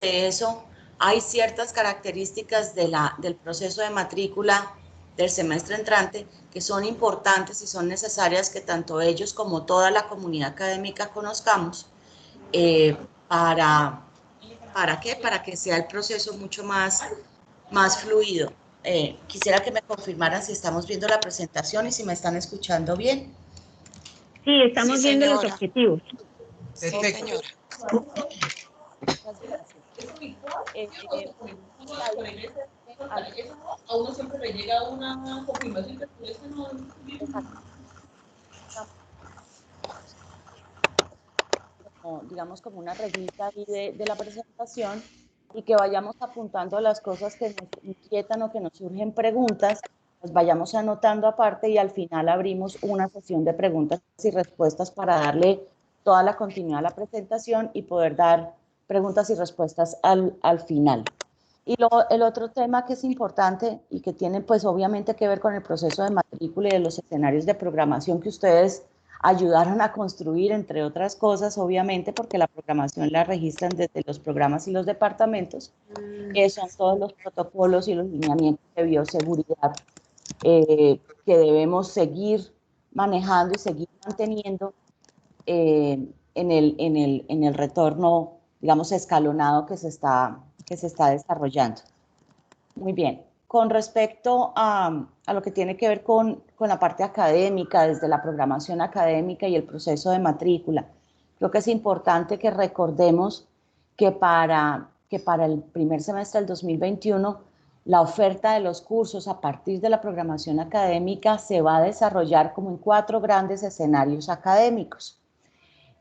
de eso, hay ciertas características del proceso de matrícula del semestre entrante que son importantes y son necesarias que tanto ellos como toda la comunidad académica conozcamos ¿para qué? Para que sea el proceso mucho más fluido. Quisiera que me confirmaran si estamos viendo la presentación y si me están escuchando bien. Sí, Sí, estamos viendo los señora. objetivos. Sí, señora. Muchas gracias. A uno siempre le llega una confirmación que no. Digamos como una reglita ahí de la presentación y que vayamos apuntando las cosas que nos inquietan o que nos surgen preguntas, las vayamos anotando aparte y al final abrimos una sesión de preguntas y respuestas para darle toda la continuidad a la presentación y poder dar preguntas y respuestas al final. Y el otro tema que es importante y que tiene pues obviamente que ver con el proceso de matrícula y de los escenarios de programación que ustedes ayudaron a construir, entre otras cosas, obviamente, porque la programación la registran desde los programas y los departamentos, que son todos los protocolos y los lineamientos de bioseguridad que debemos seguir manejando y seguir manteniendo en el retorno, digamos, escalonado que se está desarrollando. Muy bien. Con respecto a lo que tiene que ver con la parte académica, desde la programación académica y el proceso de matrícula, creo que es importante que recordemos que para el primer semestre del 2021, la oferta de los cursos a partir de la programación académica se va a desarrollar como en 4 grandes escenarios académicos.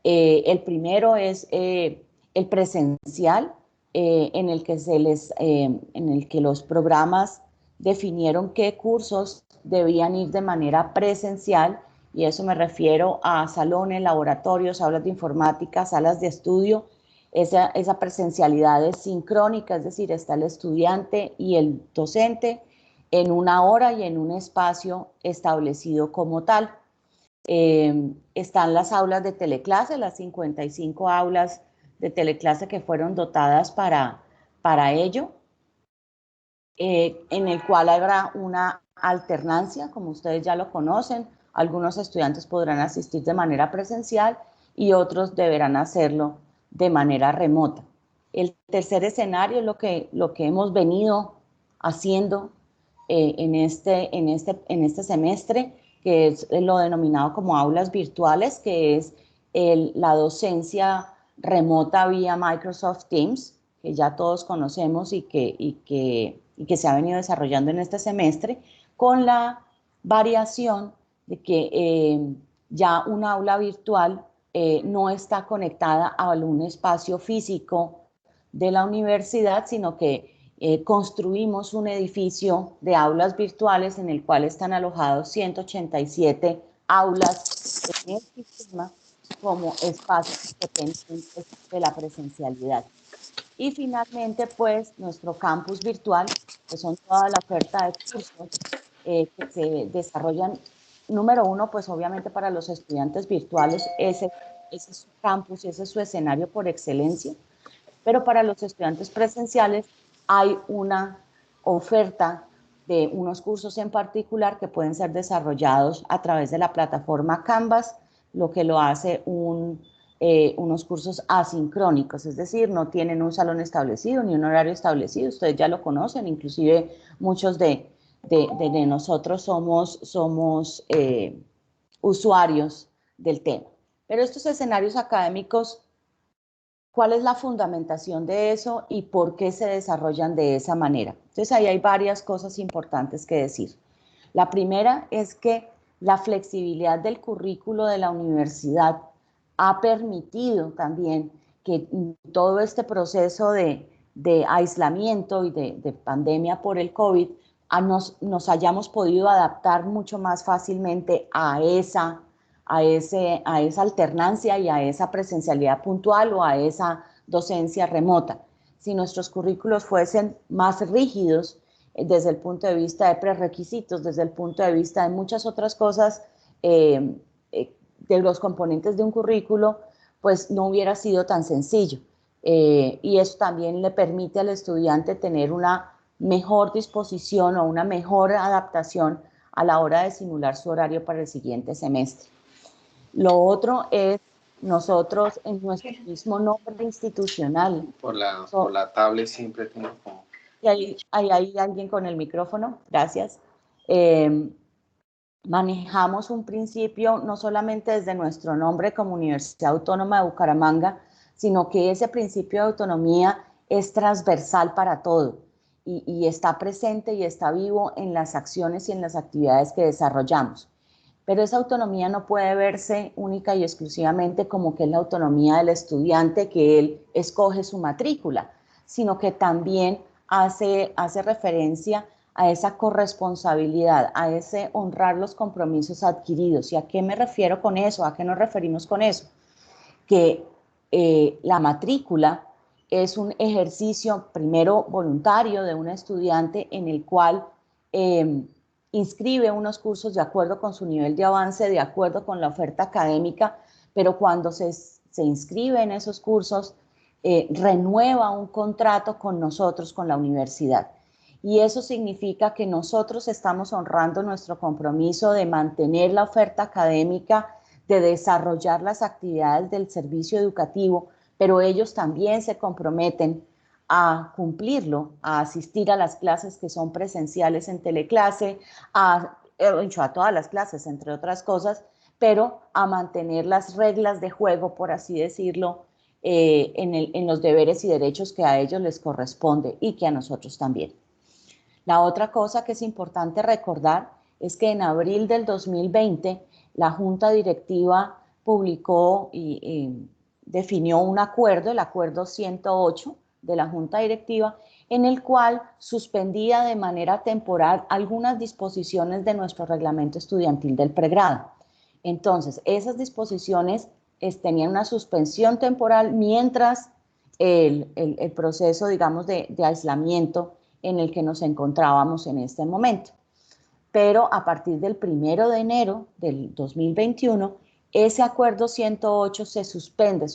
El primero es el presencial, en el que los programas definieron qué cursos debían ir de manera presencial, y eso me refiero a salones, laboratorios, aulas de informática, salas de estudio. Esa presencialidad es sincrónica, es decir, está el estudiante y el docente en una hora y en un espacio establecido como tal. Están las aulas de teleclase, las 55 aulas de teleclase que fueron dotadas para ello, en el cual habrá una alternancia, como ustedes ya lo conocen. Algunos estudiantes podrán asistir de manera presencial y otros deberán hacerlo de manera remota. El tercer escenario es lo que hemos venido haciendo en este semestre, que es lo denominado como aulas virtuales, que es la docencia remota vía Microsoft Teams, que ya todos conocemos y que se ha venido desarrollando en este semestre, con la variación de que ya un aula virtual no está conectada a un espacio físico de la universidad, sino que construimos un edificio de aulas virtuales en el cual están alojados 187 aulas en el sistema como espacios dependientes de la presencialidad. Y finalmente, pues, nuestro campus virtual, que son toda la oferta de cursos que se desarrollan. Número uno, pues obviamente para los estudiantes virtuales, ese es su campus y ese es su escenario por excelencia. Pero para los estudiantes presenciales hay una oferta de unos cursos en particular que pueden ser desarrollados a través de la plataforma Canvas, lo que lo hace unos cursos asincrónicos, es decir, no tienen un salón establecido ni un horario establecido. Ustedes ya lo conocen, inclusive muchos de nosotros somos usuarios del tema. Pero estos escenarios académicos, ¿cuál es la fundamentación de eso y por qué se desarrollan de esa manera? Entonces, ahí hay varias cosas importantes que decir. La primera es que la flexibilidad del currículo de la universidad ha permitido también que todo este proceso de aislamiento y de pandemia por el COVID nos hayamos podido adaptar mucho más fácilmente a esa alternancia y a esa presencialidad puntual o a esa docencia remota. Si nuestros currículos fuesen más rígidos desde el punto de vista de prerequisitos, desde el punto de vista de muchas otras cosas, de los componentes de un currículo, pues no hubiera sido tan sencillo. y eso también le permite al estudiante tener una mejor disposición o una mejor adaptación a la hora de simular su horario para el siguiente semestre. Lo otro es nosotros en nuestro mismo nombre institucional. Por la tablet siempre tengo como... Y ahí hay alguien con el micrófono, gracias. Manejamos un principio no solamente desde nuestro nombre como Universidad Autónoma de Bucaramanga, sino que ese principio de autonomía es transversal para todo y está presente y está vivo en las acciones y en las actividades que desarrollamos. Pero esa autonomía no puede verse única y exclusivamente como que es la autonomía del estudiante, que él escoge su matrícula, sino que también hace referencia a esa corresponsabilidad, a ese honrar los compromisos adquiridos. ¿Y a qué me refiero con eso? ¿A qué nos referimos con eso? Que la matrícula es un ejercicio primero voluntario de un estudiante en el cual inscribe unos cursos de acuerdo con su nivel de avance, de acuerdo con la oferta académica, pero cuando se inscribe en esos cursos, renueva un contrato con nosotros, con la universidad. Y eso significa que nosotros estamos honrando nuestro compromiso de mantener la oferta académica, de desarrollar las actividades del servicio educativo, pero ellos también se comprometen a cumplirlo, a asistir a las clases que son presenciales en teleclase, a todas las clases, entre otras cosas, pero a mantener las reglas de juego, por así decirlo, en los deberes y derechos que a ellos les corresponde y que a nosotros también. La otra cosa que es importante recordar es que en abril del 2020 la Junta Directiva publicó y definió un acuerdo, el acuerdo 108 de la Junta Directiva, en el cual suspendía de manera temporal algunas disposiciones de nuestro reglamento estudiantil del pregrado. Entonces, esas disposiciones tenían una suspensión temporal mientras el proceso, digamos, de aislamiento en el que nos encontrábamos en este momento. Pero a partir del 1 de enero del 2021, ese acuerdo 108 se suspende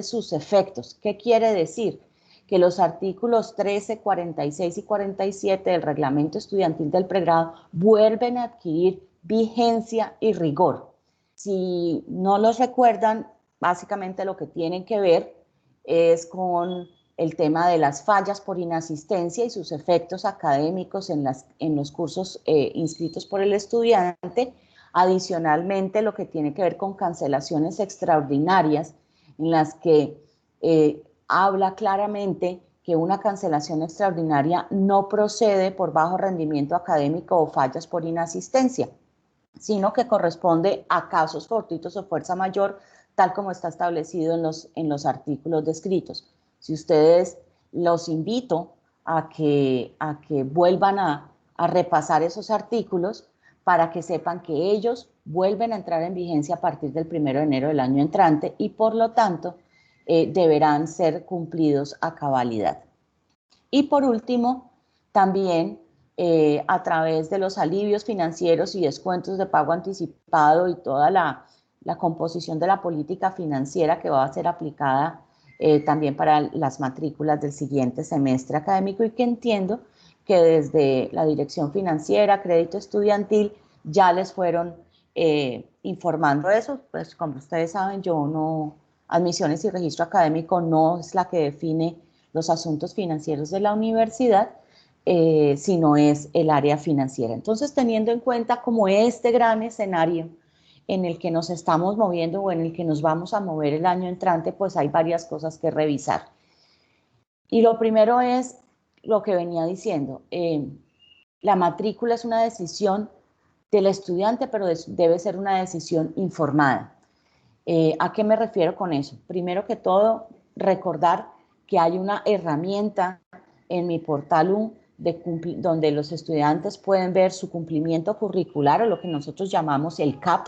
sus efectos. ¿Qué quiere decir? Que los artículos 13, 46 y 47 del reglamento estudiantil del pregrado vuelven a adquirir vigencia y rigor. Si no los recuerdan, básicamente lo que tienen que ver es con el tema de las fallas por inasistencia y sus efectos académicos en los cursos inscritos por el estudiante. Adicionalmente, lo que tiene que ver con cancelaciones extraordinarias, en las que habla claramente que una cancelación extraordinaria no procede por bajo rendimiento académico o fallas por inasistencia, sino que corresponde a casos fortuitos o fuerza mayor, tal como está establecido en los artículos descritos. Si ustedes, los invito a que vuelvan a repasar esos artículos para que sepan que ellos vuelven a entrar en vigencia a partir del 1 de enero del año entrante y por lo tanto deberán ser cumplidos a cabalidad. Y por último, también a través de los alivios financieros y descuentos de pago anticipado y toda la composición de la política financiera que va a ser aplicada también para las matrículas del siguiente semestre académico y que entiendo que desde la Dirección Financiera, Crédito Estudiantil, ya les fueron informando eso. Pues como ustedes saben, admisiones y registro académico no es la que define los asuntos financieros de la universidad, sino es el área financiera. Entonces, teniendo en cuenta como este gran escenario en el que nos estamos moviendo o en el que nos vamos a mover el año entrante, pues hay varias cosas que revisar. Y lo primero es lo que venía diciendo. La matrícula es una decisión del estudiante, pero debe ser una decisión informada. ¿A qué me refiero con eso? Primero que todo, recordar que hay una herramienta en mi portal U donde los estudiantes pueden ver su cumplimiento curricular o lo que nosotros llamamos el CAP,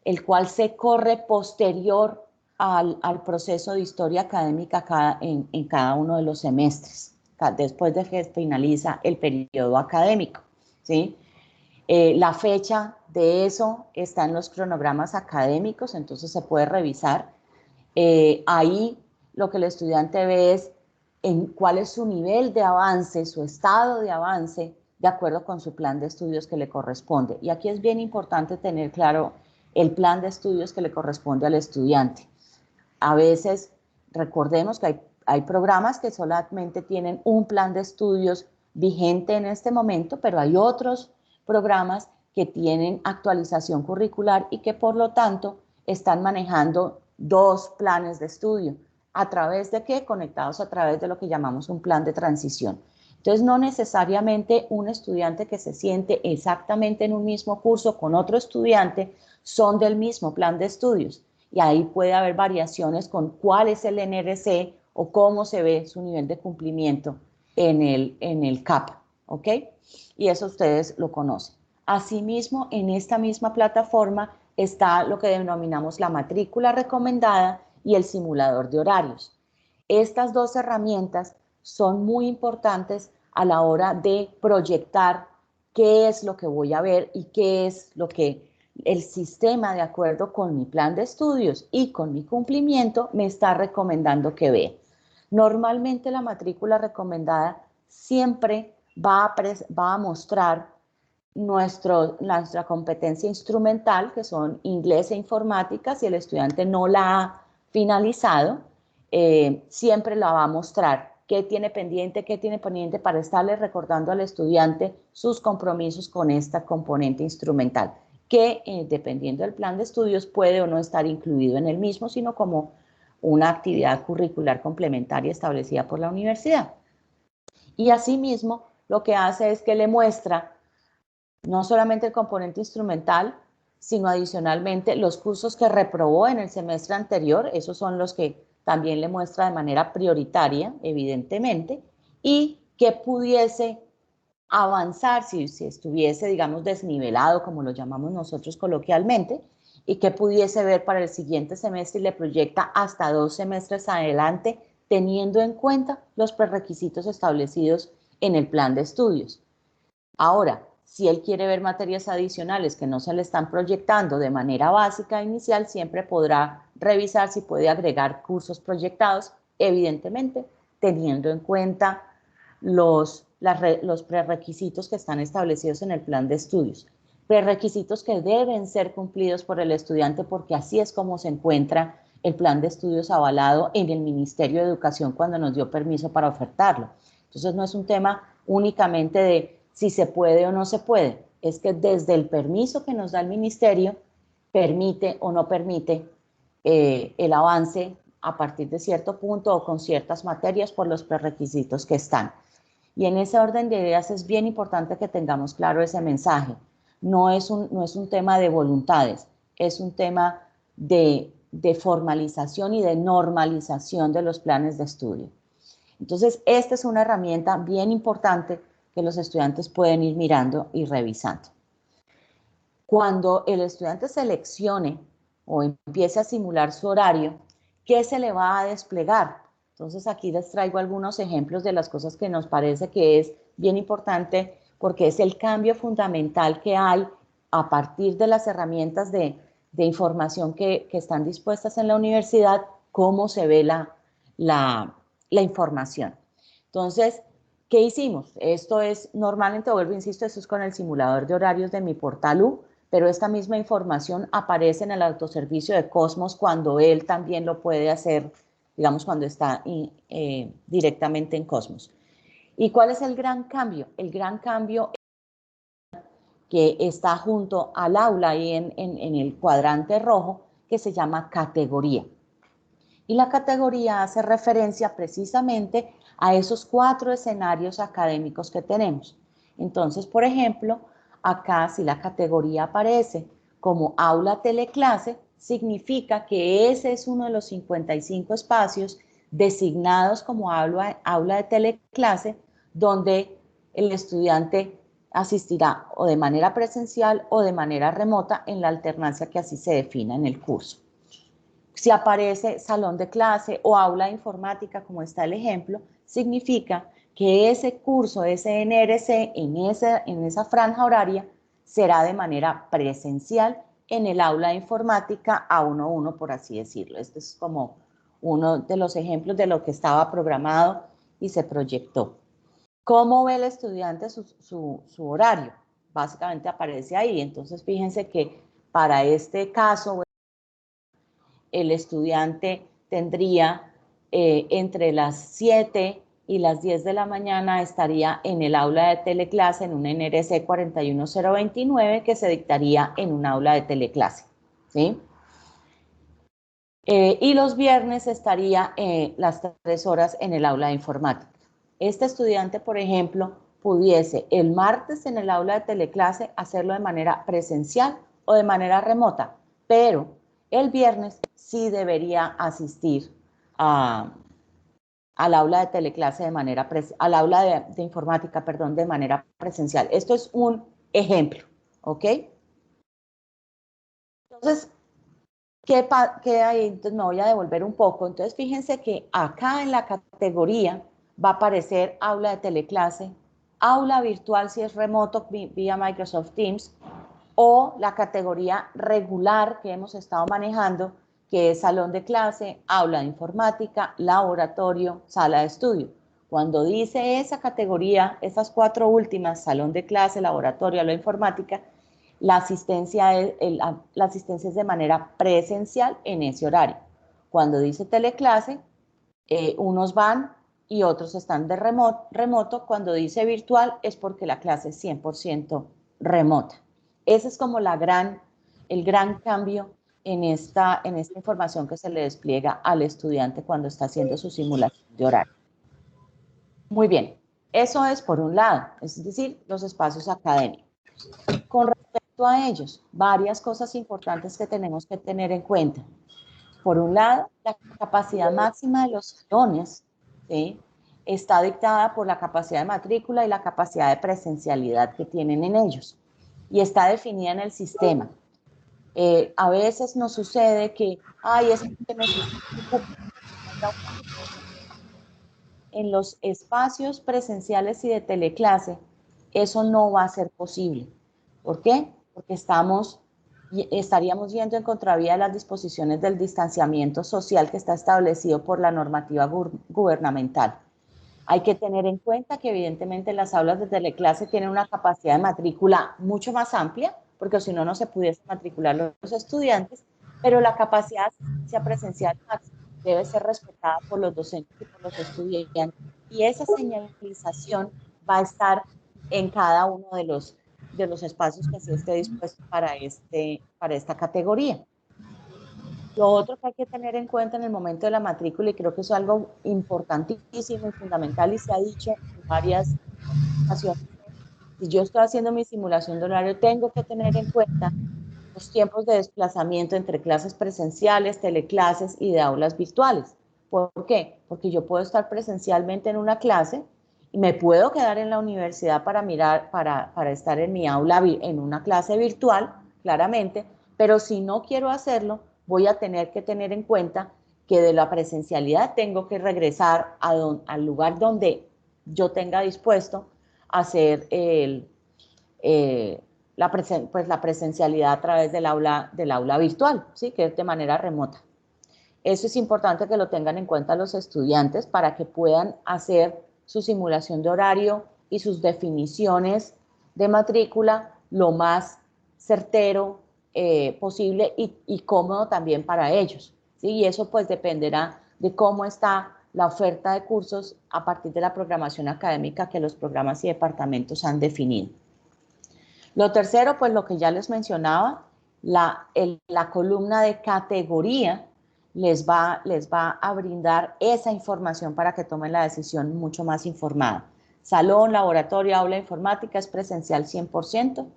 el cual se corre posterior al proceso de historia académica en cada uno de los semestres, después de que finaliza el periodo académico, ¿sí? La fecha de eso está en los cronogramas académicos, entonces se puede revisar. Ahí lo que el estudiante ve es en cuál es su nivel de avance, su estado de avance, de acuerdo con su plan de estudios que le corresponde. Y aquí es bien importante tener claro el plan de estudios que le corresponde al estudiante. A veces, recordemos que hay programas que solamente tienen un plan de estudios vigente en este momento, pero hay otros programas que tienen actualización curricular y que por lo tanto están manejando dos planes de estudio. ¿A través de qué? Conectados a través de lo que llamamos un plan de transición. Entonces, no necesariamente un estudiante que se siente exactamente en un mismo curso con otro estudiante son del mismo plan de estudios. Y ahí puede haber variaciones con cuál es el NRC o cómo se ve su nivel de cumplimiento en el CAP, ¿ok? Y eso ustedes lo conocen. Asimismo, en esta misma plataforma está lo que denominamos la matrícula recomendada y el simulador de horarios. Estas dos herramientas son muy importantes a la hora de proyectar qué es lo que voy a ver y qué es lo que el sistema, de acuerdo con mi plan de estudios y con mi cumplimiento, me está recomendando que vea. Normalmente la matrícula recomendada siempre va a mostrar nuestra competencia instrumental, que son inglés e informática. Si el estudiante no la ha finalizado, siempre la va a mostrar. ¿Qué tiene pendiente para estarle recordando al estudiante sus compromisos con esta componente instrumental? Que dependiendo del plan de estudios puede o no estar incluido en el mismo, sino como una actividad curricular complementaria establecida por la universidad. Y asimismo, lo que hace es que le muestra no solamente el componente instrumental, sino adicionalmente los cursos que reprobó en el semestre anterior. Esos son los que también le muestra de manera prioritaria, evidentemente, y que pudiese avanzar si estuviese, digamos, desnivelado, como lo llamamos nosotros coloquialmente, y que pudiese ver para el siguiente semestre y le proyecta hasta 2 semestres adelante, teniendo en cuenta los prerequisitos establecidos en el plan de estudios. Ahora, si él quiere ver materias adicionales que no se le están proyectando de manera básica inicial, siempre podrá revisar si puede agregar cursos proyectados, evidentemente teniendo en cuenta los prerequisitos que están establecidos en el plan de estudios. Prerequisitos que deben ser cumplidos por el estudiante, porque así es como se encuentra el plan de estudios avalado en el Ministerio de Educación cuando nos dio permiso para ofertarlo. Entonces no es un tema únicamente de si se puede o no se puede, es que desde el permiso que nos da el ministerio, permite o no permite el avance a partir de cierto punto o con ciertas materias por los prerequisitos que están. Y en ese orden de ideas es bien importante que tengamos claro ese mensaje. No es un tema de voluntades, es un tema de formalización y de normalización de los planes de estudio. Entonces, esta es una herramienta bien importante que los estudiantes pueden ir mirando y revisando. Cuando el estudiante seleccione o empiece a simular su horario, ¿qué se le va a desplegar? Entonces, aquí les traigo algunos ejemplos de las cosas que nos parece que es bien importante, porque es el cambio fundamental que hay a partir de las herramientas de información que están dispuestas en la universidad, cómo se ve la información. Entonces, ¿qué hicimos? Esto es, normalmente, vuelvo, insisto, esto es con el simulador de horarios de mi portal U, pero esta misma información aparece en el autoservicio de Cosmos cuando él también lo puede hacer, digamos, cuando está directamente en Cosmos. ¿Y cuál es el gran cambio? El gran cambio que está junto al aula y en el cuadrante rojo, que se llama categoría. Y la categoría hace referencia precisamente a esos 4 escenarios académicos que tenemos. Entonces, por ejemplo, acá si la categoría aparece como aula teleclase, significa que ese es uno de los 55 espacios designados como aula de teleclase, donde el estudiante asistirá o de manera presencial o de manera remota en la alternancia que así se defina en el curso. Si aparece salón de clase o aula de informática, como está el ejemplo, significa que ese curso, ese NRC, en esa franja horaria, será de manera presencial en el aula de informática a 1:1, por así decirlo. Este es como uno de los ejemplos de lo que estaba programado y se proyectó. ¿Cómo ve el estudiante su horario? Básicamente aparece ahí. Entonces, fíjense que para este caso, el estudiante tendría entre las 7 y las 10 de la mañana estaría en el aula de teleclase en un NRC 41029 que se dictaría en un aula de teleclase, ¿sí? Y los viernes estaría las 3 horas en el aula de informática. Este estudiante, por ejemplo, pudiese el martes en el aula de teleclase hacerlo de manera presencial o de manera remota, pero el viernes sí debería asistir al aula de teleclase de manera al aula de informática, perdón, de manera presencial. Esto es un ejemplo, ¿ok? Entonces, ¿qué hay? Entonces me voy a devolver un poco. Entonces, fíjense que acá en la categoría va a aparecer aula de teleclase, aula virtual si es remoto vía Microsoft Teams, o la categoría regular que hemos estado manejando, que es salón de clase, aula de informática, laboratorio, sala de estudio. Cuando dice esa categoría, esas 4 últimas, salón de clase, laboratorio, aula de informática, la asistencia es de manera presencial en ese horario. Cuando dice teleclase, unos van y otros están de remoto. Cuando dice virtual es porque la clase es 100% remota. Ese es como el gran cambio en esta información que se le despliega al estudiante cuando está haciendo su simulación de horario. Muy bien, eso es por un lado, es decir, los espacios académicos. Con respecto a ellos, varias cosas importantes que tenemos que tener en cuenta. Por un lado, la capacidad máxima de los salones, ¿sí?, está dictada por la capacidad de matrícula y la capacidad de presencialidad que tienen en ellos. Y está definida en el sistema. A veces nos sucede que, es que necesito en los espacios presenciales y de teleclase, eso no va a ser posible. ¿Por qué? Porque estaríamos yendo en contravía de las disposiciones del distanciamiento social que está establecido por la normativa gubernamental. Hay que tener en cuenta que evidentemente las aulas de teleclase tienen una capacidad de matrícula mucho más amplia, porque si no, no se pudiesen matricular los estudiantes, pero la capacidad de asistencia presencial máxima debe ser respetada por los docentes y por los estudiantes, y esa señalización va a estar en cada uno de los espacios que así esté dispuesto para esta categoría. Lo otro que hay que tener en cuenta en el momento de la matrícula, y creo que es algo importantísimo y fundamental y se ha dicho en varias ocasiones, si yo estoy haciendo mi simulación de horario, tengo que tener en cuenta los tiempos de desplazamiento entre clases presenciales, teleclases y de aulas virtuales. ¿Por qué? Porque yo puedo estar presencialmente en una clase y me puedo quedar en la universidad para estar en mi aula, en una clase virtual, claramente, pero si no quiero hacerlo, voy a tener que tener en cuenta que de la presencialidad tengo que regresar al lugar donde yo tenga dispuesto hacer la presencialidad a través del aula virtual, ¿sí?, que es de manera remota. Eso es importante que lo tengan en cuenta los estudiantes para que puedan hacer su simulación de horario y sus definiciones de matrícula lo más certero posible y cómodo también para ellos, ¿sí? Y eso pues dependerá de cómo está la oferta de cursos a partir de la programación académica que los programas y departamentos han definido. Lo tercero, pues lo que ya les mencionaba, la columna de categoría les va a brindar esa información para que tomen la decisión mucho más informada. Salón, laboratorio, aula de informática es presencial 100%,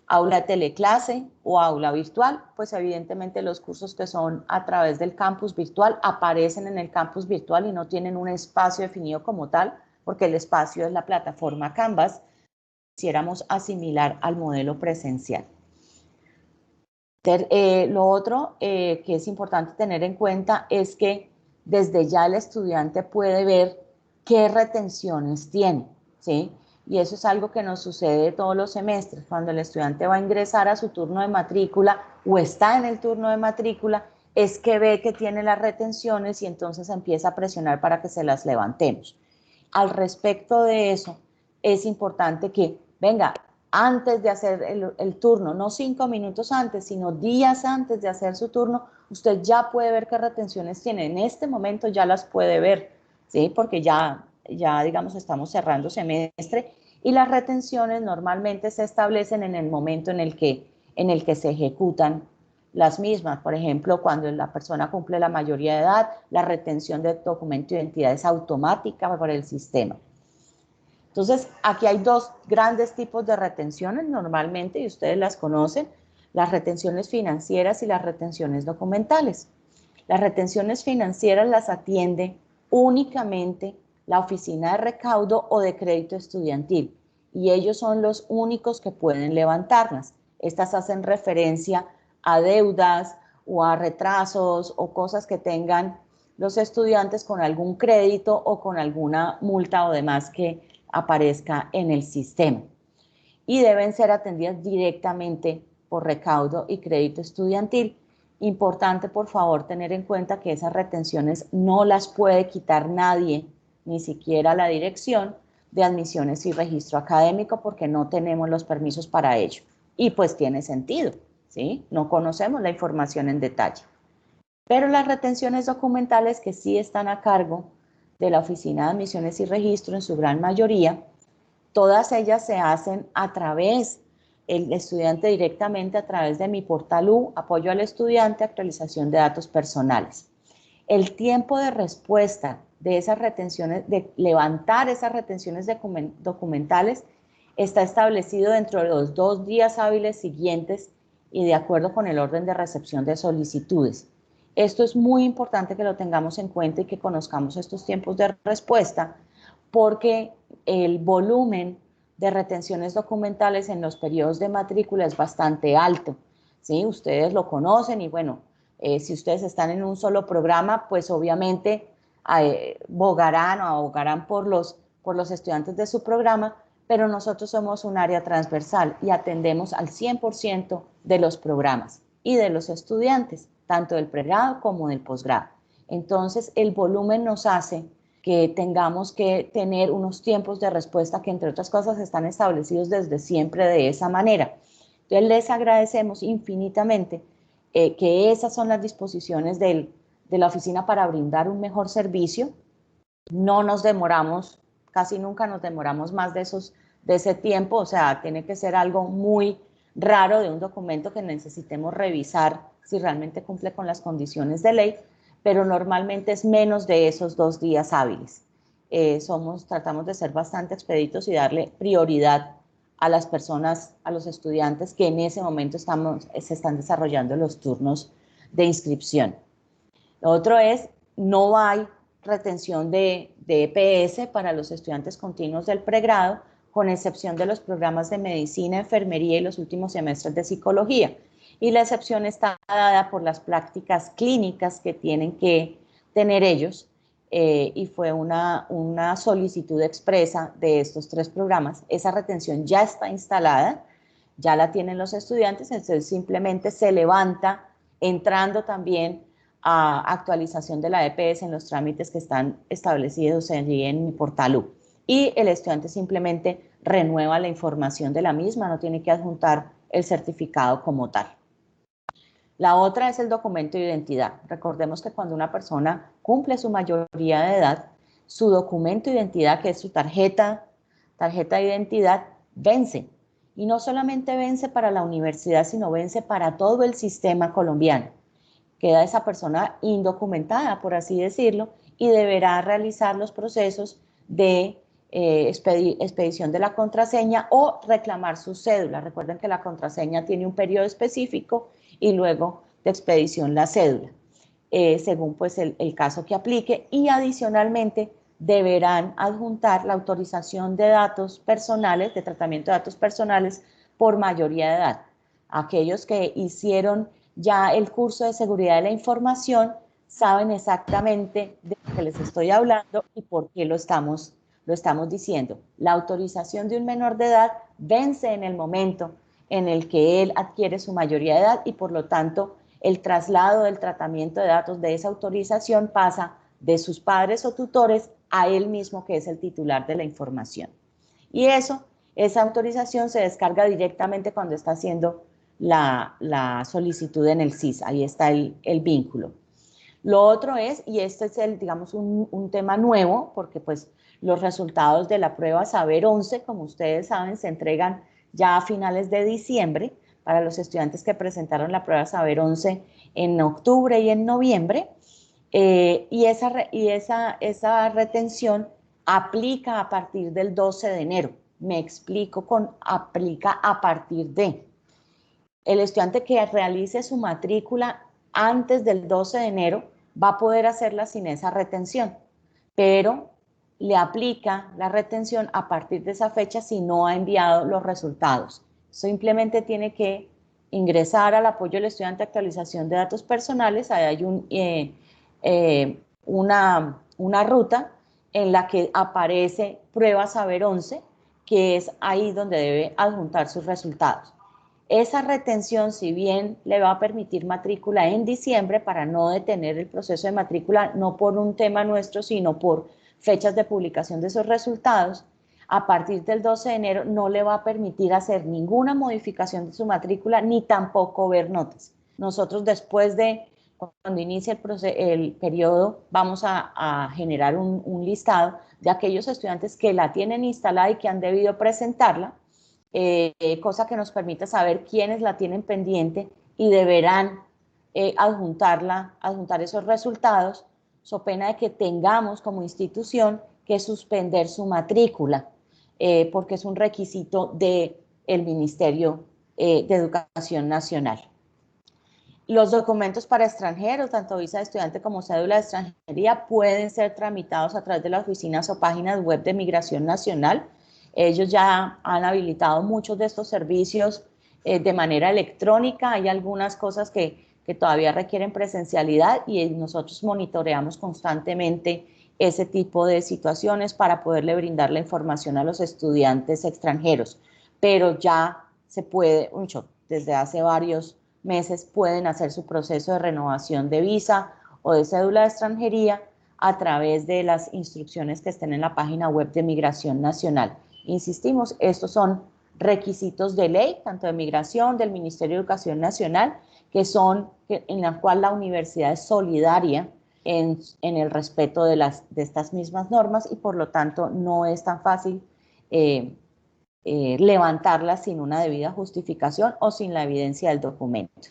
aula de teleclase o aula virtual, pues evidentemente los cursos que son a través del campus virtual aparecen en el campus virtual y no tienen un espacio definido como tal, porque el espacio es la plataforma Canvas, quisiéramos asimilar al modelo presencial. Lo otro que es importante tener en cuenta es que desde ya el estudiante puede ver qué retenciones tiene, ¿sí? y eso es algo que nos sucede todos los semestres. Cuando el estudiante va a ingresar a su turno de matrícula o está en el turno de matrícula, es que ve que tiene las retenciones y entonces empieza a presionar para que se las levantemos. Al respecto de eso, es importante que, venga, antes de hacer el turno, no 5 minutos antes, sino días antes de hacer su turno, usted ya puede ver qué retenciones tiene. En este momento ya las puede ver, ¿sí? Porque ya digamos, estamos cerrando semestre y las retenciones normalmente se establecen en el momento en el que se ejecutan las mismas. Por ejemplo, cuando la persona cumple la mayoría de edad, la retención de documento de identidad es automática por el sistema. Entonces, aquí hay dos grandes tipos de retenciones normalmente, y ustedes las conocen, las retenciones financieras y las retenciones documentales. Las retenciones financieras las atiende únicamente la oficina de recaudo o de crédito estudiantil, y ellos son los únicos que pueden levantarlas. Estas hacen referencia a deudas o a retrasos o cosas que tengan los estudiantes con algún crédito o con alguna multa o demás que aparezca en el sistema. Y deben ser atendidas directamente por recaudo y crédito estudiantil. Importante, por favor, tener en cuenta que esas retenciones no las puede quitar nadie, ni siquiera la dirección de admisiones y registro académico, porque no tenemos los permisos para ello. Y pues tiene sentido, ¿sí? No conocemos la información en detalle. Pero las retenciones documentales, que sí están a cargo de la Oficina de Admisiones y Registro en su gran mayoría, todas ellas se hacen a través, el estudiante directamente a través de mi portal U, apoyo al estudiante, actualización de datos personales. El tiempo de respuesta de esas retenciones, de levantar esas retenciones documentales, está establecido dentro de los 2 días hábiles siguientes y de acuerdo con el orden de recepción de solicitudes. Esto es muy importante que lo tengamos en cuenta y que conozcamos estos tiempos de respuesta, porque el volumen de retenciones documentales en los periodos de matrícula es bastante alto, ¿sí? Ustedes lo conocen y bueno, si ustedes están en un solo programa, pues obviamente bogarán o abogarán por los estudiantes de su programa, pero nosotros somos un área transversal y atendemos al 100% de los programas y de los estudiantes, tanto del pregrado como del posgrado. Entonces, el volumen nos hace que tengamos que tener unos tiempos de respuesta que, entre otras cosas, están establecidos desde siempre de esa manera. Entonces, les agradecemos infinitamente que esas son las disposiciones de la oficina para brindar un mejor servicio. No nos demoramos, casi nunca nos demoramos más de ese tiempo, o sea, tiene que ser algo muy raro de un documento que necesitemos revisar si realmente cumple con las condiciones de ley, pero normalmente es menos de esos 2 días hábiles. Tratamos de ser bastante expeditos y darle prioridad a las personas, a los estudiantes que en ese momento se están desarrollando los turnos de inscripción. Lo otro es, no hay retención de EPS para los estudiantes continuos del pregrado, con excepción de los programas de medicina, enfermería y los últimos semestres de psicología. Y la excepción está dada por las prácticas clínicas que tienen que tener ellos, y fue una solicitud expresa de estos 3 programas. Esa retención ya está instalada, ya la tienen los estudiantes, entonces simplemente se levanta entrando también a actualización de la EPS en los trámites que están establecidos allí en mi portal U. Y el estudiante simplemente renueva la información de la misma, no tiene que adjuntar el certificado como tal. La otra es el documento de identidad. Recordemos que cuando una persona cumple su mayoría de edad, su documento de identidad, que es su tarjeta de identidad, vence. Y no solamente vence para la universidad, sino vence para todo el sistema colombiano. Queda esa persona indocumentada, por así decirlo, y deberá realizar los procesos de expedición de la contraseña o reclamar su cédula. Recuerden que la contraseña tiene un periodo específico y luego de expedición la cédula, según pues el caso que aplique, y adicionalmente deberán adjuntar la autorización de datos personales, de tratamiento de datos personales por mayoría de edad. Aquellos que hicieron ya el curso de seguridad de la información saben exactamente de lo que les estoy hablando y por qué lo estamos lo estamos diciendo. La autorización de un menor de edad vence en el momento en el que él adquiere su mayoría de edad y por lo tanto el traslado del tratamiento de datos de esa autorización pasa de sus padres o tutores a él mismo, que es el titular de la información. Y esa autorización se descarga directamente cuando está haciendo la solicitud en el SIS. Ahí está el vínculo. Lo otro es, y este es digamos, un tema nuevo, porque pues los resultados de la prueba Saber 11, como ustedes saben, se entregan ya a finales de diciembre para los estudiantes que presentaron la prueba Saber 11 en octubre y en noviembre. Y esa retención aplica a partir del 12 de enero. Me explico con aplica a partir de. El estudiante que realice su matrícula antes del 12 de enero va a poder hacerla sin esa retención, pero le aplica la retención a partir de esa fecha si no ha enviado los resultados. Simplemente tiene que ingresar al apoyo del estudiante de actualización de datos personales. Ahí hay una ruta en la que aparece prueba Saber 11, que es ahí donde debe adjuntar sus resultados. Esa retención, si bien le va a permitir matrícula en diciembre para no detener el proceso de matrícula, no por un tema nuestro, sino por fechas de publicación de esos resultados, a partir del 12 de enero no le va a permitir hacer ninguna modificación de su matrícula ni tampoco ver notas. Nosotros después de, cuando inicie el periodo, vamos a generar un listado de aquellos estudiantes que la tienen instalada y que han debido presentarla, cosa que nos permite saber quiénes la tienen pendiente y deberán adjuntar esos resultados, so pena de que tengamos como institución que suspender su matrícula, porque es un requisito del Ministerio de Educación Nacional. Los documentos para extranjeros, tanto visa de estudiante como cédula de extranjería, pueden ser tramitados a través de las oficinas o páginas web de Migración Nacional. Ellos ya han habilitado muchos de estos servicios de manera electrónica. Hay algunas cosas que todavía requieren presencialidad y nosotros monitoreamos constantemente ese tipo de situaciones para poderle brindar la información a los estudiantes extranjeros. Pero ya se puede, desde hace varios meses pueden hacer su proceso de renovación de visa o de cédula de extranjería a través de las instrucciones que estén en la página web de Migración Nacional. Insistimos, estos son requisitos de ley, tanto de Migración, del Ministerio de Educación Nacional, en la cual la universidad es solidaria en el respeto de estas mismas normas y por lo tanto no es tan fácil levantarlas sin una debida justificación o sin la evidencia del documento.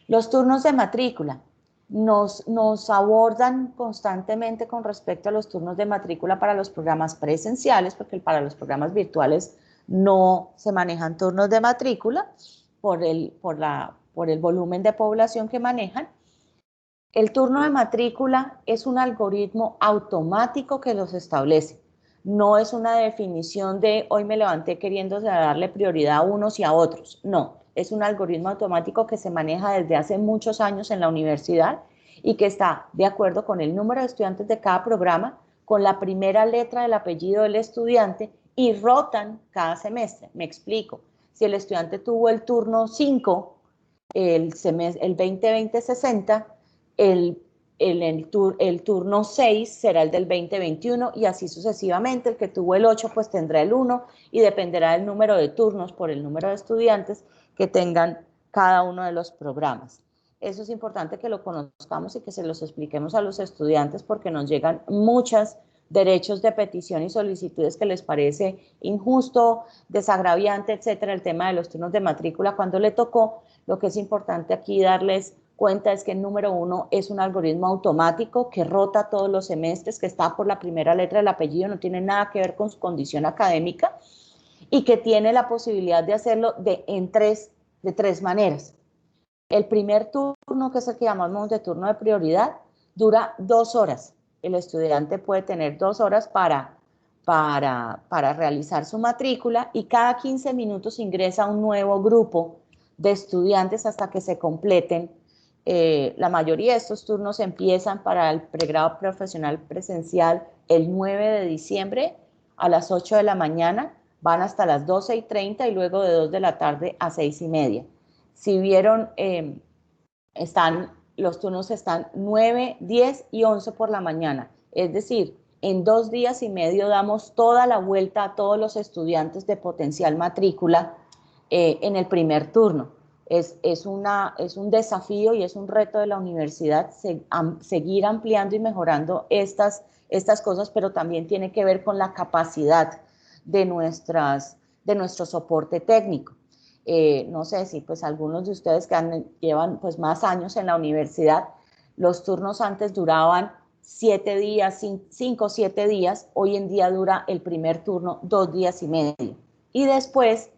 Los turnos de matrícula nos abordan constantemente con respecto a los turnos de matrícula para los programas presenciales, porque para los programas virtuales no se manejan turnos de matrícula por el volumen de población que manejan. El turno de matrícula es un algoritmo automático que los establece. No es una definición de hoy me levanté queriendo darle prioridad a unos y a otros. No, es un algoritmo automático que se maneja desde hace muchos años en la universidad y que está de acuerdo con el número de estudiantes de cada programa, con la primera letra del apellido del estudiante y rotan cada semestre. Me explico. Si el estudiante tuvo el turno 5, el 2020-60, el turno 6 será el del 2021 y así sucesivamente. El que tuvo el 8 pues tendrá el 1 y dependerá del número de turnos por el número de estudiantes que tengan cada uno de los programas. Eso es importante que lo conozcamos y que se los expliquemos a los estudiantes porque nos llegan muchos derechos de petición y solicitudes que les parece injusto, desagraviante, etcétera, el tema de los turnos de matrícula cuando le tocó. Lo que es importante aquí darles cuenta es que el número 1 es un algoritmo automático que rota todos los semestres, que está por la primera letra del apellido, no tiene nada que ver con su condición académica y que tiene la posibilidad de hacerlo de tres maneras. El primer turno, que es el que llamamos de turno de prioridad, dura 2 horas. El estudiante puede tener 2 horas para realizar su matrícula y cada 15 minutos ingresa un nuevo grupo de estudiantes hasta que se completen La mayoría de estos turnos empiezan para el pregrado profesional presencial el 9 de diciembre a las 8 de la mañana, van hasta las 12:30 y luego de 2 de la tarde a 6:30. Si vieron, los turnos están 9, 10 y 11 por la mañana, es decir, en 2 días y medio damos toda la vuelta a todos los estudiantes de potencial matrícula en el primer turno. Es un desafío y es un reto de la universidad seguir ampliando y mejorando estas cosas, pero también tiene que ver con la capacidad de nuestro soporte técnico. No sé si pues algunos de ustedes que llevan pues más años en la universidad, los turnos antes duraban 7 días, 5 o 7 días, hoy en día dura el primer turno 2 días y medio. Y después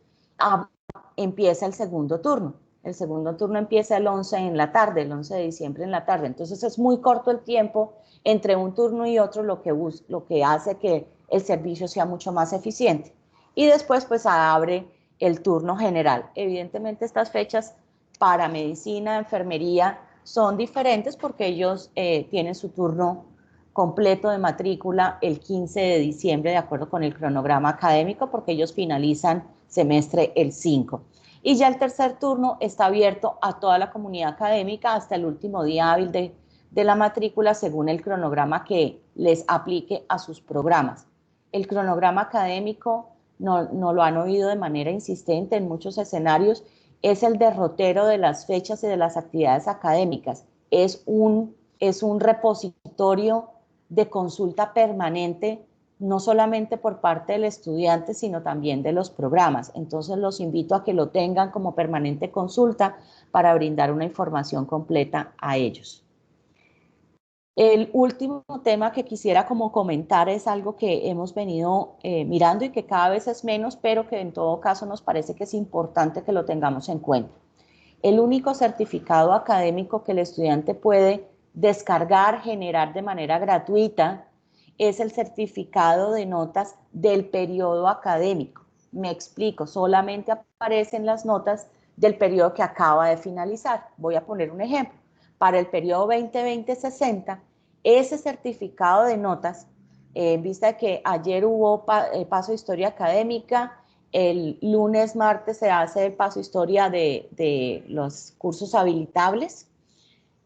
empieza el segundo turno. El segundo turno empieza el 11 en la tarde, el 11 de diciembre en la tarde. Entonces es muy corto el tiempo entre un turno y otro, lo que hace que el servicio sea mucho más eficiente. Y después pues abre el turno general. Evidentemente estas fechas para medicina, enfermería son diferentes porque ellos tienen su turno completo de matrícula el 15 de diciembre de acuerdo con el cronograma académico, porque ellos finalizan semestre el 5. Y ya el tercer turno está abierto a toda la comunidad académica hasta el último día hábil de la matrícula según el cronograma que les aplique a sus programas. El cronograma académico, no lo han oído de manera insistente en muchos escenarios, es el derrotero de las fechas y de las actividades académicas. Es un repositorio de consulta permanente, no solamente por parte del estudiante, sino también de los programas. Entonces los invito a que lo tengan como permanente consulta para brindar una información completa a ellos. El último tema que quisiera como comentar es algo que hemos venido mirando y que cada vez es menos, pero que en todo caso nos parece que es importante que lo tengamos en cuenta. El único certificado académico que el estudiante puede descargar, generar de manera gratuita, es el certificado de notas del periodo académico. Me explico, solamente aparecen las notas del periodo que acaba de finalizar. Voy a poner un ejemplo. Para el periodo 2020-60, ese certificado de notas, en vista de que ayer hubo paso de historia académica, el lunes, martes se hace el paso de historia de los cursos habilitables,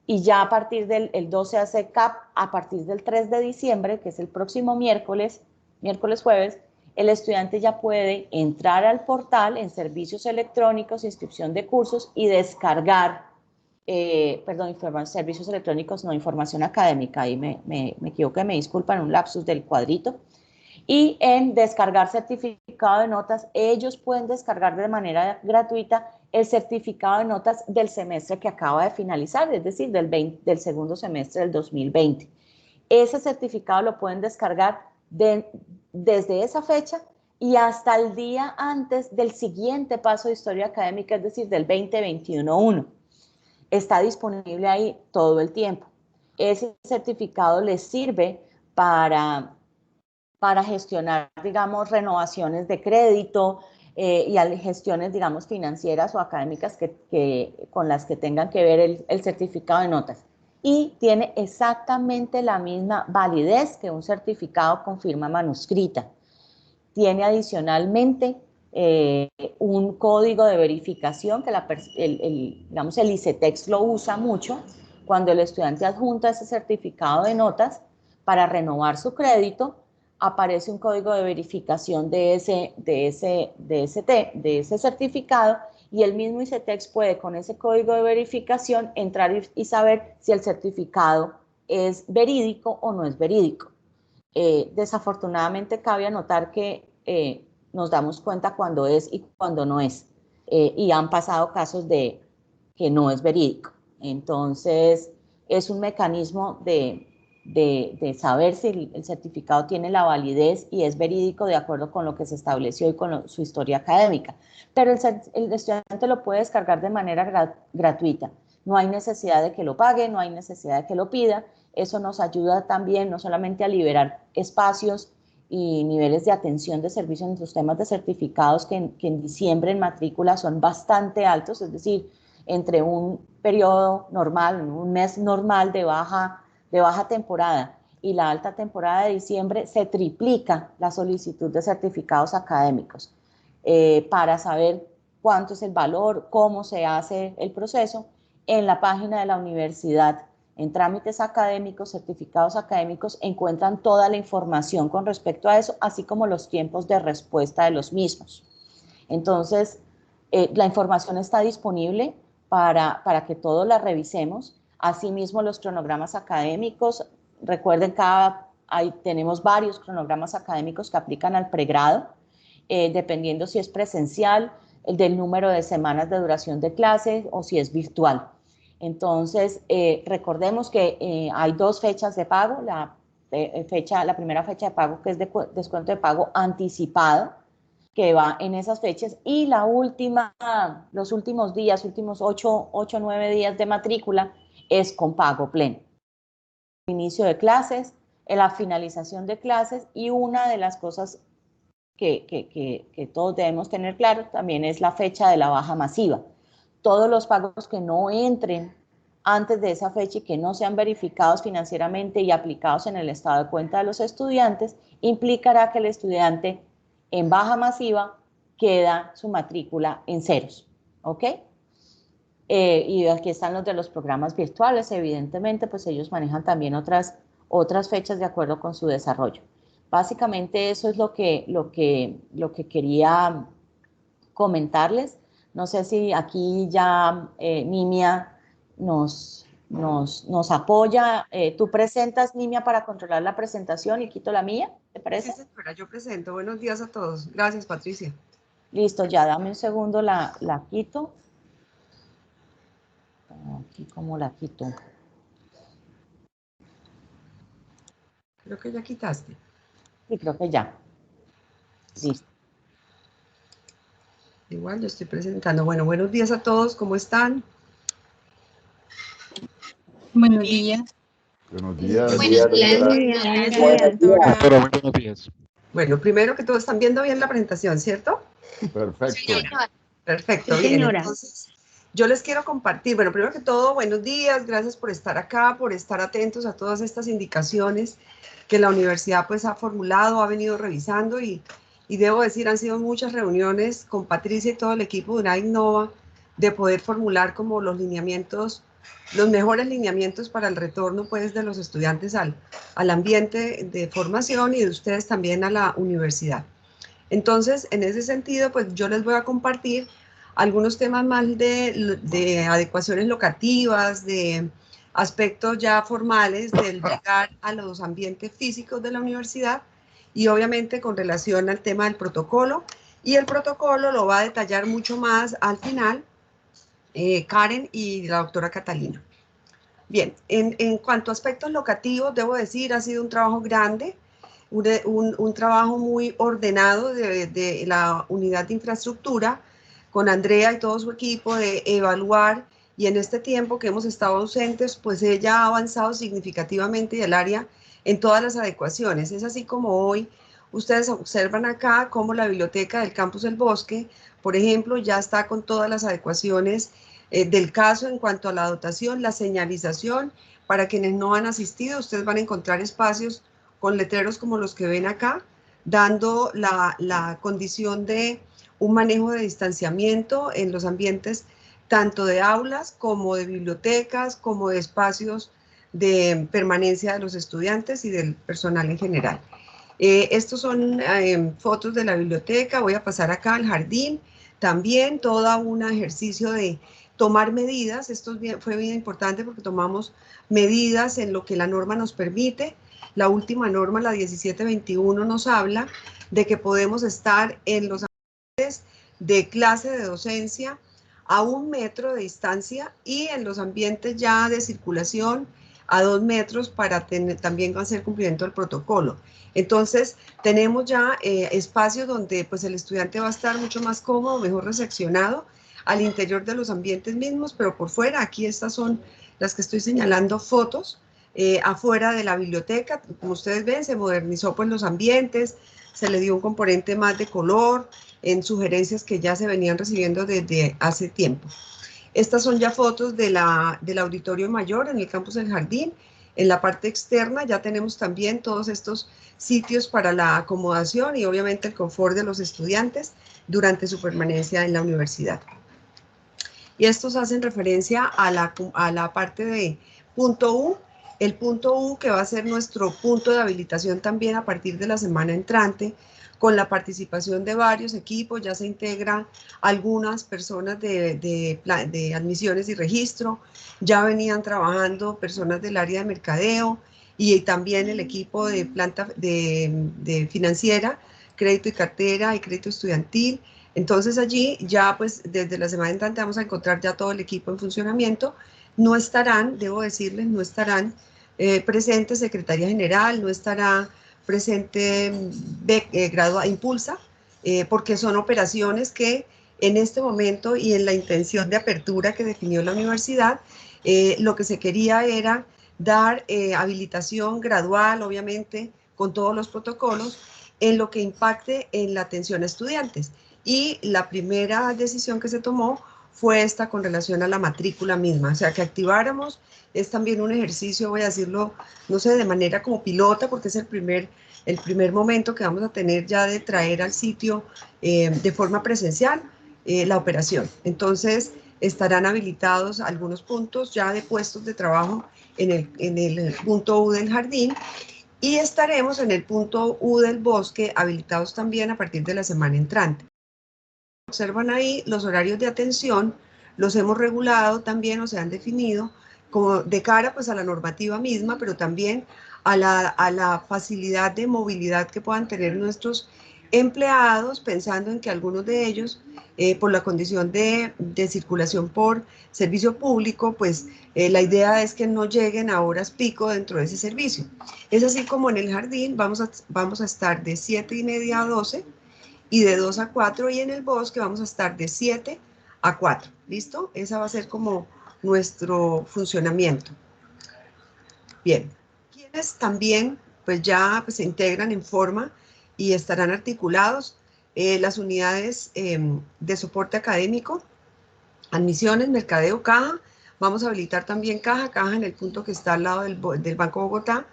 y ya a partir del 12 hace CAP, a partir del 3 de diciembre, que es el próximo miércoles, jueves, el estudiante ya puede entrar al portal en servicios electrónicos, inscripción de cursos y descargar, servicios electrónicos, no, información académica, ahí me equivoqué, me disculpan, un lapsus del cuadrito. Y en descargar certificado de notas, ellos pueden descargar de manera gratuita el certificado de notas del semestre que acaba de finalizar, es decir, del segundo semestre del 2020. Ese certificado lo pueden descargar desde esa fecha y hasta el día antes del siguiente paso de historia académica, es decir, del 2021-1. Está disponible ahí todo el tiempo. Ese certificado les sirve para gestionar, digamos, renovaciones de crédito y gestiones, digamos, financieras o académicas con las que tengan que ver el certificado de notas. Y tiene exactamente la misma validez que un certificado con firma manuscrita. Tiene adicionalmente un código de verificación que digamos, el ICETEX lo usa mucho cuando el estudiante adjunta ese certificado de notas para renovar su crédito. Aparece un código de verificación de ese certificado y el mismo ICETEX puede con ese código de verificación entrar y saber si el certificado es verídico o no es verídico. Desafortunadamente cabe anotar que nos damos cuenta cuando es y cuando no es, y han pasado casos de que no es verídico. Entonces es un mecanismo de saber si el certificado tiene la validez y es verídico de acuerdo con lo que se estableció y con su historia académica. Pero el estudiante lo puede descargar de manera gratuita. No hay necesidad de que lo pague, no hay necesidad de que lo pida. Eso nos ayuda también no solamente a liberar espacios y niveles de atención de servicios en los temas de certificados que en diciembre en matrícula son bastante altos, es decir, entre un periodo normal, un mes normal de baja temporada y la alta temporada de diciembre, se triplica la solicitud de certificados académicos para saber cuánto es el valor, cómo se hace el proceso. En la página de la universidad, en trámites académicos, certificados académicos, encuentran toda la información con respecto a eso, así como los tiempos de respuesta de los mismos. Entonces, la información está disponible para que todos la revisemos. Asimismo, los cronogramas académicos, recuerden, tenemos varios cronogramas académicos que aplican al pregrado, dependiendo si es presencial, el del número de semanas de duración de clase o si es virtual. Entonces, recordemos que hay 2 fechas de pago, la primera fecha de pago, que es descuento de pago anticipado, que va en esas fechas, y la última, los últimos días, últimos 8 o 9 días de matrícula, es con pago pleno. Inicio de clases, la finalización de clases, y una de las cosas que todos debemos tener claro también es la fecha de la baja masiva. Todos los pagos que no entren antes de esa fecha y que no sean verificados financieramente y aplicados en el estado de cuenta de los estudiantes, implicará que el estudiante en baja masiva queda su matrícula en ceros, ¿ok? Y aquí están los de los programas virtuales, evidentemente, pues ellos manejan también otras fechas de acuerdo con su desarrollo. Básicamente eso es lo que quería comentarles. No sé si aquí ya Nimia nos apoya. Tú presentas, Nimia, para controlar la presentación y quito la mía, ¿te parece? Sí, señora, yo presento. Buenos días a todos. Gracias, Patricia. Listo, ya dame un segundo, la quito. Aquí, ¿cómo la quito? Creo que ya quitaste. Sí, creo que ya. Listo. Igual yo estoy presentando. Bueno, buenos días a todos. ¿Cómo están? Buenos días. Buenos días. Buenos días. Doctora, muy buenos días. Bueno, primero que todo, ¿están viendo bien la presentación, cierto? Perfecto. Perfecto, bien. Entonces, yo les quiero compartir, bueno, primero que todo, buenos días, gracias por estar acá, por estar atentos a todas estas indicaciones que la universidad pues ha formulado, ha venido revisando y debo decir, han sido muchas reuniones con Patricia y todo el equipo de UNAIC Innova de poder formular como los lineamientos, los mejores lineamientos para el retorno pues de los estudiantes al ambiente de formación y de ustedes también a la universidad. Entonces, en ese sentido, pues yo les voy a compartir algunos temas más de adecuaciones locativas, de aspectos ya formales del llegar a los ambientes físicos de la universidad y obviamente con relación al tema del protocolo. Y el protocolo lo va a detallar mucho más al final Karen y la doctora Catalina. Bien, en cuanto a aspectos locativos, debo decir, ha sido un trabajo grande, un trabajo muy ordenado de la unidad de infraestructura, con Andrea y todo su equipo, de evaluar, y en este tiempo que hemos estado ausentes, pues ella ha avanzado significativamente el área en todas las adecuaciones. Es así como hoy ustedes observan acá cómo la biblioteca del Campus del Bosque, por ejemplo, ya está con todas las adecuaciones del caso en cuanto a la dotación, la señalización. Para quienes no han asistido, ustedes van a encontrar espacios con letreros como los que ven acá, dando la condición de un manejo de distanciamiento en los ambientes tanto de aulas como de bibliotecas, como de espacios de permanencia de los estudiantes y del personal en general. Estos son fotos de la biblioteca. Voy a pasar acá al jardín. También todo un ejercicio de tomar medidas. Esto fue bien importante porque tomamos medidas en lo que la norma nos permite. La última norma, la 1721, nos habla de que podemos estar en los ambientes de clase de docencia a 1 metro de distancia y en los ambientes ya de circulación a 2 metros para también hacer cumplimiento del protocolo. Entonces, tenemos ya espacios donde pues, el estudiante va a estar mucho más cómodo, mejor recepcionado al interior de los ambientes mismos, pero por fuera, aquí estas son las que estoy señalando, fotos afuera de la biblioteca. Como ustedes ven, se modernizó pues, los ambientes, se le dio un componente más de color en sugerencias que ya se venían recibiendo desde hace tiempo. Estas son ya fotos del auditorio mayor en el campus del Jardín. En la parte externa ya tenemos también todos estos sitios para la acomodación y obviamente el confort de los estudiantes durante su permanencia en la universidad. Y estos hacen referencia a la parte de punto U, el punto U que va a ser nuestro punto de habilitación también a partir de la semana entrante, con la participación de varios equipos. Ya se integran algunas personas de admisiones y registro, ya venían trabajando personas del área de mercadeo y también el equipo de planta de financiera, crédito y cartera y crédito estudiantil. Entonces allí ya pues desde la semana entrante vamos a encontrar ya todo el equipo en funcionamiento. No estarán, debo decirles, no estarán presentes Secretaría General, no estará presente Impulsa, porque son operaciones que en este momento y en la intención de apertura que definió la universidad, lo que se quería era dar habilitación gradual, obviamente, con todos los protocolos, en lo que impacte en la atención a estudiantes. Y la primera decisión que se tomó fue esta con relación a la matrícula misma, o sea, que activáramos. Es también un ejercicio, voy a decirlo, no sé, de manera como pilota, porque es el primer momento que vamos a tener ya de traer al sitio de forma presencial la operación. Entonces, estarán habilitados algunos puntos ya de puestos de trabajo en el punto U del Jardín, y estaremos en el punto U del Bosque habilitados también a partir de la semana entrante. Observan ahí los horarios de atención, los hemos regulado también o se han definido como de cara pues a la normativa misma, pero también a la facilidad de movilidad que puedan tener nuestros empleados, pensando en que algunos de ellos, por la condición de circulación por servicio público, pues la idea es que no lleguen a horas pico dentro de ese servicio. Es así como en el Jardín vamos a estar de 7:30 a 12, y de 2 a 4, y en el Bosque vamos a estar de 7 a 4, ¿listo? Esa va a ser como nuestro funcionamiento. Bien, quienes también pues ya pues, se integran en forma y estarán articulados, las unidades de soporte académico, admisiones, mercadeo, caja. Vamos a habilitar también caja en el punto que está al lado del Banco Bogotá,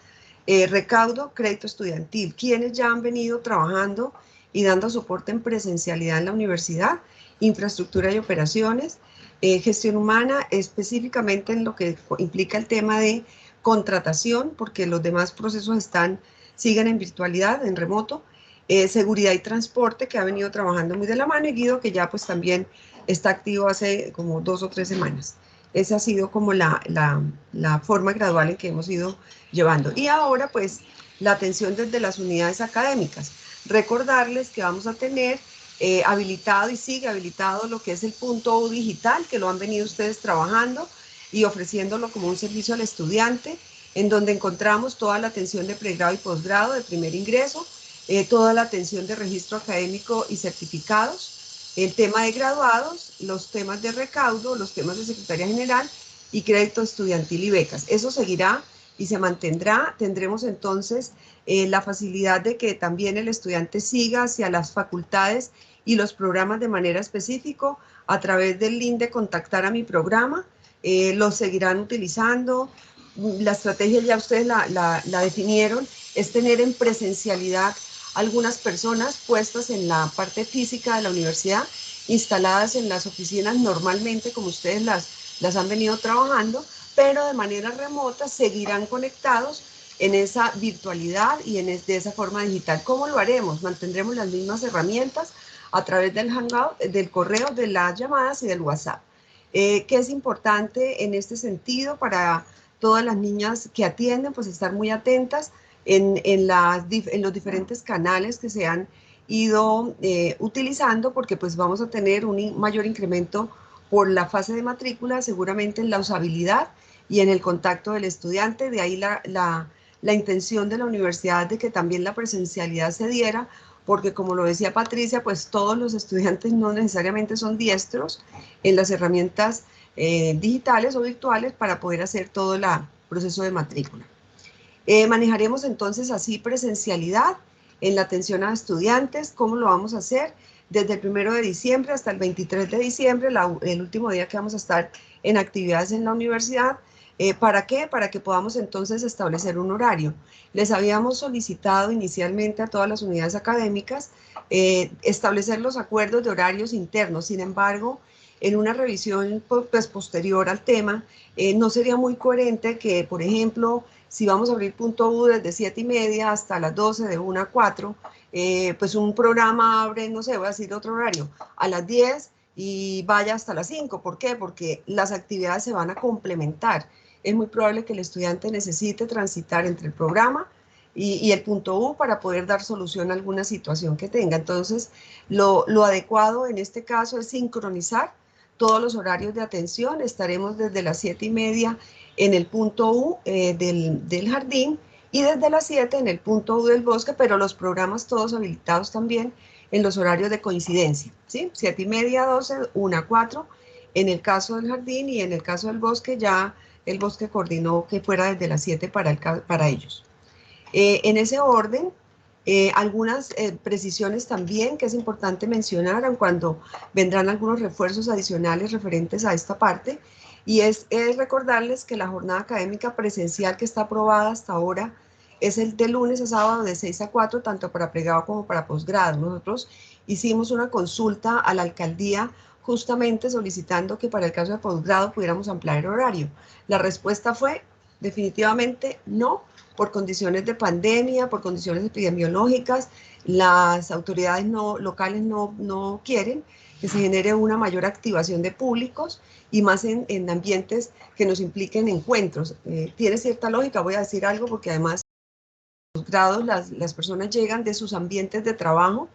recaudo, crédito estudiantil, quienes ya han venido trabajando y dando soporte en presencialidad en la universidad, infraestructura y operaciones, gestión humana, específicamente en lo que implica el tema de contratación, porque los demás procesos siguen en virtualidad, en remoto, seguridad y transporte, que ha venido trabajando muy de la mano, y Guido, que ya pues también está activo hace como 2 o 3 semanas. Esa ha sido como la forma gradual en que hemos ido llevando. Y ahora pues la atención desde las unidades académicas. Recordarles que vamos a tener habilitado y sigue habilitado lo que es el punto U digital, que lo han venido ustedes trabajando y ofreciéndolo como un servicio al estudiante, en donde encontramos toda la atención de pregrado y posgrado, de primer ingreso, toda la atención de registro académico y certificados, el tema de graduados, los temas de recaudo, los temas de Secretaría General y crédito estudiantil y becas. Eso seguirá y se mantendrá. Tendremos entonces la facilidad de que también el estudiante siga hacia las facultades y los programas de manera específica a través del link de contactar a mi programa. Los seguirán utilizando. La estrategia ya ustedes la definieron, es tener en presencialidad algunas personas puestas en la parte física de la universidad, instaladas en las oficinas normalmente como ustedes las han venido trabajando, pero de manera remota seguirán conectados en esa virtualidad y de esa forma digital. ¿Cómo lo haremos? Mantendremos las mismas herramientas a través del Hangout, del correo, de las llamadas y del WhatsApp. ¿Qué es importante en este sentido para todas las niñas que atienden? Pues estar muy atentas en los diferentes canales que se han ido utilizando, porque pues vamos a tener un mayor incremento por la fase de matrícula, seguramente en la usabilidad y en el contacto del estudiante. De ahí la intención de la universidad de que también la presencialidad se diera, porque como lo decía Patricia, pues todos los estudiantes no necesariamente son diestros en las herramientas digitales o virtuales para poder hacer todo el proceso de matrícula. Manejaremos entonces así presencialidad en la atención a estudiantes. ¿Cómo lo vamos a hacer? desde el 1 de diciembre hasta el 23 de diciembre, el último día que vamos a estar en actividades en la universidad. ¿Para qué? Para que podamos entonces establecer un horario. Les habíamos solicitado inicialmente a todas las unidades académicas establecer los acuerdos de horarios internos. Sin embargo, en una revisión pues, posterior al tema, no sería muy coherente que, por ejemplo, si vamos a abrir punto U desde 7:30 hasta las 12, de 1 a 4, pues un programa abre, no sé, voy a decir otro horario, a las 10 y vaya hasta las 5. ¿Por qué? Porque las actividades se van a complementar. Es muy probable que el estudiante necesite transitar entre el programa y el punto U para poder dar solución a alguna situación que tenga. Entonces, lo adecuado en este caso es sincronizar todos los horarios de atención. Estaremos desde las 7:30 en el punto U del jardín y desde las 7 en el punto U del bosque, pero los programas todos habilitados también en los horarios de coincidencia, ¿sí? 7:30, 12, 1 a 4 en el caso del jardín, y en el caso del bosque ya el bosque coordinó que fuera desde las 7 para ellos. En ese orden, algunas precisiones también que es importante mencionar, aun cuando vendrán algunos refuerzos adicionales referentes a esta parte, y es recordarles que la jornada académica presencial que está aprobada hasta ahora es el de lunes a sábado de 6 a 4, tanto para pregrado como para posgrado. Nosotros hicimos una consulta a la alcaldía justamente solicitando que para el caso de posgrado pudiéramos ampliar el horario. La respuesta fue definitivamente no, por condiciones de pandemia, por condiciones epidemiológicas. Las autoridades locales no quieren que se genere una mayor activación de públicos y más en ambientes que nos impliquen encuentros. Tiene cierta lógica, voy a decir algo, porque además en los grados las personas llegan de sus ambientes de trabajo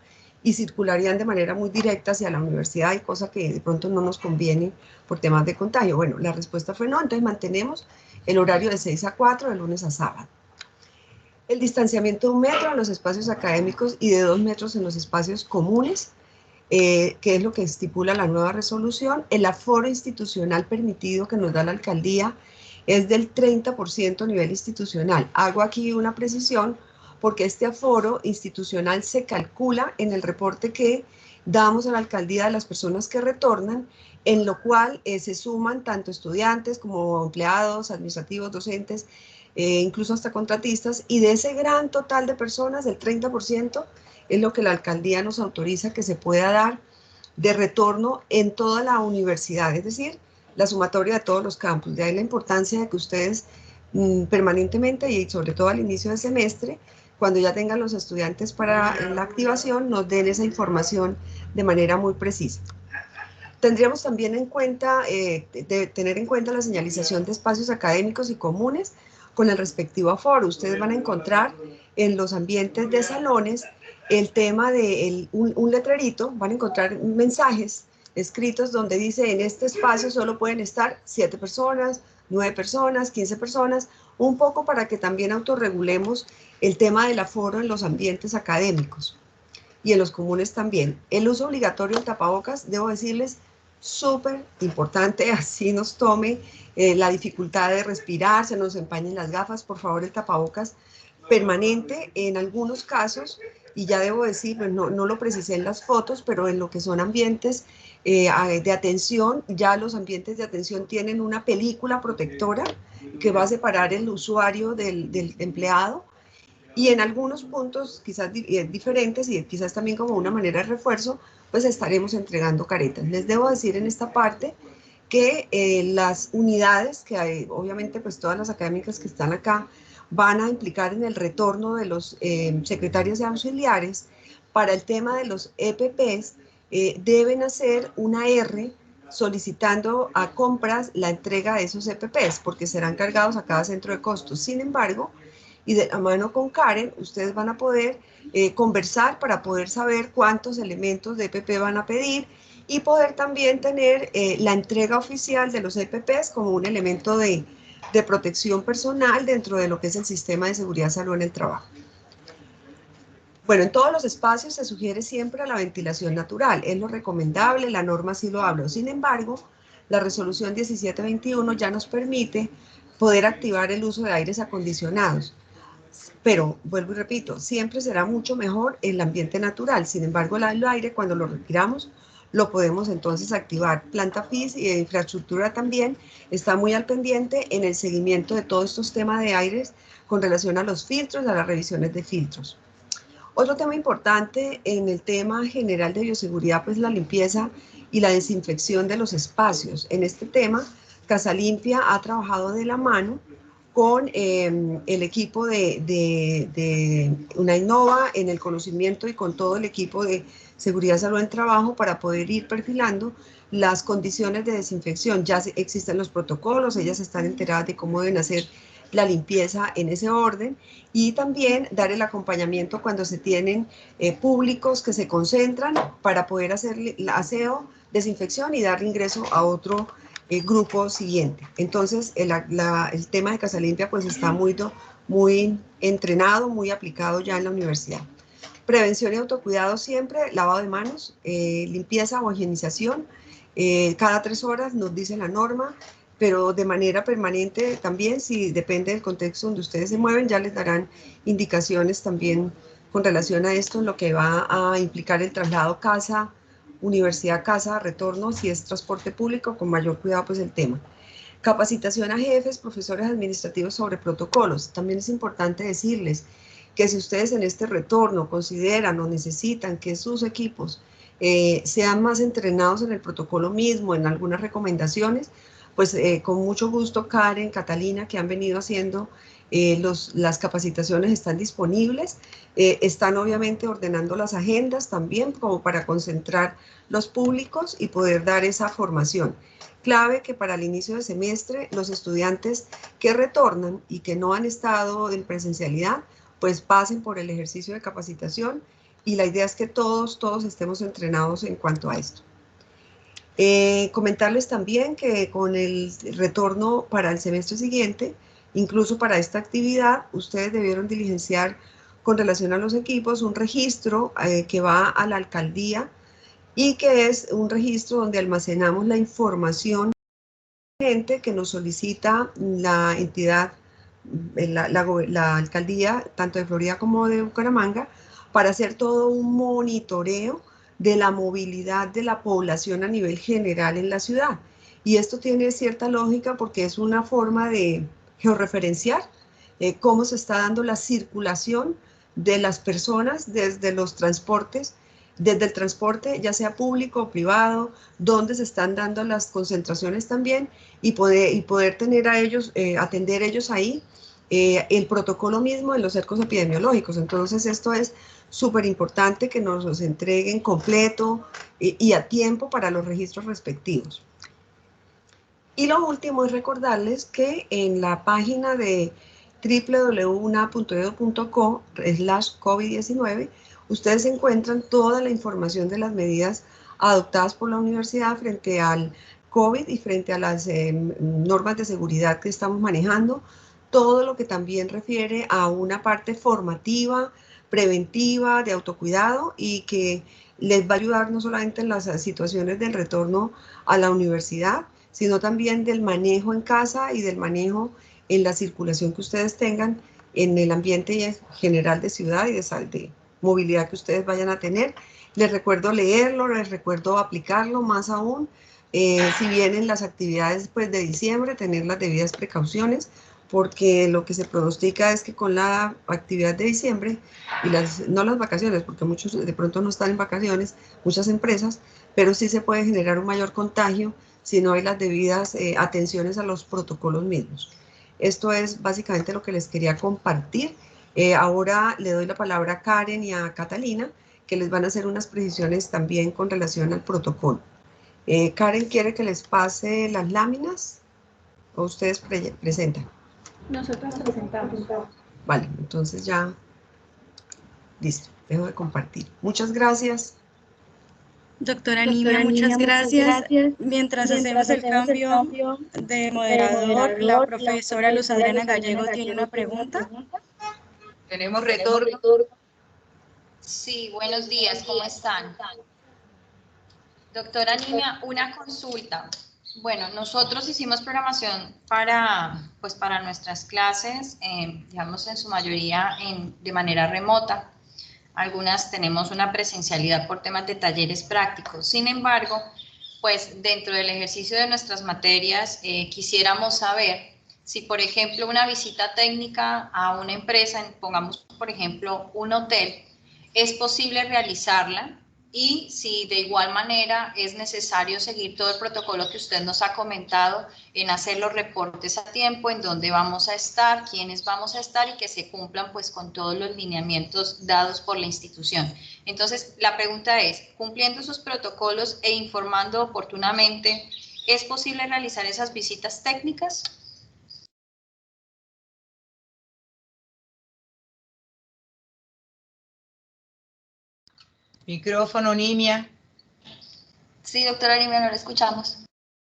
y circularían de manera muy directa hacia la universidad, y cosa que de pronto no nos conviene por temas de contagio. Bueno, la respuesta fue no, entonces mantenemos el horario de 6 a 4 de lunes a sábado. El distanciamiento de 1 metro en los espacios académicos y de 2 metros en los espacios comunes, que es lo que estipula la nueva resolución. El aforo institucional permitido que nos da la alcaldía es del 30% a nivel institucional. Hago aquí una precisión porque este aforo institucional se calcula en el reporte que damos a la alcaldía de las personas que retornan, en lo cual se suman tanto estudiantes como empleados, administrativos, docentes, incluso hasta contratistas, y de ese gran total de personas, el 30% es lo que la alcaldía nos autoriza que se pueda dar de retorno en toda la universidad, es decir, la sumatoria de todos los campus. De ahí la importancia de que ustedes permanentemente y sobre todo al inicio del semestre, cuando ya tengan los estudiantes para la activación, nos den esa información de manera muy precisa. Tendríamos también en cuenta, tener en cuenta la señalización de espacios académicos y comunes con el respectivo aforo. Ustedes van a encontrar en los ambientes de salones el tema de un letrerito, van a encontrar mensajes escritos donde dice: en este espacio solo pueden estar 7 personas, 9 personas, 15 personas, un poco para que también autorregulemos el tema del aforo en los ambientes académicos y en los comunes también. El uso obligatorio del tapabocas, debo decirles, súper importante, así nos tome la dificultad de respirar, se nos empañen las gafas, por favor el tapabocas permanente en algunos casos, y ya debo decir, pues no lo precisé en las fotos, pero en lo que son ambientes de atención, ya los ambientes de atención tienen una película protectora que va a separar el usuario del empleado, y en algunos puntos quizás diferentes y quizás también como una manera de refuerzo, pues estaremos entregando caretas. Les debo decir en esta parte que las unidades, que hay, obviamente pues todas las académicas que están acá, van a implicar en el retorno de los secretarios y auxiliares para el tema de los EPPs, deben hacer una R solicitando a compras la entrega de esos EPPs, porque serán cargados a cada centro de costos. Sin embargo, y de la mano con Karen, ustedes van a poder conversar para poder saber cuántos elementos de EPP van a pedir y poder también tener la entrega oficial de los EPPs como un elemento de protección personal dentro de lo que es el sistema de seguridad salud en el trabajo. Bueno, en todos los espacios se sugiere siempre la ventilación natural, es lo recomendable, la norma sí lo habla. Sin embargo, la resolución 1721 ya nos permite poder activar el uso de aires acondicionados. Pero, vuelvo y repito, siempre será mucho mejor el ambiente natural. Sin embargo, el aire, cuando lo retiramos, lo podemos entonces activar. Planta FIS y de infraestructura también está muy al pendiente en el seguimiento de todos estos temas de aires con relación a los filtros, a las revisiones de filtros. Otro tema importante en el tema general de bioseguridad, pues la limpieza y la desinfección de los espacios. En este tema, Casa Limpia ha trabajado de la mano con el equipo de UNAINNOVA en el conocimiento y con todo el equipo de seguridad, salud en trabajo para poder ir perfilando las condiciones de desinfección. Ya existen los protocolos, ellas están enteradas de cómo deben hacer la limpieza en ese orden y también dar el acompañamiento cuando se tienen públicos que se concentran para poder hacer el aseo, desinfección y dar ingreso a otro grupo siguiente. Entonces el tema de Casa Limpia pues está muy entrenado, muy aplicado ya en la universidad. Prevención y autocuidado siempre, lavado de manos, limpieza o higienización, cada 3 horas nos dice la norma, pero de manera permanente también, si depende del contexto donde ustedes se mueven, ya les darán indicaciones también con relación a esto, en lo que va a implicar el traslado casa, universidad, casa, retorno, si es transporte público, con mayor cuidado pues el tema. Capacitación a jefes, profesores administrativos sobre protocolos. También es importante decirles que si ustedes en este retorno consideran o necesitan que sus equipos sean más entrenados en el protocolo mismo, en algunas recomendaciones, pues con mucho gusto Karen, Catalina, que han venido haciendo las capacitaciones están disponibles, están obviamente ordenando las agendas también como para concentrar los públicos y poder dar esa formación. Clave que para el inicio de semestre los estudiantes que retornan y que no han estado en presencialidad, pues pasen por el ejercicio de capacitación y la idea es que todos estemos entrenados en cuanto a esto. Comentarles también que con el retorno para el semestre siguiente, incluso para esta actividad, ustedes debieron diligenciar con relación a los equipos un registro que va a la alcaldía y que es un registro donde almacenamos la información que nos solicita la entidad, la alcaldía, tanto de Florida como de Bucaramanga, para hacer todo un monitoreo de la movilidad de la población a nivel general en la ciudad. Y esto tiene cierta lógica porque es una forma de georreferenciar cómo se está dando la circulación de las personas desde los transportes, desde el transporte, ya sea público o privado, dónde se están dando las concentraciones también y poder tener a ellos, atender ellos ahí el protocolo mismo en los cercos epidemiológicos. Entonces esto es súper importante que nos los entreguen completo y a tiempo para los registros respectivos. Y lo último es recordarles que en la página de www.una.edu.co/COVID-19 ustedes encuentran toda la información de las medidas adoptadas por la universidad frente al COVID y frente a las normas de seguridad que estamos manejando, todo lo que también refiere a una parte formativa, preventiva, de autocuidado y que les va a ayudar no solamente en las situaciones del retorno a la universidad, sino también del manejo en casa y del manejo en la circulación que ustedes tengan en el ambiente general de ciudad y de movilidad que ustedes vayan a tener. Les recuerdo leerlo, les recuerdo aplicarlo, más aún, si vienen las actividades pues, de diciembre, tener las debidas precauciones, porque lo que se pronostica es que con la actividad de diciembre, y no las vacaciones, porque muchos de pronto no están en vacaciones, muchas empresas, pero sí se puede generar un mayor contagio si no hay las debidas atenciones a los protocolos mismos. Esto es básicamente lo que les quería compartir. Ahora le doy la palabra a Karen y a Catalina, que les van a hacer unas precisiones también con relación al protocolo. Karen, ¿quiere que les pase las láminas o ustedes presentan? Nosotros presentamos. Vale, entonces ya, listo, dejo de compartir. Muchas gracias. Doctora Nimia, muchas gracias. Mientras hacemos el cambio de moderador, la profesora Luz Adriana Gallego tiene una pregunta. Tenemos retorno. Sí, buenos días, ¿cómo están? Doctora Nimia, una consulta. Bueno, nosotros hicimos programación para nuestras clases, digamos en su mayoría de manera remota. Algunas tenemos una presencialidad por temas de talleres prácticos. Sin embargo, pues dentro del ejercicio de nuestras materias quisiéramos saber si, por ejemplo, una visita técnica a una empresa, pongamos por ejemplo un hotel, es posible realizarla y si de igual manera es necesario seguir todo el protocolo que usted nos ha comentado en hacer los reportes a tiempo, en dónde vamos a estar, quiénes vamos a estar y que se cumplan pues con todos los lineamientos dados por la institución. Entonces, la pregunta es, cumpliendo sus protocolos e informando oportunamente, ¿es posible realizar esas visitas técnicas? Micrófono, Nimia. Sí, doctora Nimia, no la escuchamos.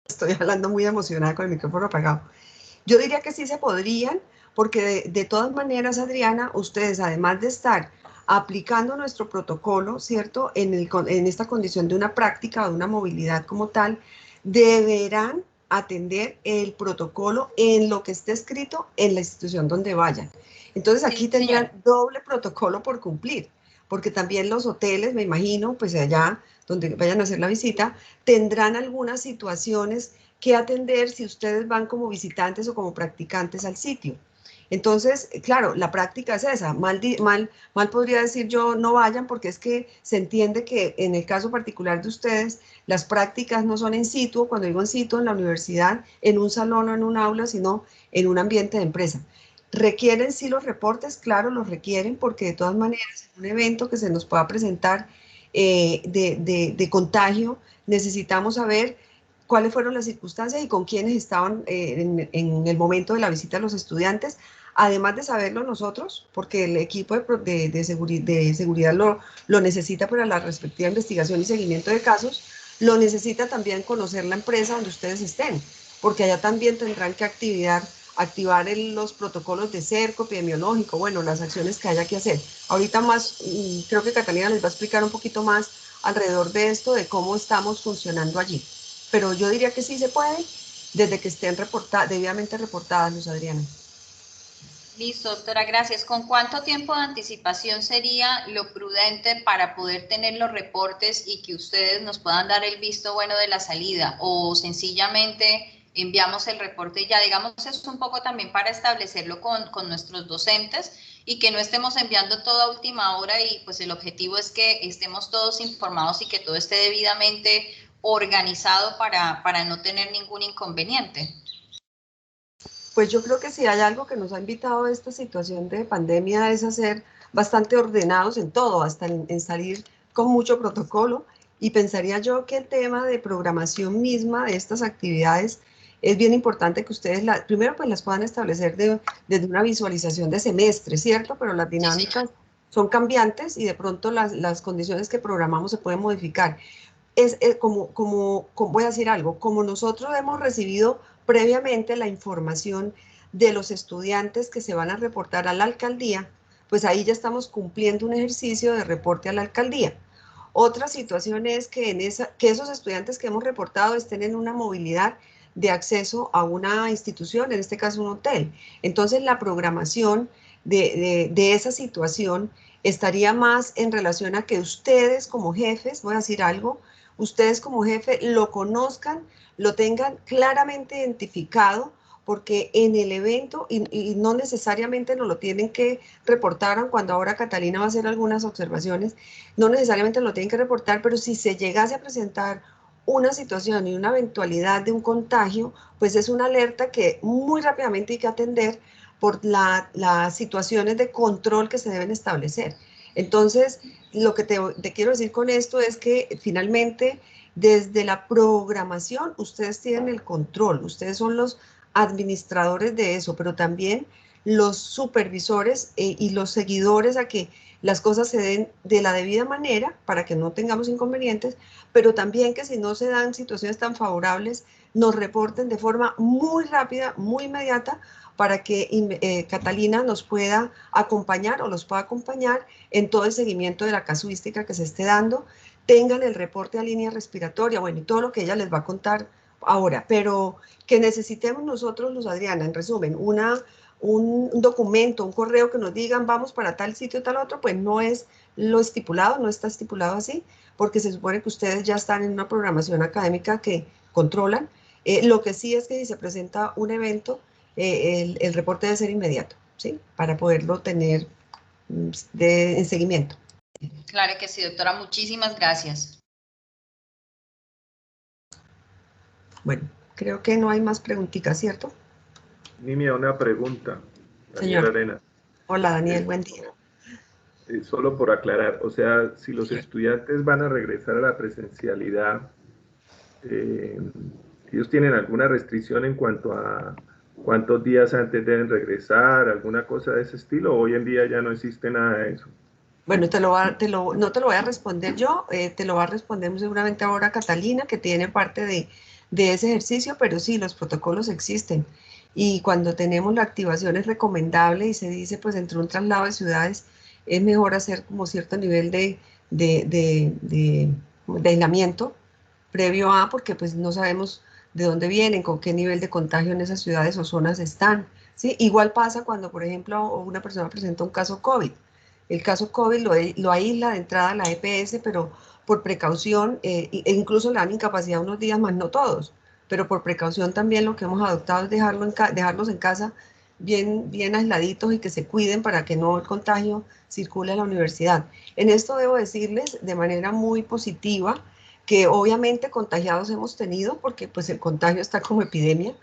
Estoy hablando muy emocionada con el micrófono apagado. Yo diría que sí se podrían, porque de todas maneras, Adriana, ustedes, además de estar aplicando nuestro protocolo, ¿cierto? En esta condición de una práctica o de una movilidad como tal, deberán atender el protocolo en lo que esté escrito en la institución donde vayan. Entonces aquí sí, tendrán doble protocolo por cumplir, porque también los hoteles, me imagino, pues allá donde vayan a hacer la visita, tendrán algunas situaciones que atender si ustedes van como visitantes o como practicantes al sitio. Entonces, claro, la práctica es esa. Mal podría decir yo no vayan, porque es que se entiende que en el caso particular de ustedes, las prácticas no son en situ, cuando digo en situ, en la universidad, en un salón o en un aula, sino en un ambiente de empresa. ¿Requieren sí los reportes? Claro, los requieren, porque de todas maneras, en un evento que se nos pueda presentar de contagio, necesitamos saber cuáles fueron las circunstancias y con quiénes estaban en el momento de la visita a los estudiantes, además de saberlo nosotros, porque el equipo de seguridad lo necesita para la respectiva investigación y seguimiento de casos, lo necesita también conocer la empresa donde ustedes estén, porque allá también tendrán que activar los protocolos de cerco epidemiológico, bueno, las acciones que haya que hacer. Ahorita más, creo que Catalina les va a explicar un poquito más alrededor de esto, de cómo estamos funcionando allí. Pero yo diría que sí se puede, desde que estén debidamente reportadas, Luz Adriana. Listo, doctora, gracias. ¿Con cuánto tiempo de anticipación sería lo prudente para poder tener los reportes y que ustedes nos puedan dar el visto bueno de la salida? O sencillamente enviamos el reporte y ya, digamos, es un poco también para establecerlo con nuestros docentes y que no estemos enviando todo a última hora y pues el objetivo es que estemos todos informados y que todo esté debidamente organizado para no tener ningún inconveniente. Pues yo creo que si hay algo que nos ha invitado a esta situación de pandemia es a ser bastante ordenados en todo, hasta en salir con mucho protocolo, y pensaría yo que el tema de programación misma de estas actividades es bien importante que ustedes, primero pues las puedan establecer desde una visualización de semestre, ¿cierto? Pero las dinámicas son cambiantes y de pronto las condiciones que programamos se pueden modificar. Voy a decir algo, como nosotros hemos recibido previamente la información de los estudiantes que se van a reportar a la alcaldía, pues ahí ya estamos cumpliendo un ejercicio de reporte a la alcaldía. Otra situación es que esos estudiantes que hemos reportado estén en una movilidad de acceso a una institución, en este caso un hotel. Entonces la programación de esa situación estaría más en relación a que ustedes como jefes, voy a decir algo, ustedes como jefe lo conozcan, lo tengan claramente identificado, porque en el evento, y no necesariamente nos lo tienen que reportar, cuando ahora Catalina va a hacer algunas observaciones, no necesariamente lo tienen que reportar, pero si se llegase a presentar una situación y una eventualidad de un contagio, pues es una alerta que muy rápidamente hay que atender por las situaciones de control que se deben establecer. Entonces, lo que te quiero decir con esto es que finalmente, desde la programación, ustedes tienen el control, ustedes son los administradores de eso, pero también los supervisores y los seguidores a que las cosas se den de la debida manera para que no tengamos inconvenientes, pero también que si no se dan situaciones tan favorables, nos reporten de forma muy rápida, muy inmediata, para que Catalina nos pueda acompañar o los pueda acompañar en todo el seguimiento de la casuística que se esté dando, tengan el reporte a línea respiratoria, bueno, y todo lo que ella les va a contar Ahora, pero que necesitemos nosotros, Luz Adriana, en resumen, un documento, un correo que nos digan vamos para tal sitio, tal otro, pues no es lo estipulado, no está estipulado así, porque se supone que ustedes ya están en una programación académica que controlan. Lo que sí es que si se presenta un evento, el reporte debe ser inmediato, ¿sí? Para poderlo tener en seguimiento. Claro que sí, doctora, muchísimas gracias. Bueno, creo que no hay más preguntitas, ¿cierto? Nimia, una pregunta. Daniel Señor. Arenas. Hola, Daniel, buen día. Solo por aclarar, o sea, si los estudiantes van a regresar a la presencialidad, ¿ellos tienen alguna restricción en cuanto a cuántos días antes deben regresar, alguna cosa de ese estilo? ¿O hoy en día ya no existe nada de eso? Bueno, no te lo voy a responder yo, te lo va a responder muy seguramente ahora Catalina, que tiene parte de ese ejercicio, pero sí, los protocolos existen. Y cuando tenemos la activación es recomendable y se dice, pues entre un traslado de ciudades es mejor hacer como cierto nivel de aislamiento previo a, porque pues no sabemos de dónde vienen, con qué nivel de contagio en esas ciudades o zonas están, ¿sí? Igual pasa cuando, por ejemplo, una persona presenta un caso COVID. El caso COVID lo aísla de entrada a la EPS, pero por precaución, e incluso le dan incapacidad unos días más, no todos, pero por precaución también lo que hemos adoptado es dejarlos en casa bien aisladitos y que se cuiden para que no el contagio circule a la universidad. En esto debo decirles de manera muy positiva que obviamente contagiados hemos tenido porque pues el contagio está como epidemia,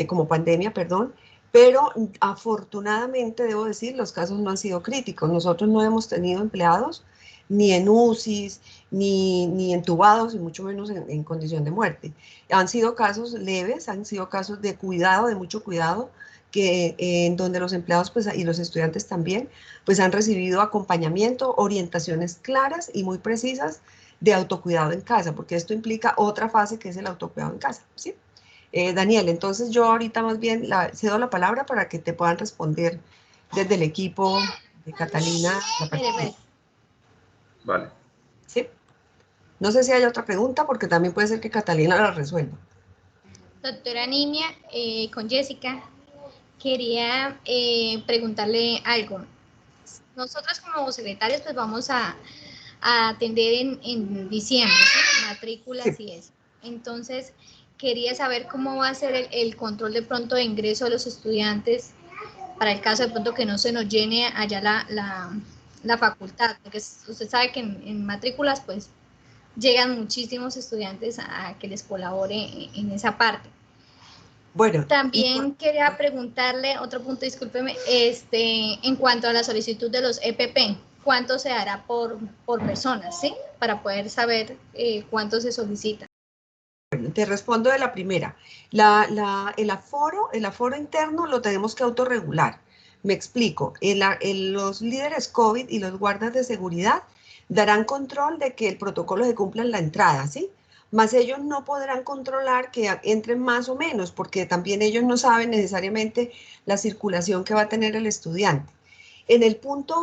como pandemia, perdón, pero afortunadamente debo decir los casos no han sido críticos. Nosotros no hemos tenido empleados ni en UCIs, ni entubados, y mucho menos en condición de muerte. Han sido casos leves, han sido casos de cuidado, de mucho cuidado, que en donde los empleados pues, y los estudiantes también pues han recibido acompañamiento, orientaciones claras y muy precisas de autocuidado en casa, porque esto implica otra fase que es el autocuidado en casa, ¿sí? Daniel, entonces yo ahorita más bien cedo la palabra para que te puedan responder desde el equipo de Catalina. Vale. ¿Sí? No sé si hay otra pregunta, porque también puede ser que Catalina la resuelva. Doctora Nimia, con Jessica, quería preguntarle algo. Nosotros como secretarios pues vamos a atender en diciembre, ¿sí? Matrículas Sí. y eso. Entonces, quería saber cómo va a ser el control de pronto de ingreso de los estudiantes para el caso de pronto que no se nos llene allá la facultad, porque usted sabe que en matrículas pues llegan muchísimos estudiantes a que les colabore en esa parte. Bueno, también quería preguntarle, otro punto, discúlpeme, en cuanto a la solicitud de los EPP, ¿cuánto se hará por personas, sí? Para poder saber cuánto se solicita. Bueno, te respondo de la primera. El aforo interno lo tenemos que autorregular. Me explico. Los líderes COVID y los guardas de seguridad darán control de que el protocolo se cumpla en la entrada, ¿sí? Más ellos no podrán controlar que entren más o menos, porque también ellos no saben necesariamente la circulación que va a tener el estudiante. En el punto,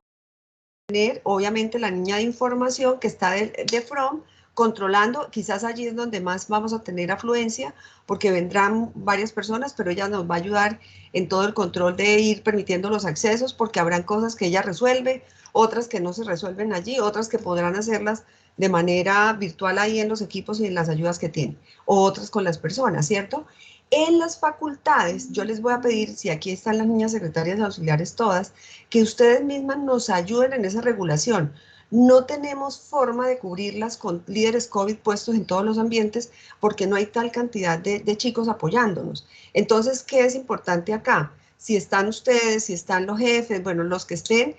tener obviamente la niña de información que está de front, controlando, quizás allí es donde más vamos a tener afluencia, porque vendrán varias personas, pero ella nos va a ayudar en todo el control de ir permitiendo los accesos, porque habrán cosas que ella resuelve, otras que no se resuelven allí, otras que podrán hacerlas de manera virtual ahí en los equipos y en las ayudas que tienen, o otras con las personas, ¿cierto? En las facultades, yo les voy a pedir, si aquí están las niñas secretarias auxiliares todas, que ustedes mismas nos ayuden en esa regulación. No tenemos forma de cubrirlas con líderes COVID puestos en todos los ambientes porque no hay tal cantidad de chicos apoyándonos. Entonces, ¿qué es importante acá? Si están ustedes, si están los jefes, bueno, los que estén,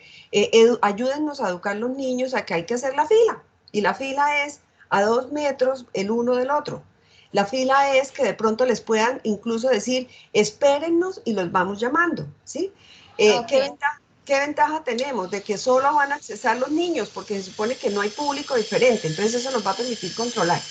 ayúdennos a educar a los niños a que hay que hacer la fila. Y la fila es a 2 metros el uno del otro. La fila es que de pronto les puedan incluso decir, espérennos y los vamos llamando, ¿sí? Okay. ¿Qué ventaja tenemos? De que solo van a accesar los niños, porque se supone que no hay público diferente, entonces eso nos va a permitir controlar.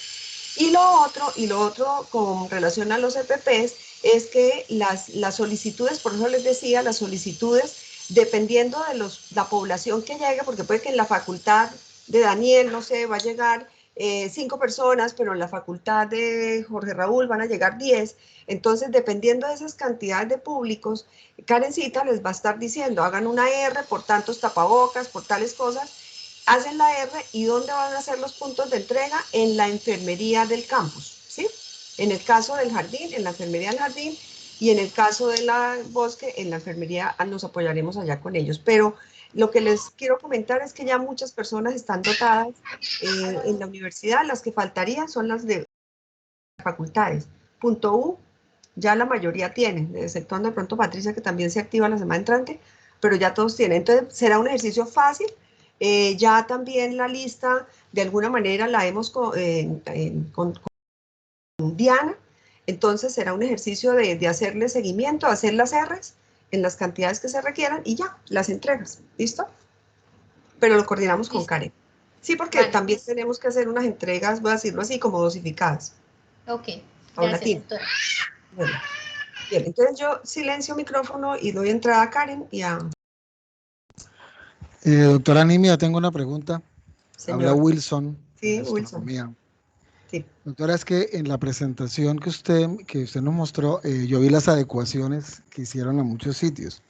Y lo otro con relación a los EPPs, es que las solicitudes, por eso les decía, las solicitudes, dependiendo de la población que llegue, porque puede que en la facultad de Daniel, no sé, va a llegar 5 personas, pero en la facultad de Jorge Raúl van a llegar 10. Entonces, dependiendo de esas cantidades de públicos, Karencita les va a estar diciendo, hagan una R por tantos tapabocas, por tales cosas, hacen la R y ¿dónde van a ser los puntos de entrega? En la enfermería del campus, ¿sí? En el caso del jardín, en la enfermería del jardín, y en el caso de la bosque, en la enfermería nos apoyaremos allá con ellos. Pero lo que les quiero comentar es que ya muchas personas están dotadas en la universidad. Las que faltarían son las de facultades. Punto U, ya la mayoría tienen, exceptuando de pronto Patricia, que también se activa la semana entrante, pero ya todos tienen. Entonces será un ejercicio fácil. Ya también la lista, de alguna manera, la hemos con Diana. Entonces será un ejercicio de hacerle seguimiento, hacer las R's en las cantidades que se requieran y ya, las entregas. ¿Listo? Pero lo coordinamos con Karen. Sí, porque también tenemos que hacer unas entregas, voy a decirlo así, como dosificadas. Ok, gracias, doctora. Bueno, bien, entonces yo silencio micrófono y doy entrada a Karen y a... Doctora Nimia, tengo una pregunta. Señor. Habla Wilson. Sí, Wilson. Sí. Doctora, es que en la presentación que usted nos mostró, yo vi las adecuaciones que hicieron a muchos sitios.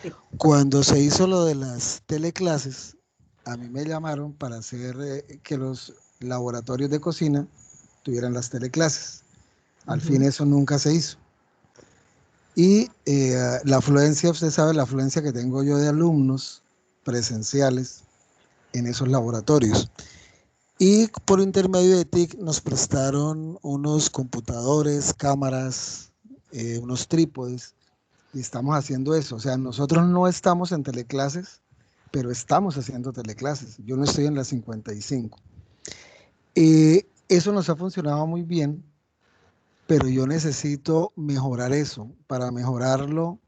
Sí. Cuando se hizo lo de las teleclases, a mí me llamaron para hacer que los laboratorios de cocina tuvieran las teleclases. Al fin eso nunca se hizo. Y la afluencia, usted sabe la afluencia que tengo yo de alumnos presenciales en esos laboratorios. Y por intermedio de TIC nos prestaron unos computadores, cámaras, unos trípodes, y estamos haciendo eso. O sea, nosotros no estamos en teleclases, pero estamos haciendo teleclases. Yo no estoy en la 55. Eso nos ha funcionado muy bien, pero yo necesito mejorar eso. Para mejorarlo,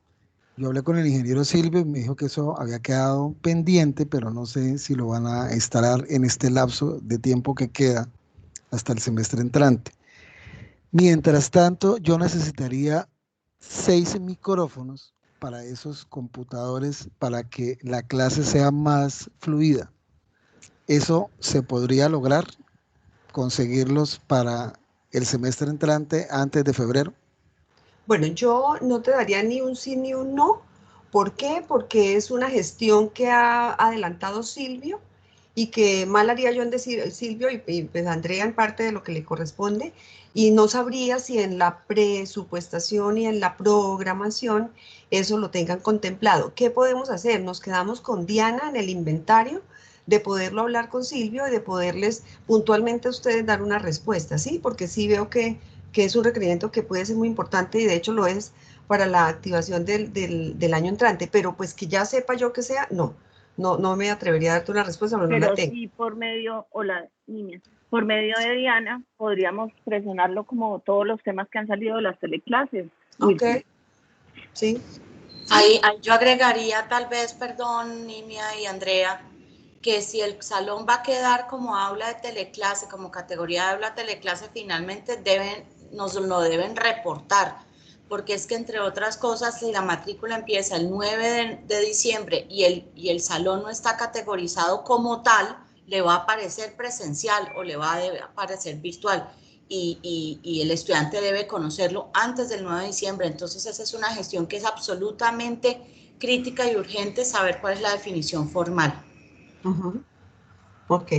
yo hablé con el ingeniero Silvio y me dijo que eso había quedado pendiente, pero no sé si lo van a instalar en este lapso de tiempo que queda hasta el semestre entrante. Mientras tanto, yo necesitaría 6 micrófonos para esos computadores para que la clase sea más fluida. ¿Eso se podría lograr? ¿Conseguirlos para el semestre entrante antes de febrero? Bueno, yo no te daría ni un sí ni un no. ¿Por qué? Porque es una gestión que ha adelantado Silvio y que mal haría yo en decir Silvio y pues Andrea en parte de lo que le corresponde, y no sabría si en la presupuestación y en la programación eso lo tengan contemplado. ¿Qué podemos hacer? Nos quedamos con Diana en el inventario de poderlo hablar con Silvio y de poderles puntualmente a ustedes dar una respuesta, ¿sí? Porque sí veo que es un requerimiento que puede ser muy importante y de hecho lo es para la activación del año entrante, pero pues que ya sepa yo que sea, no me atrevería a darte una respuesta, pero no la tengo. Sí, por medio, hola niña, por medio de Diana podríamos presionarlo como todos los temas que han salido de las teleclases. Ok, sí. Ahí yo agregaría tal vez, perdón, Nimia y Andrea, que si el salón va a quedar como aula de teleclase, como categoría de aula de teleclase, finalmente nos lo deben reportar, porque es que entre otras cosas, si la matrícula empieza el 9 de diciembre y el salón no está categorizado como tal, le va a aparecer presencial o le va a aparecer virtual. Y el estudiante debe conocerlo antes del 9 de diciembre. Entonces esa es una gestión que es absolutamente crítica y urgente, saber cuál es la definición formal. Ok.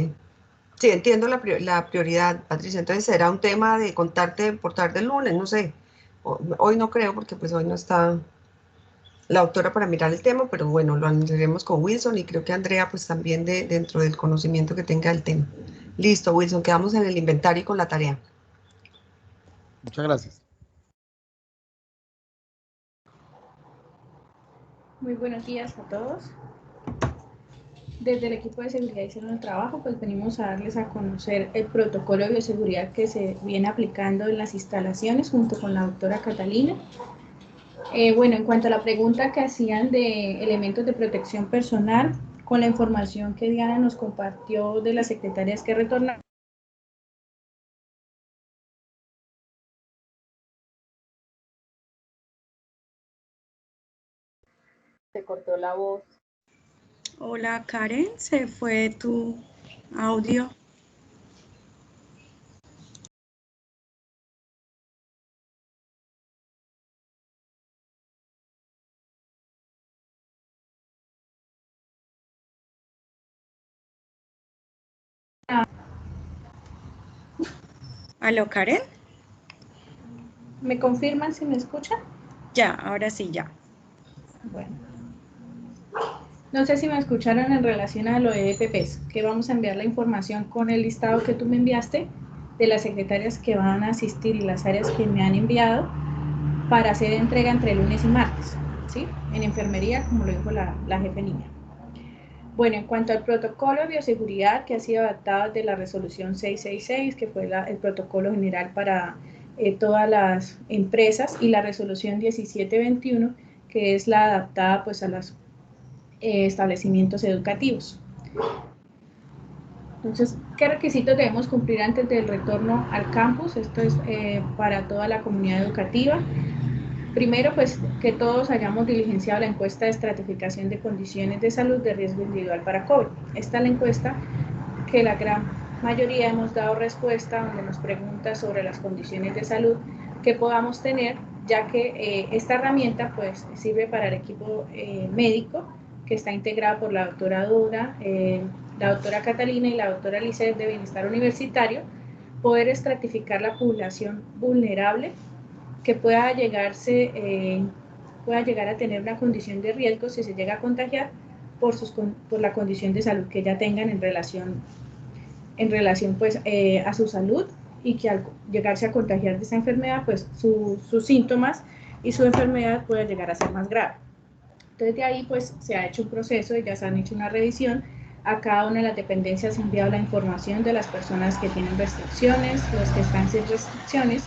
Sí, entiendo la prioridad, Patricia. Entonces será un tema de contarte por tarde el lunes, no sé. Hoy no creo porque pues hoy no está la doctora para mirar el tema, pero bueno, lo anunciaremos con Wilson y creo que Andrea pues también dentro del conocimiento que tenga del tema. Listo, Wilson, quedamos en el inventario y con la tarea. Muchas gracias. Muy buenos días a todos. Desde el equipo de seguridad y salud del trabajo, pues venimos a darles a conocer el protocolo de bioseguridad que se viene aplicando en las instalaciones junto con la doctora Catalina. Bueno, en cuanto a la pregunta que hacían de elementos de protección personal, con la información que Diana nos compartió de las secretarias que retornaron, se cortó la voz. Hola Karen, se fue tu audio. ¿Aló, Karen? ¿Me confirman si me escuchan? Ya, ahora sí, ya. Bueno. No sé si me escucharon en relación a lo de EPPs, que vamos a enviar la información con el listado que tú me enviaste de las secretarias que van a asistir y las áreas que me han enviado para hacer entrega entre lunes y martes, ¿sí? En enfermería, como lo dijo la jefe niña. Bueno, en cuanto al protocolo de bioseguridad que ha sido adaptado de la resolución 666, que fue el protocolo general para todas las empresas, y la resolución 1721, que es la adaptada pues a los establecimientos educativos. Entonces, ¿qué requisitos debemos cumplir antes del retorno al campus? Esto es para toda la comunidad educativa. Primero, pues que todos hayamos diligenciado la encuesta de estratificación de condiciones de salud de riesgo individual para COVID. Esta es la encuesta que la gran mayoría hemos dado respuesta, donde nos pregunta sobre las condiciones de salud que podamos tener, ya que esta herramienta pues sirve para el equipo médico, que está integrado por la doctora Dora, la doctora Catalina y la doctora Lizeth de Bienestar Universitario, poder estratificar la población vulnerable que pueda llegar a tener una condición de riesgo si se llega a contagiar por la condición de salud que ya tengan en relación pues, a su salud, y que al llegarse a contagiar de esa enfermedad, pues sus síntomas y su enfermedad puede llegar a ser más grave. Entonces de ahí pues se ha hecho un proceso y ya se han hecho una revisión. A cada una de las dependencias se ha enviado la información de las personas que tienen restricciones, los que están sin restricciones,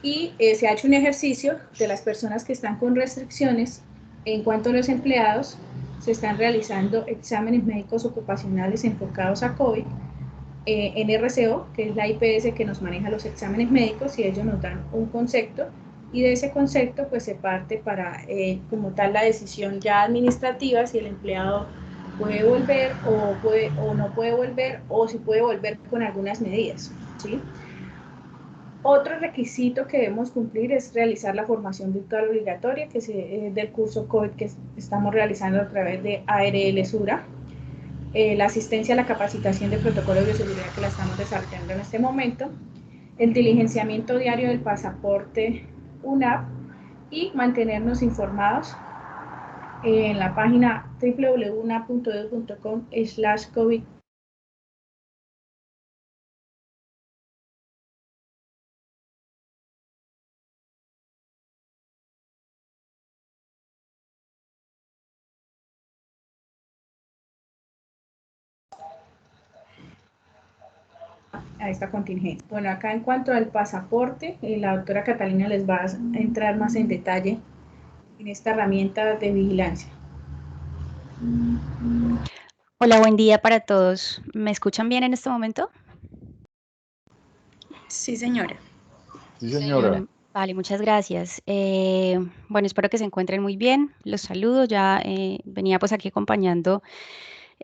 y se ha hecho un ejercicio de las personas que están con restricciones. En cuanto a los empleados, se están realizando exámenes médicos ocupacionales enfocados a COVID en RCO, que es la IPS que nos maneja los exámenes médicos, y ellos nos dan un concepto, y de ese concepto pues se parte para como tal la decisión ya administrativa, si el empleado puede volver o no puede volver, o si puede volver con algunas medidas, ¿sí? Otro requisito que debemos cumplir es realizar la formación virtual obligatoria del curso COVID que estamos realizando a través de ARL Sura. La asistencia a la capacitación de protocolo de bioseguridad que la estamos desarrollando en este momento, el diligenciamiento diario del pasaporte UNAP, y mantenernos informados en la página www.unap.edu.com/COVID. A esta contingencia. Bueno, acá en cuanto al pasaporte, la doctora Catalina les va a entrar más en detalle en esta herramienta de vigilancia. Hola, buen día para todos. ¿Me escuchan bien en este momento? Sí, señora. Sí, señora. Vale, muchas gracias. Bueno, espero que se encuentren muy bien. Los saludo. Ya venía pues aquí acompañando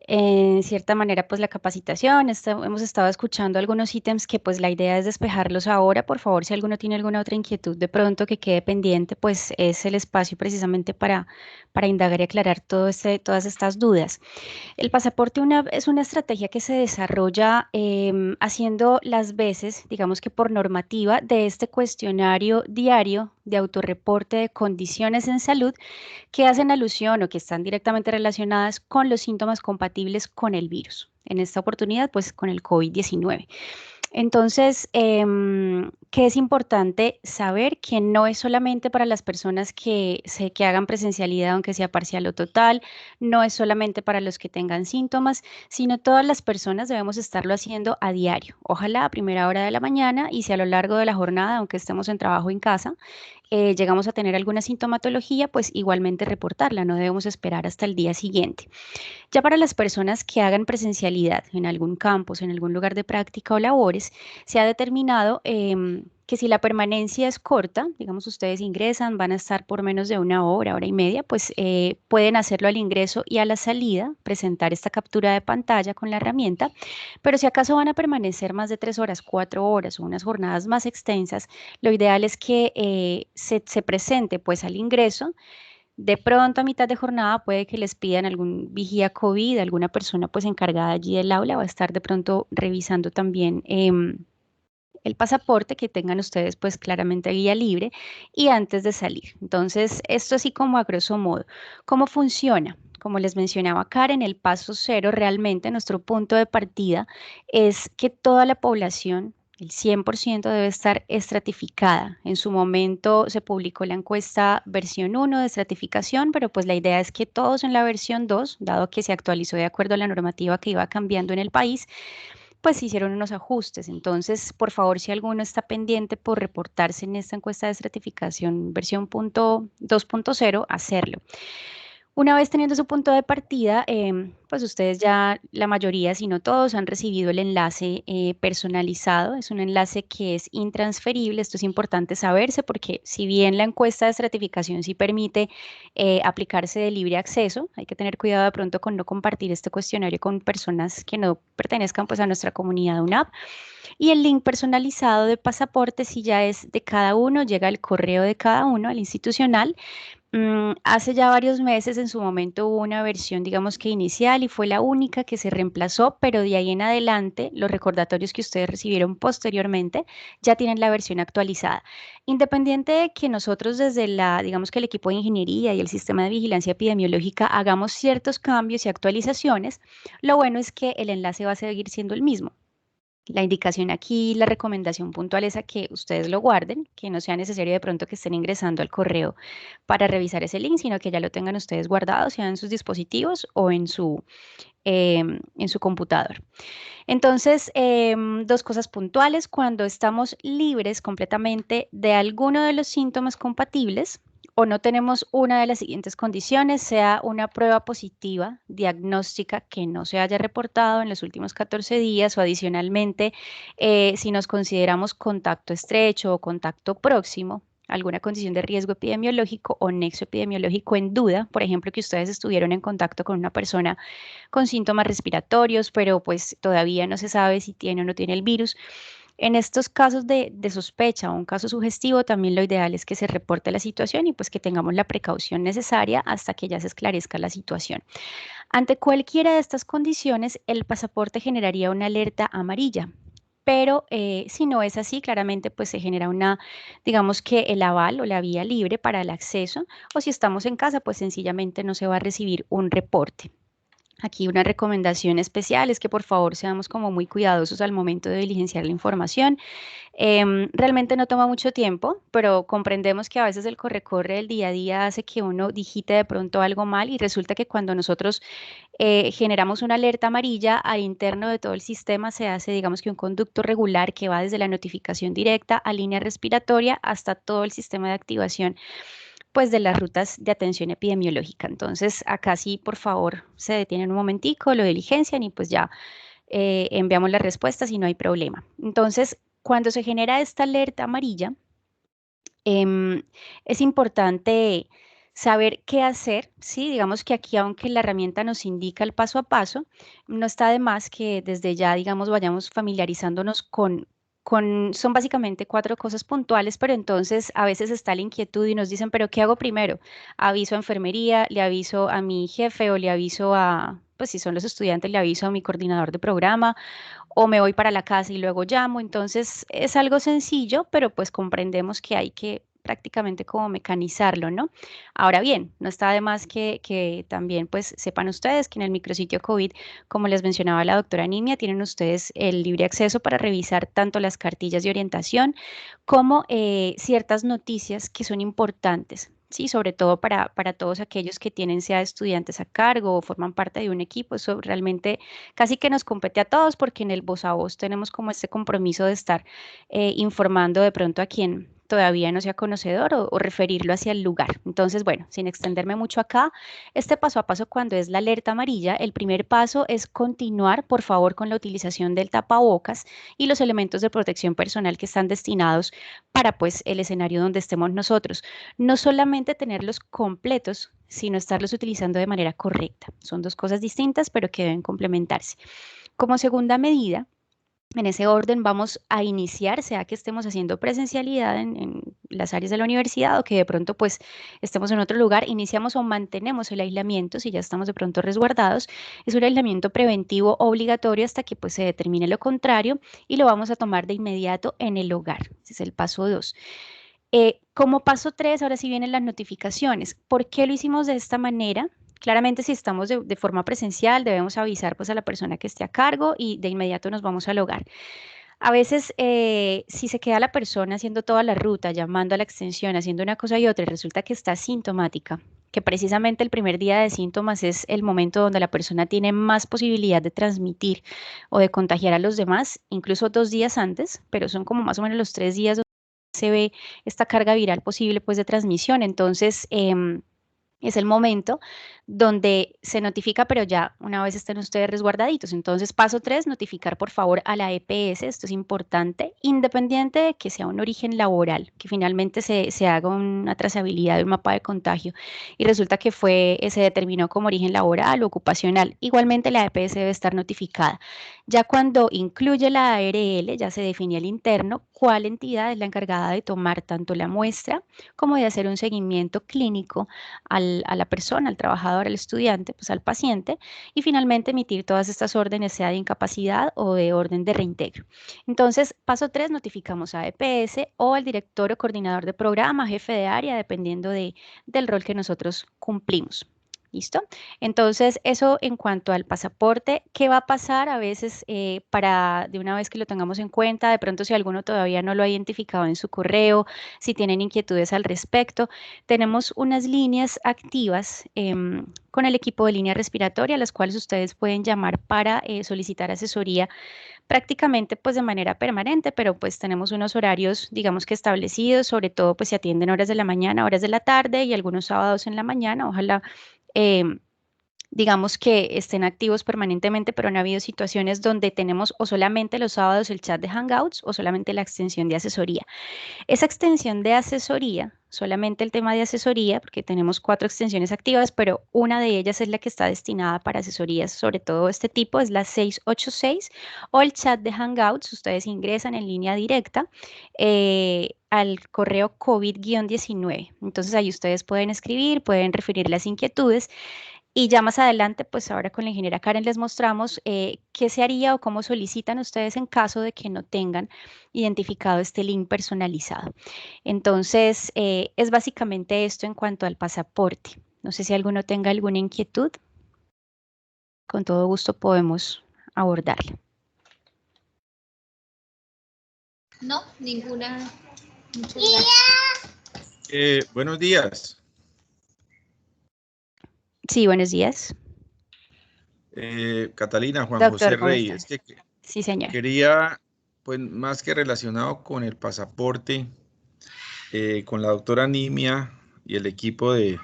en cierta manera pues la capacitación. Hemos estado escuchando algunos ítems que pues la idea es despejarlos ahora. Por favor, si alguno tiene alguna otra inquietud de pronto que quede pendiente, pues es el espacio precisamente para indagar y aclarar todas estas dudas. El pasaporte UNAP es una estrategia que se desarrolla haciendo las veces, digamos que por normativa, de este cuestionario diario de autorreporte de condiciones en salud que hacen alusión o que están directamente relacionadas con los síntomas compatibles con el virus. En esta oportunidad, pues con el COVID-19. Entonces, que es importante saber que no es solamente para las personas que hagan presencialidad, aunque sea parcial o total, no es solamente para los que tengan síntomas, sino todas las personas debemos estarlo haciendo a diario. Ojalá a primera hora de la mañana, y si a lo largo de la jornada, aunque estemos en trabajo en casa, llegamos a tener alguna sintomatología, pues igualmente reportarla, no debemos esperar hasta el día siguiente. Ya para las personas que hagan presencialidad en algún campus, en algún lugar de práctica o labores, se ha determinado que si la permanencia es corta, digamos ustedes ingresan, van a estar por menos de una hora, hora y media, pues pueden hacerlo al ingreso y a la salida, presentar esta captura de pantalla con la herramienta, pero si acaso van a permanecer más de 3 horas, 4 horas o unas jornadas más extensas, lo ideal es que se presente pues al ingreso, De pronto a mitad de jornada puede que les pidan algún vigía COVID, alguna persona pues encargada allí del aula va a estar de pronto revisando también el pasaporte, que tengan ustedes pues claramente guía libre y antes de salir. Entonces, esto así como a grosso modo. ¿Cómo funciona? Como les mencionaba Karen, el paso cero realmente, nuestro punto de partida es que toda la población, el 100% debe estar estratificada. En su momento se publicó la encuesta versión 1 de estratificación, pero pues la idea es que todos en la versión 2, dado que se actualizó de acuerdo a la normativa que iba cambiando en el país, pues hicieron unos ajustes. Entonces, por favor, si alguno está pendiente por reportarse en esta encuesta de estratificación versión 2.0, hacerlo. Una vez teniendo su punto de partida, pues ustedes ya, la mayoría, si no todos, han recibido el enlace personalizado. Es un enlace que es intransferible. Esto es importante saberse porque si bien la encuesta de estratificación sí permite aplicarse de libre acceso, hay que tener cuidado de pronto con no compartir este cuestionario con personas que no pertenezcan pues a nuestra comunidad UNAP. Y el link personalizado de pasaporte, si ya es de cada uno, llega al correo de cada uno, al institucional. Hace ya varios meses en su momento hubo una versión, digamos que inicial, y fue la única que se reemplazó, pero de ahí en adelante los recordatorios que ustedes recibieron posteriormente ya tienen la versión actualizada. Independiente de que nosotros desde digamos que el equipo de ingeniería y el sistema de vigilancia epidemiológica hagamos ciertos cambios y actualizaciones, lo bueno es que el enlace va a seguir siendo el mismo. La indicación aquí, la recomendación puntual es a que ustedes lo guarden, que no sea necesario de pronto que estén ingresando al correo para revisar ese link, sino que ya lo tengan ustedes guardado, sea en sus dispositivos o en su computador. Entonces, dos cosas puntuales. Cuando estamos libres completamente de alguno de los síntomas compatibles, o no tenemos una de las siguientes condiciones, sea una prueba positiva diagnóstica que no se haya reportado en los últimos 14 días o adicionalmente, si nos consideramos contacto estrecho o contacto próximo, alguna condición de riesgo epidemiológico o nexo epidemiológico en duda, por ejemplo, que ustedes estuvieron en contacto con una persona con síntomas respiratorios, pero pues todavía no se sabe si tiene o no tiene el virus. En estos casos de sospecha o un caso sugestivo, también lo ideal es que se reporte la situación y pues que tengamos la precaución necesaria hasta que ya se esclarezca la situación. Ante cualquiera de estas condiciones, el pasaporte generaría una alerta amarilla. Pero si no es así, claramente pues se genera digamos que el aval o la vía libre para el acceso, o si estamos en casa, pues sencillamente no se va a recibir un reporte. Aquí una recomendación especial es que por favor seamos como muy cuidadosos al momento de diligenciar la información. Realmente no toma mucho tiempo, pero comprendemos que a veces el corre-corre del día a día hace que uno digite de pronto algo mal y resulta que cuando nosotros generamos una alerta amarilla al interno de todo el sistema se hace, digamos que un conducto regular que va desde la notificación directa a línea respiratoria hasta todo el sistema de activación pues de las rutas de atención epidemiológica. Entonces, acá sí, por favor, se detienen un momentico, lo diligencian y pues ya enviamos las respuestas y no hay problema. Entonces, cuando se genera esta alerta amarilla, es importante saber qué hacer, ¿sí? Digamos que aquí, aunque la herramienta nos indica el paso a paso, no está de más que desde ya, digamos, vayamos familiarizándonos son básicamente 4 cosas puntuales, pero entonces a veces está la inquietud y nos dicen, pero ¿qué hago primero? ¿Aviso a enfermería, le aviso a mi jefe o le aviso pues si son los estudiantes, le aviso a mi coordinador de programa o me voy para la casa y luego llamo? Entonces es algo sencillo, pero pues comprendemos que hay que prácticamente como mecanizarlo, ¿no? Ahora bien, no está de más que también pues sepan ustedes que en el micrositio COVID, como les mencionaba la doctora Nimia, tienen ustedes el libre acceso para revisar tanto las cartillas de orientación como ciertas noticias que son importantes. Sí, sobre todo para todos aquellos que tienen sea estudiantes a cargo o forman parte de un equipo, eso realmente casi que nos compete a todos porque en el voz a voz tenemos como este compromiso de estar informando de pronto a quien todavía no sea conocedor o referirlo hacia el lugar. Entonces, bueno, sin extenderme mucho acá, este paso a paso cuando es la alerta amarilla, el primer paso es continuar, por favor, con la utilización del tapabocas y los elementos de protección personal que están destinados para, pues, el escenario donde estemos nosotros. No solamente tenerlos completos, sino estarlos utilizando de manera correcta. Son 2 cosas distintas, pero que deben complementarse. Como segunda medida, En ese orden vamos a iniciar, sea que estemos haciendo presencialidad en las áreas de la universidad o que de pronto pues estemos en otro lugar, iniciamos o mantenemos el aislamiento si ya estamos de pronto resguardados. Es un aislamiento preventivo obligatorio hasta que pues se determine lo contrario y lo vamos a tomar de inmediato en el hogar. Ese es el paso 2. Como paso 3, ahora sí vienen las notificaciones. ¿Por qué lo hicimos de esta manera? Claramente, si estamos de forma presencial, debemos avisar pues, a la persona que esté a cargo y de inmediato nos vamos al hogar. A veces, si se queda la persona haciendo toda la ruta, llamando a la extensión, haciendo una cosa y otra, y resulta que está sintomática, que precisamente el primer día de síntomas es el momento donde la persona tiene más posibilidad de transmitir o de contagiar a los demás, incluso 2 días antes, pero son como más o menos los 3 días donde se ve esta carga viral posible pues de transmisión. Entonces, es el momento donde se notifica, pero ya una vez estén ustedes resguardaditos. Entonces, paso 3, notificar por favor a la EPS, esto es importante, independiente de que sea un origen laboral, que finalmente se haga una trazabilidad de un mapa de contagio y resulta que se determinó como origen laboral o ocupacional. Igualmente la EPS debe estar notificada. Ya cuando incluye la ARL, ya se define el interno, cuál entidad es la encargada de tomar tanto la muestra como de hacer un seguimiento clínico a la persona, al trabajador, al estudiante, pues al paciente, y finalmente emitir todas estas órdenes, sea de incapacidad o de orden de reintegro. Entonces, paso 3, notificamos a EPS o al director o coordinador de programa, jefe de área, dependiendo del rol que nosotros cumplimos. ¿Listo? Entonces, eso en cuanto al pasaporte, ¿qué va a pasar a veces para de una vez que lo tengamos en cuenta? De pronto, si alguno todavía no lo ha identificado en su correo, si tienen inquietudes al respecto, tenemos unas líneas activas con el equipo de línea respiratoria, las cuales ustedes pueden llamar para solicitar asesoría prácticamente pues de manera permanente, pero pues tenemos unos horarios digamos que establecidos, sobre todo pues se atienden horas de la mañana, horas de la tarde y algunos sábados en la mañana, ojalá digamos que estén activos permanentemente, pero han habido situaciones donde tenemos o solamente los sábados el chat de Hangouts o solamente la extensión de asesoría. Esa extensión de asesoría, solamente el tema de asesoría, porque tenemos 4 extensiones activas, pero una de ellas es la que está destinada para asesorías, sobre todo este tipo, es la 686 o el chat de Hangouts. Ustedes ingresan en línea directa al correo COVID-19. Entonces ahí ustedes pueden escribir, pueden referir las inquietudes. Y ya más adelante, pues ahora con la ingeniera Karen les mostramos qué se haría o cómo solicitan ustedes en caso de que no tengan identificado este link personalizado. Entonces, es básicamente esto en cuanto al pasaporte. No sé si alguno tenga alguna inquietud. Con todo gusto podemos abordarla. No, ninguna. Muchas gracias. Buenos días. Sí, buenos días. Catalina, Juan Doctor, José Rey, es que sí, señor. quería, pues más que relacionado con el pasaporte, con la doctora Nimia y el equipo de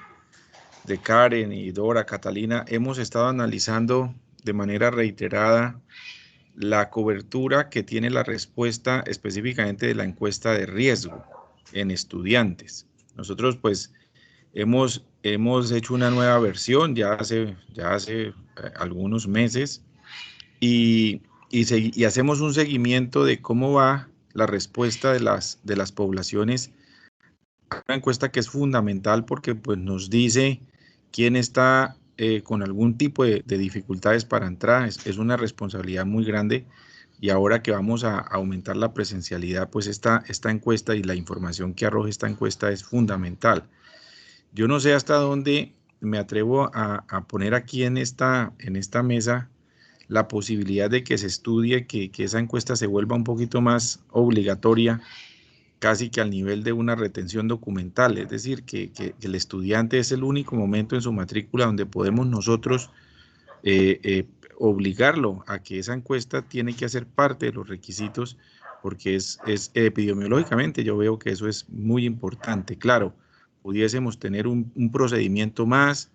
Karen y Dora, Catalina, hemos estado analizando de manera reiterada la cobertura que tiene la respuesta específicamente de la encuesta de riesgo en estudiantes. Nosotros pues hemos hecho una nueva versión ya hace algunos meses y hacemos un seguimiento de cómo va la respuesta de las poblaciones. Una encuesta que es fundamental porque pues, nos dice quién está con algún tipo de dificultades para entrar. Es una responsabilidad muy grande y ahora que vamos a aumentar la presencialidad, pues esta encuesta y la información que arroja esta encuesta es fundamental. Yo no sé hasta dónde me atrevo a poner aquí en esta mesa la posibilidad de que se estudie, que esa encuesta se vuelva un poquito más obligatoria, casi que al nivel de una retención documental, es decir, que el estudiante es el único momento en su matrícula donde podemos nosotros obligarlo a que esa encuesta tiene que hacer parte de los requisitos, porque es epidemiológicamente yo veo que eso es muy importante. Claro, pudiésemos tener un procedimiento más,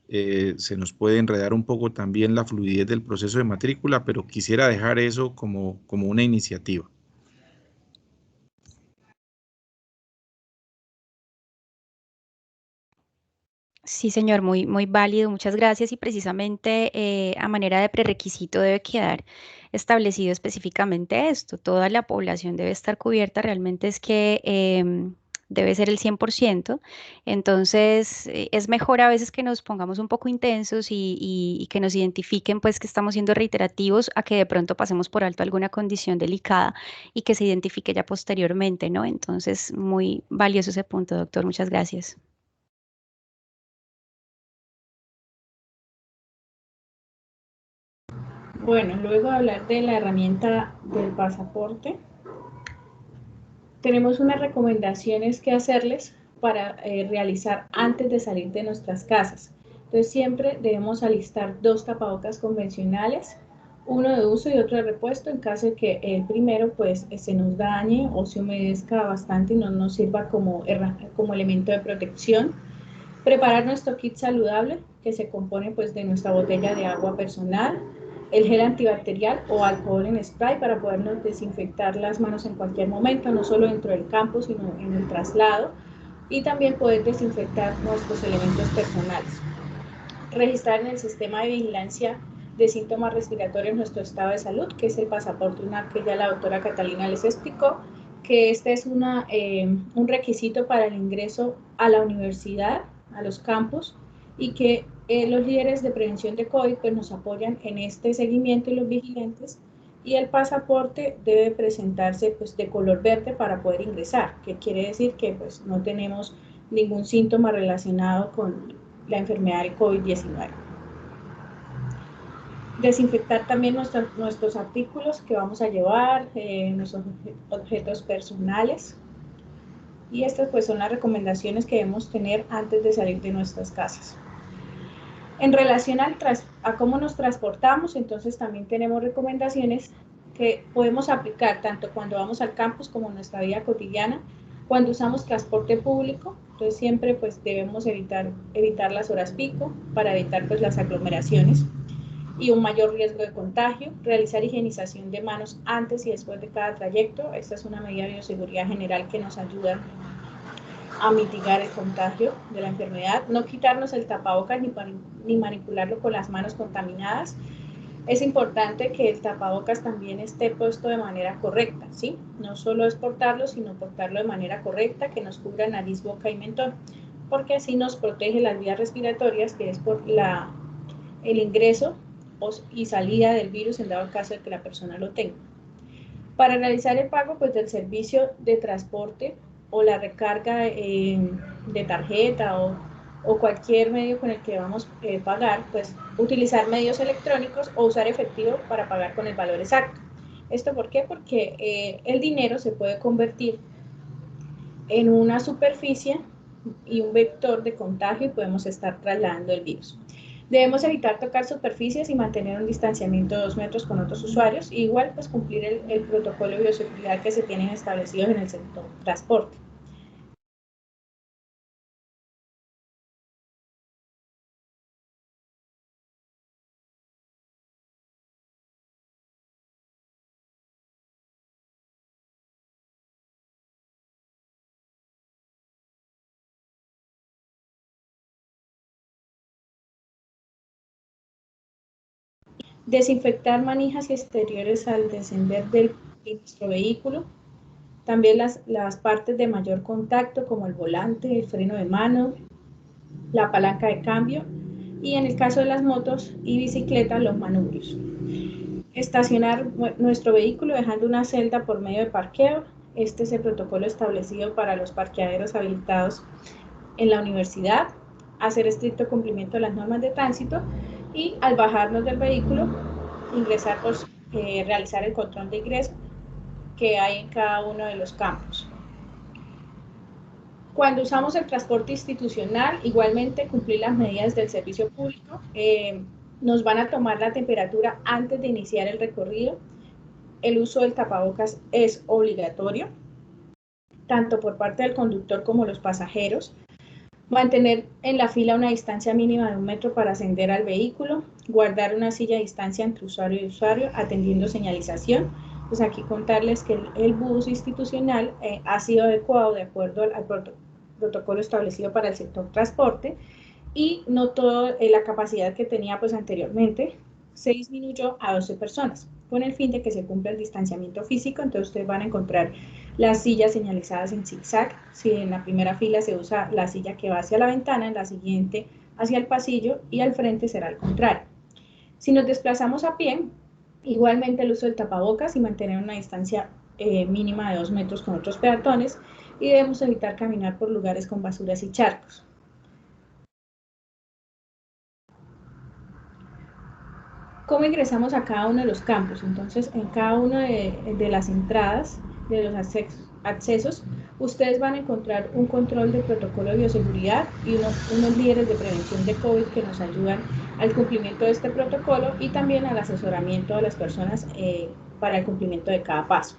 se nos puede enredar un poco también la fluidez del proceso de matrícula, pero quisiera dejar eso como una iniciativa. Sí, señor, muy, muy válido, muchas gracias. Y precisamente a manera de prerequisito debe quedar establecido específicamente esto. Toda la población debe estar cubierta, realmente es que debe ser el 100%. Entonces, es mejor a veces que nos pongamos un poco intensos y que nos identifiquen pues que estamos siendo reiterativos a que de pronto pasemos por alto alguna condición delicada y que se identifique ya posteriormente, ¿no? Entonces, muy valioso ese punto, doctor. Muchas gracias. Bueno, luego de hablar de la herramienta del pasaporte, tenemos unas recomendaciones que hacerles para realizar antes de salir de nuestras casas. Entonces siempre debemos alistar 2 tapabocas convencionales, uno de uso y otro de repuesto en caso de que el primero pues se nos dañe o se humedezca bastante y no nos sirva como elemento de protección. Preparar nuestro kit saludable que se compone pues de nuestra botella de agua personal, el gel antibacterial o alcohol en spray para podernos desinfectar las manos en cualquier momento, no solo dentro del campus, sino en el traslado, y también poder desinfectar nuestros elementos personales. Registrar en el sistema de vigilancia de síntomas respiratorios nuestro estado de salud, que es el pasaporte UNAR, que ya la doctora Catalina les explicó, que este es un requisito para el ingreso a la universidad, a los campus, y que los líderes de prevención de COVID pues, nos apoyan en este seguimiento y los vigilantes, y el pasaporte debe presentarse pues, de color verde para poder ingresar, que quiere decir que pues, no tenemos ningún síntoma relacionado con la enfermedad del COVID-19. Desinfectar también nuestros artículos que vamos a llevar, nuestros objetos personales. Y estas pues son las recomendaciones que debemos tener antes de salir de nuestras casas. En relación a cómo nos transportamos, entonces también tenemos recomendaciones que podemos aplicar tanto cuando vamos al campus como en nuestra vida cotidiana. Cuando usamos transporte público, entonces siempre pues debemos evitar las horas pico para evitar pues las aglomeraciones y un mayor riesgo de contagio. Realizar higienización de manos antes y después de cada trayecto. Esta es una medida de bioseguridad general que nos ayuda a mitigar el contagio de la enfermedad. No quitarnos el tapabocas ni manipularlo con las manos contaminadas. Es importante que el tapabocas también esté puesto de manera correcta, ¿sí? No solo es portarlo, sino portarlo de manera correcta, que nos cubra nariz, boca y mentón, porque así nos protege las vías respiratorias, que es por el ingreso y salida del virus en dado caso de que la persona lo tenga. Para realizar el pago pues, del servicio de transporte o la recarga de tarjeta o cualquier medio con el que vamos a pagar, pues utilizar medios electrónicos o usar efectivo para pagar con el valor exacto. ¿Esto por qué? Porque el dinero se puede convertir en una superficie y un vector de contagio y podemos estar trasladando el virus. Debemos evitar tocar superficies y mantener un distanciamiento de 2 metros con otros usuarios y igual pues cumplir el protocolo de bioseguridad que se tienen establecidos en el sector transporte. Desinfectar manijas y exteriores al descender de nuestro vehículo. También las partes de mayor contacto como el volante, el freno de mano, la palanca de cambio y en el caso de las motos y bicicletas los manubrios. Estacionar nuestro vehículo dejando una celda por medio de parqueo. Este es el protocolo establecido para los parqueaderos habilitados en la universidad. Hacer estricto cumplimiento de las normas de tránsito y al bajarnos del vehículo ingresar realizar el control de ingreso que hay en cada uno de los campos. Cuando usamos el transporte institucional, igualmente cumplir las medidas del servicio público. Nos van a tomar la temperatura antes de iniciar el recorrido. El uso del tapabocas es obligatorio, tanto por parte del conductor como los pasajeros. Mantener en la fila una distancia mínima de 1 metro para ascender al vehículo. Guardar una silla de distancia entre usuario y usuario, atendiendo señalización. Pues aquí contarles que el bus institucional ha sido adecuado de acuerdo al protocolo establecido para el sector transporte y no toda la capacidad que tenía pues anteriormente se disminuyó a 12 personas, con el fin de que se cumpla el distanciamiento físico. Entonces ustedes van a encontrar las sillas señalizadas en zigzag. Si en la primera fila se usa la silla que va hacia la ventana, en la siguiente hacia el pasillo y al frente será al contrario. Si nos desplazamos a pie, igualmente el uso del tapabocas y mantener una distancia mínima de 2 metros con otros peatones, y debemos evitar caminar por lugares con basuras y charcos. ¿Cómo ingresamos a cada uno de los campus? Entonces, en cada una de las entradas, de los accesos, ustedes van a encontrar un control de protocolo de bioseguridad y unos líderes de prevención de COVID que nos ayudan al cumplimiento de este protocolo y también al asesoramiento de las personas para el cumplimiento de cada paso.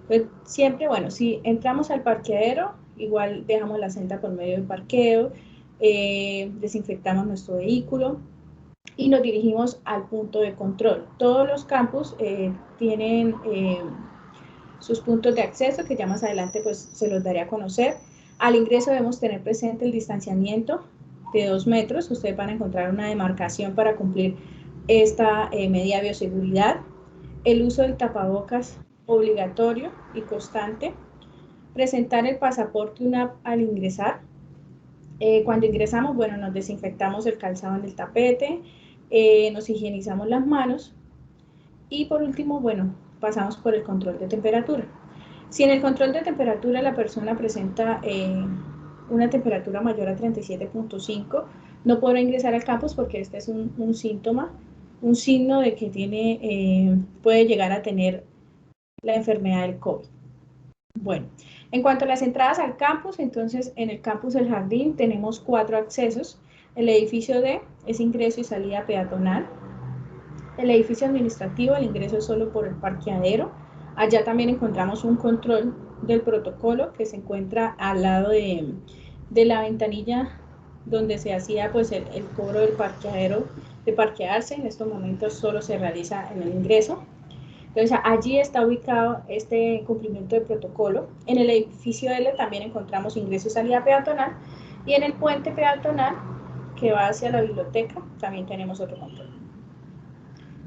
Entonces, siempre, bueno, si entramos al parqueadero, igual dejamos la senda por medio del parqueo, desinfectamos nuestro vehículo y nos dirigimos al punto de control. Todos los campus tienen sus puntos de acceso, que ya más adelante pues se los daré a conocer. Al ingreso debemos tener presente el distanciamiento de 2 metros. Ustedes van a encontrar una demarcación para cumplir esta medida de bioseguridad. El uso del tapabocas obligatorio y constante. Presentar el pasaporte y una app al ingresar. Cuando ingresamos, bueno, nos desinfectamos el calzado en el tapete, nos higienizamos las manos y por último, bueno, pasamos por el control de temperatura. Si en el control de temperatura la persona presenta una temperatura mayor a 37.5, no podrá ingresar al campus porque este es un síntoma, un signo de que puede llegar a tener la enfermedad del COVID. Bueno, en cuanto a las entradas al campus, entonces en el campus del Jardín tenemos 4 accesos. El edificio D es ingreso y salida peatonal. El edificio administrativo, el ingreso es solo por el parqueadero. Allá también encontramos un control del protocolo que se encuentra al lado de la ventanilla donde se hacía pues el cobro del parqueadero, de parquearse. En estos momentos solo se realiza en el ingreso. Entonces allí está ubicado este cumplimiento de protocolo. En el edificio L también encontramos ingreso y salida peatonal, y en el puente peatonal que va hacia la biblioteca también tenemos otro control.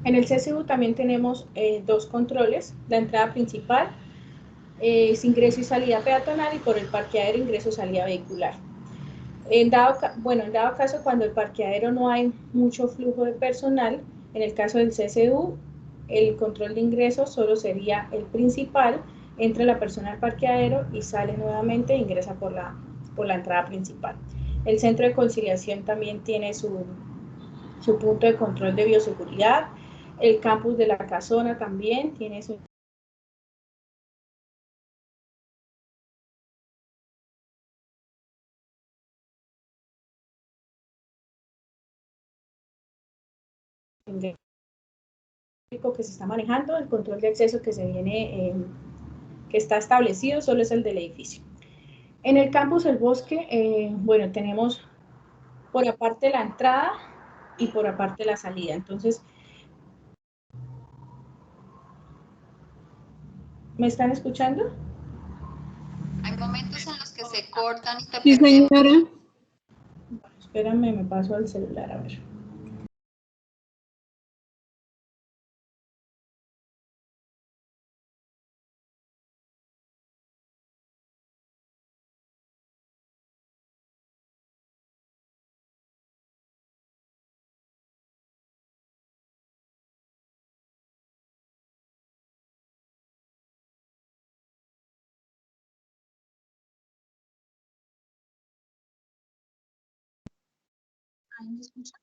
En el CSU también tenemos 2 controles: la entrada principal es ingreso y salida peatonal, y por el parqueadero ingreso y salida vehicular. En dado caso, cuando el parqueadero no hay mucho flujo de personal, en el caso del CSU, el control de ingreso solo sería el principal. Entra la persona al parqueadero y sale nuevamente e ingresa por la entrada principal. El centro de conciliación también tiene su punto de control de bioseguridad. El campus de la Casona también tiene su que se está manejando. El control de acceso que que está establecido solo es el del edificio. En el campus El Bosque, bueno, tenemos por aparte la entrada y por aparte la salida. Entonces, ¿me están escuchando? Hay momentos en los que se cortan y te Sí, perdemos. señora. Bueno, espérame, me paso al celular, a ver. ¿Me escucha?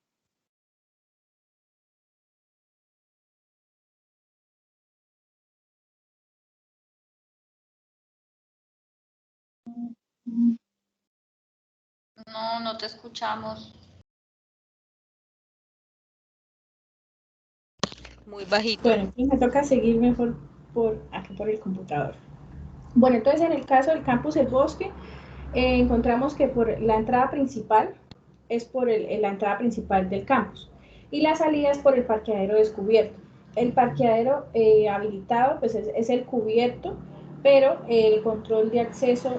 No, no te escuchamos. Muy bajito. Bueno, me toca seguirme aquí por el computador. Bueno, entonces en el caso del campus El Bosque, encontramos que por la entrada principal es por la entrada principal del campus y la salida es por el parqueadero descubierto. El parqueadero habilitado pues es el cubierto, pero el control de acceso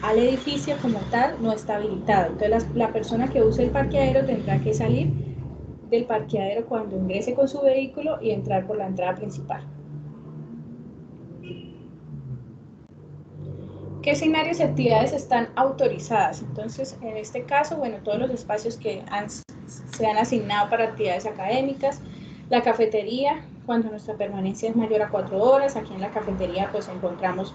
al edificio como tal no está habilitado. Entonces la persona que use el parqueadero tendrá que salir del parqueadero cuando ingrese con su vehículo y entrar por la entrada principal. ¿Qué escenarios y actividades están autorizadas? Entonces, en este caso, bueno, todos los espacios que se han asignado para actividades académicas, la cafetería, cuando nuestra permanencia es mayor a 4 horas, aquí en la cafetería pues encontramos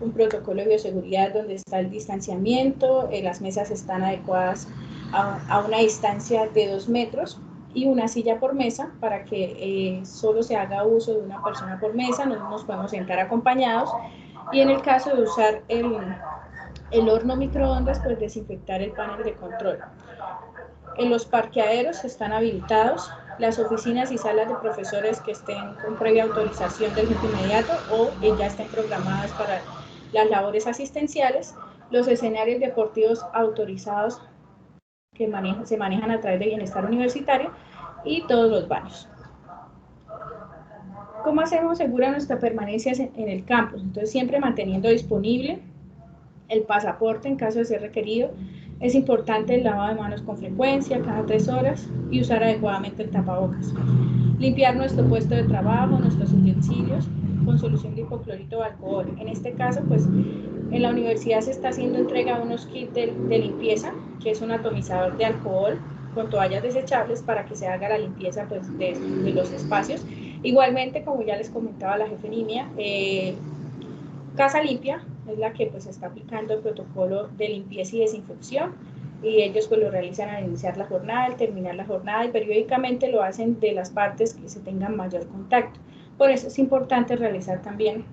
un protocolo de bioseguridad donde está el distanciamiento, las mesas están adecuadas a una distancia de 2 metros y una silla por mesa para que solo se haga uso de una persona por mesa, no nos podemos sentar acompañados. Y en el caso de usar el horno microondas, pues desinfectar el panel de control. En los parqueaderos están habilitados las oficinas y salas de profesores que estén con previa autorización del jefe inmediato o ya estén programadas para las labores asistenciales, los escenarios deportivos autorizados que se manejan a través de Bienestar Universitario y todos los baños. ¿Cómo hacemos segura nuestra permanencia en el campus? Entonces, siempre manteniendo disponible el pasaporte en caso de ser requerido. Es importante el lavado de manos con frecuencia, cada 3 horas, y usar adecuadamente el tapabocas. Limpiar nuestro puesto de trabajo, nuestros utensilios, con solución de hipoclorito o alcohol. En este caso, pues, en la universidad se está haciendo entrega de unos kits de limpieza, que es un atomizador de alcohol con toallas desechables para que se haga la limpieza pues, de los espacios. Igualmente, como ya les comentaba la jefe Nimia, Casa Limpia es la que pues está aplicando el protocolo de limpieza y desinfección y ellos pues lo realizan al iniciar la jornada, al terminar la jornada y periódicamente lo hacen de las partes que se tengan mayor contacto. Por eso es importante realizar también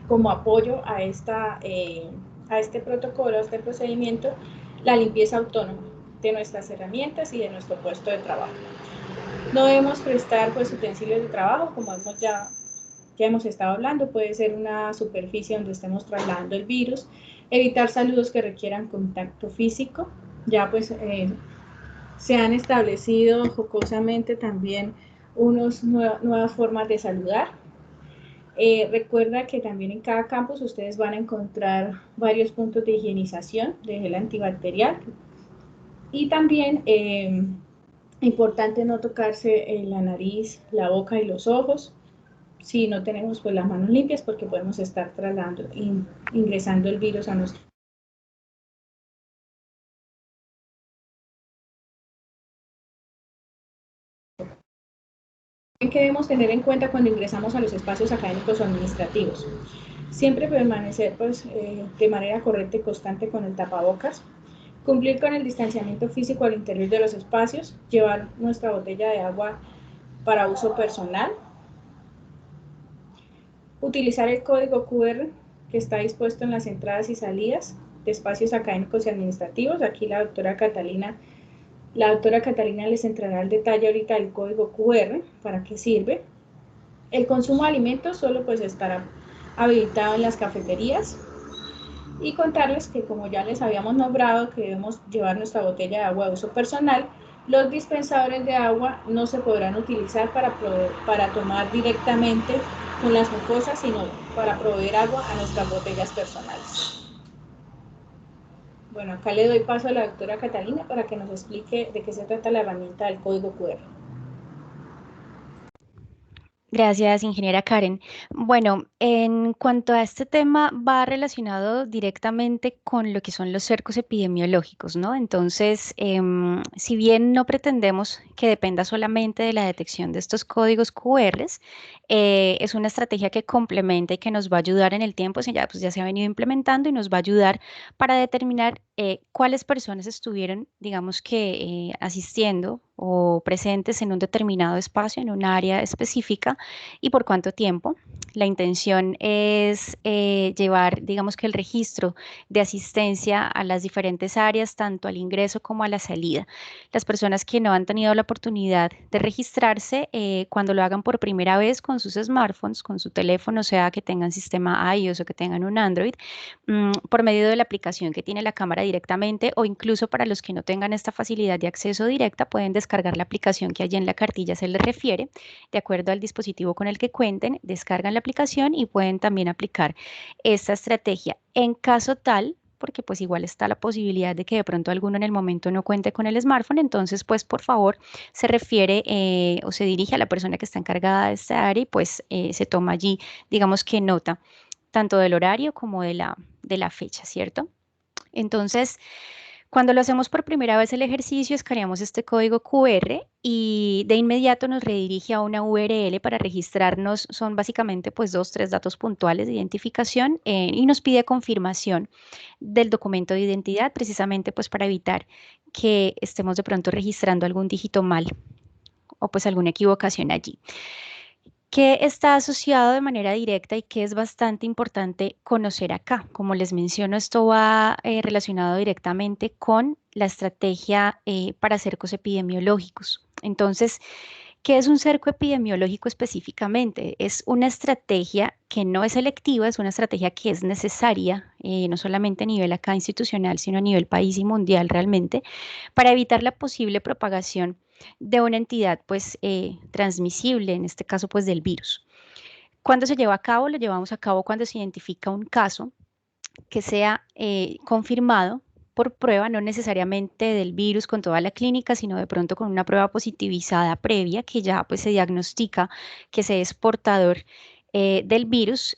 como apoyo a este protocolo, a este procedimiento, la limpieza autónoma de nuestras herramientas y de nuestro puesto de trabajo. No debemos prestar pues utensilios de trabajo, como ya hemos estado hablando, puede ser una superficie donde estemos trasladando el virus, evitar saludos que requieran contacto físico, ya pues se han establecido jocosamente también nuevas formas de saludar. Recuerda que también en cada campus ustedes van a encontrar varios puntos de higienización de gel antibacterial y también importante no tocarse la nariz, la boca y los ojos si no tenemos pues las manos limpias porque podemos estar trasladando, ingresando el virus a nuestro. ¿Qué debemos tener en cuenta cuando ingresamos a los espacios académicos o administrativos? Siempre permanecer pues, de manera correcta y constante con el tapabocas, cumplir con el distanciamiento físico al interior de los espacios, llevar nuestra botella de agua para uso personal, utilizar el código QR que está dispuesto en las entradas y salidas de espacios académicos y administrativos. Aquí la doctora Catalina les entrará el detalle ahorita del código QR, para qué sirve. El consumo de alimentos solo pues estará habilitado en las cafeterías. Y contarles que como ya les habíamos nombrado que debemos llevar nuestra botella de agua de uso personal, los dispensadores de agua no se podrán utilizar para tomar directamente con las mucosas, sino para proveer agua a nuestras botellas personales. Bueno, acá le doy paso a la doctora Catalina para que nos explique de qué se trata la herramienta del código QR. Gracias, ingeniera Karen. Bueno, en cuanto a este tema, va relacionado directamente con lo que son los cercos epidemiológicos, ¿no? Entonces, si bien no pretendemos que dependa solamente de la detección de estos códigos QRs, es una estrategia que complementa y que nos va a ayudar en el tiempo, pues ya se ha venido implementando y nos va a ayudar para determinar cuáles personas estuvieron, digamos que, asistiendo o presentes en un determinado espacio, en un área específica, y por cuánto tiempo. La intención es llevar, digamos que el registro de asistencia a las diferentes áreas, tanto al ingreso como a la salida. Las personas que no han tenido la oportunidad de registrarse, cuando lo hagan por primera vez con sus smartphones, con su teléfono, sea que tengan sistema iOS o que tengan un Android, por medio de la aplicación que tiene la cámara directamente, o incluso para los que no tengan esta facilidad de acceso directa, pueden descargar la aplicación que allí en la cartilla se les refiere, de acuerdo al dispositivo con el que cuenten, descargan la aplicación y pueden también aplicar esta estrategia. En caso tal, porque pues igual está la posibilidad de que de pronto alguno en el momento no cuente con el smartphone. Entonces, pues por favor, se refiere o se dirige a la persona que está encargada de esta área y pues se toma allí, digamos que nota tanto del horario como de la fecha, ¿cierto? Entonces, cuando lo hacemos por primera vez el ejercicio, escaneamos este código QR y de inmediato nos redirige a una URL para registrarnos. Son básicamente pues 2-3 datos puntuales de identificación y nos pide confirmación del documento de identidad, precisamente pues para evitar que estemos de pronto registrando algún dígito mal o pues alguna equivocación allí. ¿Qué está asociado de manera directa y que es bastante importante conocer acá? Como les menciono, esto va relacionado directamente con la estrategia para cercos epidemiológicos. Entonces, ¿qué es un cerco epidemiológico específicamente? Es una estrategia que no es selectiva, es una estrategia que es necesaria, no solamente a nivel acá institucional, sino a nivel país y mundial realmente, para evitar la posible propagación de una entidad pues transmisible, en este caso pues del virus. ¿Cuándo se lleva a cabo? Lo llevamos a cabo cuando se identifica un caso que sea confirmado por prueba, no necesariamente del virus con toda la clínica, sino de pronto con una prueba positivizada previa que ya pues se diagnostica que se es portador del virus.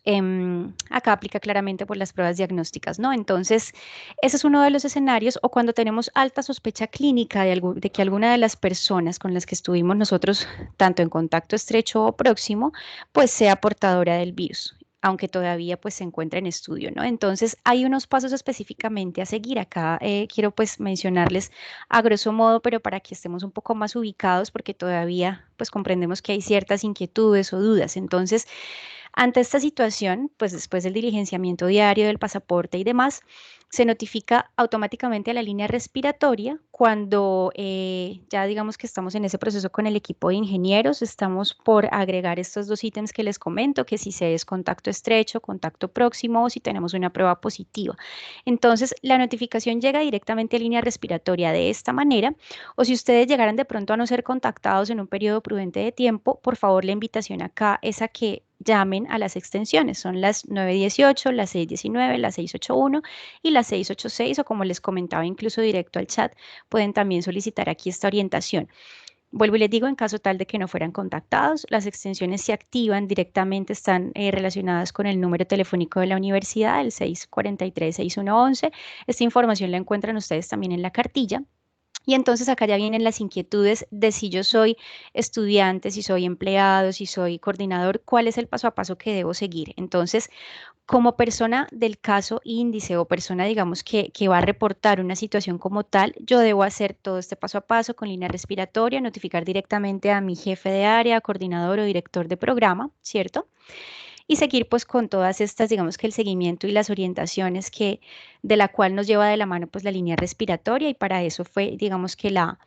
Acá aplica claramente por las pruebas diagnósticas, ¿no? Entonces, ese es uno de los escenarios, o cuando tenemos alta sospecha clínica de que alguna de las personas con las que estuvimos nosotros, tanto en contacto estrecho o próximo, pues sea portadora del virus, aunque todavía pues se encuentra en estudio, ¿no? Entonces hay unos pasos específicamente a seguir. Acá quiero pues mencionarles a grosso modo, pero para que estemos un poco más ubicados, porque todavía pues comprendemos que hay ciertas inquietudes o dudas. Entonces, ante esta situación, pues después del diligenciamiento diario del pasaporte y demás, se notifica automáticamente a la línea respiratoria cuando ya digamos que estamos en ese proceso con el equipo de ingenieros. Estamos por agregar estos 2 ítems que les comento, que si se es contacto estrecho, contacto próximo o si tenemos una prueba positiva. Entonces, la notificación llega directamente a línea respiratoria de esta manera, o si ustedes llegaran de pronto a no ser contactados en un periodo prudente de tiempo, por favor, la invitación acá es a que llamen a las extensiones. Son las 918, las 619, las 681 y las 686, o como les comentaba incluso directo al chat, pueden también solicitar aquí esta orientación. Vuelvo y les digo, en caso tal de que no fueran contactados, las extensiones se activan directamente, están relacionadas con el número telefónico de la universidad, el 643-6111. Esta información la encuentran ustedes también en la cartilla. Y entonces acá ya vienen las inquietudes de si yo soy estudiante, si soy empleado, si soy coordinador, cuál es el paso a paso que debo seguir. Entonces, como persona del caso índice o persona, digamos, que va a reportar una situación como tal, yo debo hacer todo este paso a paso con línea respiratoria, notificar directamente a mi jefe de área, coordinador o director de programa, ¿cierto? Y seguir pues con todas estas, digamos que el seguimiento y las orientaciones de la cual nos lleva de la mano pues la línea respiratoria, y para eso fue, digamos que la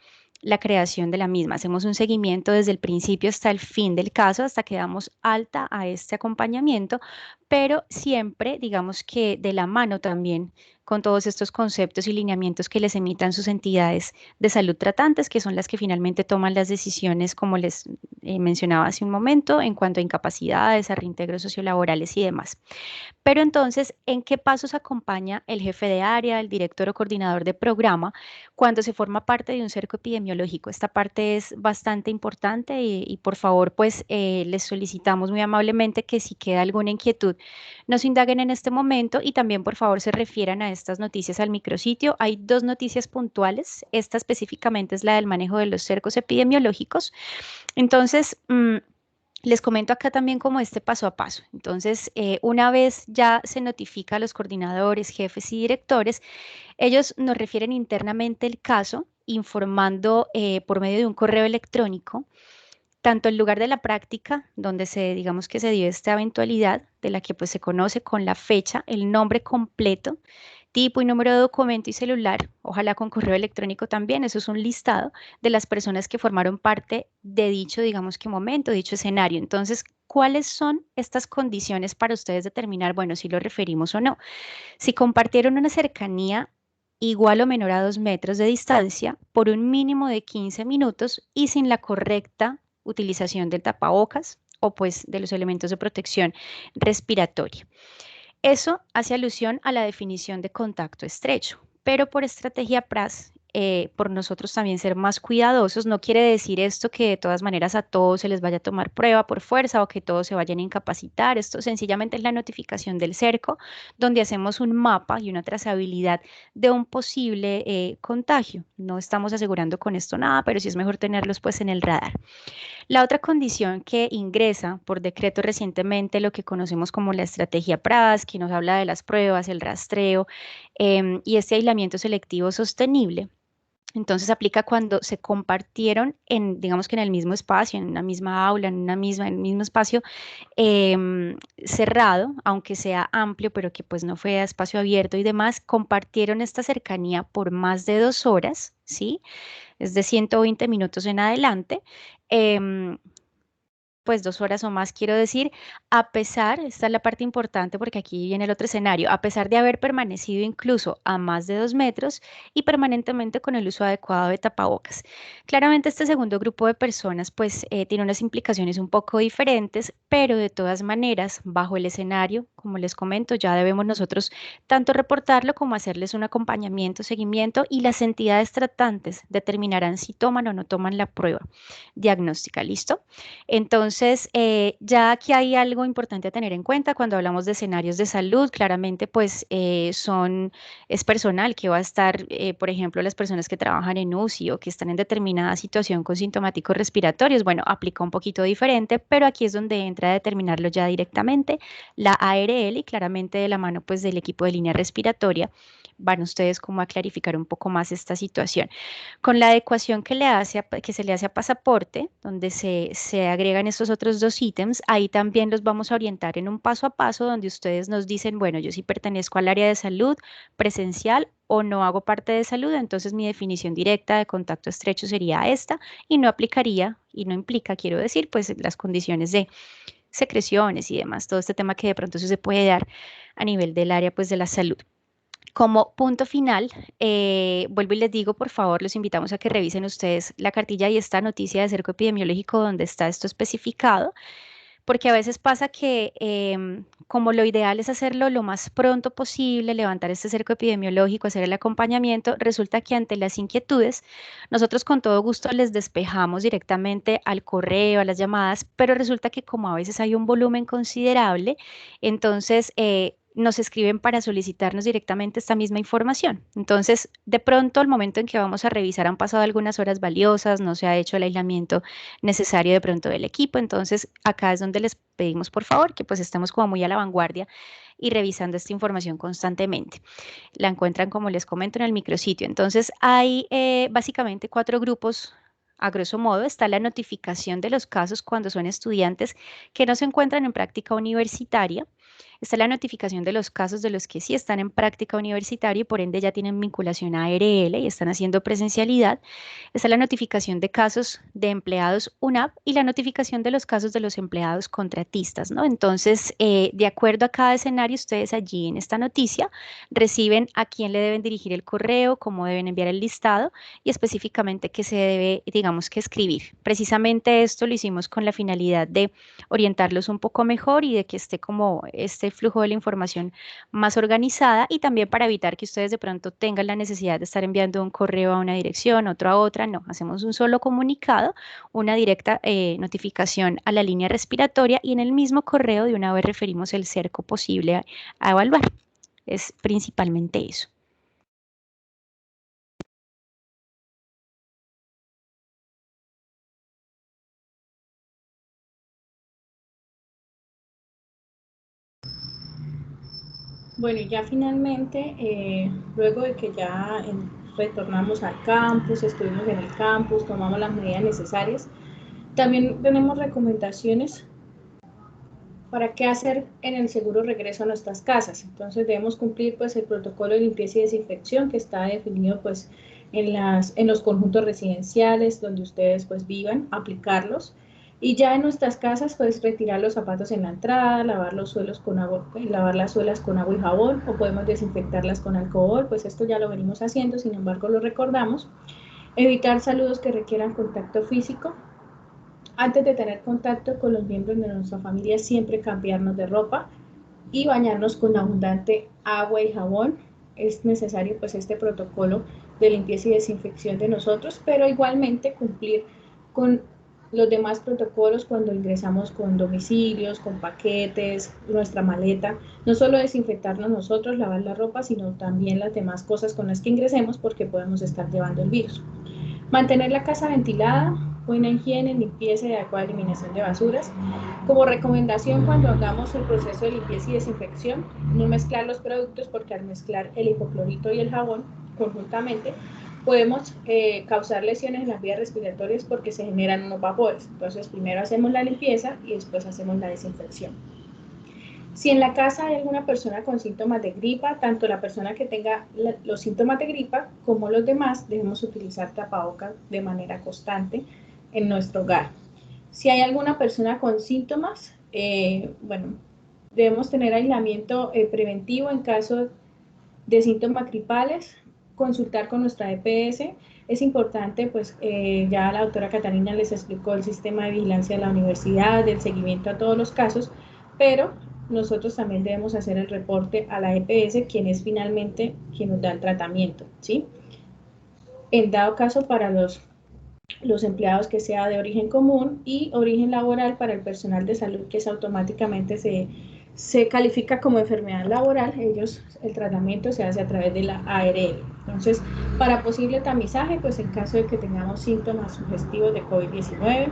creación de la misma. Hacemos un seguimiento desde el principio hasta el fin del caso, hasta que damos alta a este acompañamiento, pero siempre, digamos que de la mano también con todos estos conceptos y lineamientos que les emitan sus entidades de salud tratantes, que son las que finalmente toman las decisiones, como les mencionaba hace un momento, en cuanto a incapacidades, a reintegros sociolaborales y demás. Pero entonces, ¿en qué pasos acompaña el jefe de área, el director o coordinador de programa cuando se forma parte de un cerco epidemiológico? Esta parte es bastante importante y por favor, pues les solicitamos muy amablemente que si queda alguna inquietud, nos indaguen en este momento y también por favor se refieran a estas noticias al micrositio. Hay 2 noticias puntuales. Esta específicamente es la del manejo de los cercos epidemiológicos. Entonces, les comento acá también como este paso a paso. Entonces, una vez ya se notifica a los coordinadores, jefes y directores, ellos nos refieren internamente el caso, informando por medio de un correo electrónico tanto el lugar de la práctica, donde digamos que se dio esta eventualidad, de la que pues se conoce con la fecha, el nombre completo, tipo y número de documento y celular, ojalá con correo electrónico también. Eso es un listado de las personas que formaron parte de dicho, digamos que momento, dicho escenario. Entonces, ¿cuáles son estas condiciones para ustedes determinar, bueno, si lo referimos o no? Si compartieron una cercanía igual o menor a 2 metros de distancia por un mínimo de 15 minutos y sin la correcta utilización del tapabocas o pues de los elementos de protección respiratoria. Eso hace alusión a la definición de contacto estrecho, pero por estrategia PRAS, por nosotros también ser más cuidadosos, no quiere decir esto que de todas maneras a todos se les vaya a tomar prueba por fuerza o que todos se vayan a incapacitar. Esto sencillamente es la notificación del cerco, donde hacemos un mapa y una trazabilidad de un posible contagio. No estamos asegurando con esto nada, pero sí es mejor tenerlos pues en el radar. La otra condición que ingresa por decreto recientemente, lo que conocemos como la estrategia PRAS, que nos habla de las pruebas, el rastreo y este aislamiento selectivo sostenible. Entonces aplica cuando se compartieron digamos que en el mismo espacio, en una misma aula, en el mismo espacio cerrado, aunque sea amplio, pero que pues no fue a espacio abierto y demás, compartieron esta cercanía por más de 2 horas, ¿sí? Es de 120 minutos en adelante. Pues 2 horas o más, quiero decir, a pesar, esta es la parte importante porque aquí viene el otro escenario, a pesar de haber permanecido incluso a más de 2 metros y permanentemente con el uso adecuado de tapabocas. Claramente este segundo grupo de personas pues tiene unas implicaciones un poco diferentes, pero de todas maneras, bajo el escenario, como les comento, ya debemos nosotros tanto reportarlo como hacerles un acompañamiento, seguimiento y las entidades tratantes determinarán si toman o no toman la prueba diagnóstica, ¿listo? Entonces, ya aquí hay algo importante a tener en cuenta cuando hablamos de escenarios de salud, claramente pues es personal que va a estar, por ejemplo, las personas que trabajan en UCI o que están en determinada situación con sintomáticos respiratorios, bueno, aplica un poquito diferente, pero aquí es donde entra a determinarlo ya directamente la ARL y claramente de la mano pues del equipo de línea respiratoria van ustedes como a clarificar un poco más esta situación. Con la adecuación que se le hace a pasaporte, donde se agregan estos otros 2 ítems, ahí también los vamos a orientar en un paso a paso donde ustedes nos dicen, bueno, yo sí pertenezco al área de salud presencial o no hago parte de salud, entonces mi definición directa de contacto estrecho sería esta y no aplicaría y no implica, quiero decir, pues las condiciones de secreciones y demás, todo este tema que de pronto se puede dar a nivel del área pues de la salud. Como punto final, vuelvo y les digo, por favor, los invitamos a que revisen ustedes la cartilla y esta noticia de cerco epidemiológico donde está esto especificado, porque a veces pasa que como lo ideal es hacerlo lo más pronto posible, levantar este cerco epidemiológico, hacer el acompañamiento, resulta que ante las inquietudes, nosotros con todo gusto les despejamos directamente al correo, a las llamadas, pero resulta que como a veces hay un volumen considerable, entonces nos escriben para solicitarnos directamente esta misma información. Entonces, de pronto, al momento en que vamos a revisar, han pasado algunas horas valiosas, no se ha hecho el aislamiento necesario de pronto del equipo. Entonces, acá es donde les pedimos, por favor, que pues estemos como muy a la vanguardia y revisando esta información constantemente. La encuentran, como les comento, en el micrositio. Entonces, hay básicamente 4 grupos. A grosso modo, está la notificación de los casos cuando son estudiantes que no se encuentran en práctica universitaria. Está la notificación de los casos de los que sí están en práctica universitaria y por ende ya tienen vinculación a ARL y están haciendo presencialidad. Está la notificación de casos de empleados UNAP y la notificación de los casos de los empleados contratistas, ¿no? Entonces, de acuerdo a cada escenario, ustedes allí en esta noticia reciben a quién le deben dirigir el correo, cómo deben enviar el listado y específicamente qué se debe, digamos, que escribir. Precisamente esto lo hicimos con la finalidad de orientarlos un poco mejor y de que esté como este flujo de la información más organizada y también para evitar que ustedes de pronto tengan la necesidad de estar enviando un correo a una dirección, otro a otra, no, hacemos un solo comunicado, una directa notificación a la línea respiratoria y en el mismo correo de una vez referimos el cerco posible a evaluar. Es principalmente eso. Bueno, y ya finalmente, luego de que ya retornamos al campus, estuvimos en el campus, tomamos las medidas necesarias, también tenemos recomendaciones para qué hacer en el seguro regreso a nuestras casas. Entonces debemos cumplir pues el protocolo de limpieza y desinfección que está definido pues en los conjuntos residenciales donde ustedes pues vivan, aplicarlos. Y ya en nuestras casas, pues retirar los zapatos en la entrada, lavar los suelos con agua, lavar las suelas con agua y jabón, o podemos desinfectarlas con alcohol, pues esto ya lo venimos haciendo, sin embargo lo recordamos. Evitar saludos que requieran contacto físico. Antes de tener contacto con los miembros de nuestra familia, siempre cambiarnos de ropa. y bañarnos con abundante agua y jabón. Es necesario pues este protocolo de limpieza y desinfección de nosotros, pero igualmente cumplir con los demás protocolos cuando ingresamos con domicilios, con paquetes, nuestra maleta, no solo desinfectarnos nosotros, lavar la ropa, sino también las demás cosas con las que ingresemos porque podemos estar llevando el virus. Mantener la casa ventilada, buena higiene, limpieza y adecuada eliminación de basuras. Como recomendación, cuando hagamos el proceso de limpieza y desinfección, no mezclar los productos porque al mezclar el hipoclorito y el jabón conjuntamente, podemos causar lesiones en las vías respiratorias porque se generan unos vapores. Entonces, primero hacemos la limpieza y después hacemos la desinfección. Si en la casa hay alguna persona con síntomas de gripa, tanto la persona que tenga los síntomas de gripa como los demás, debemos utilizar tapabocas de manera constante en nuestro hogar. Si hay alguna persona con síntomas, bueno, debemos tener aislamiento preventivo en caso de síntomas gripales, consultar con nuestra EPS. Es importante, pues ya la doctora Catalina les explicó el sistema de vigilancia de la universidad, del seguimiento a todos los casos, pero nosotros también debemos hacer el reporte a la EPS, quien es finalmente quien nos da el tratamiento, ¿sí? En dado caso para los empleados que sea de origen común y origen laboral para el personal de salud, que es automáticamente se califica como enfermedad laboral, el tratamiento se hace a través de la ARL. Entonces, para posible tamizaje, pues en caso de que tengamos síntomas sugestivos de COVID-19,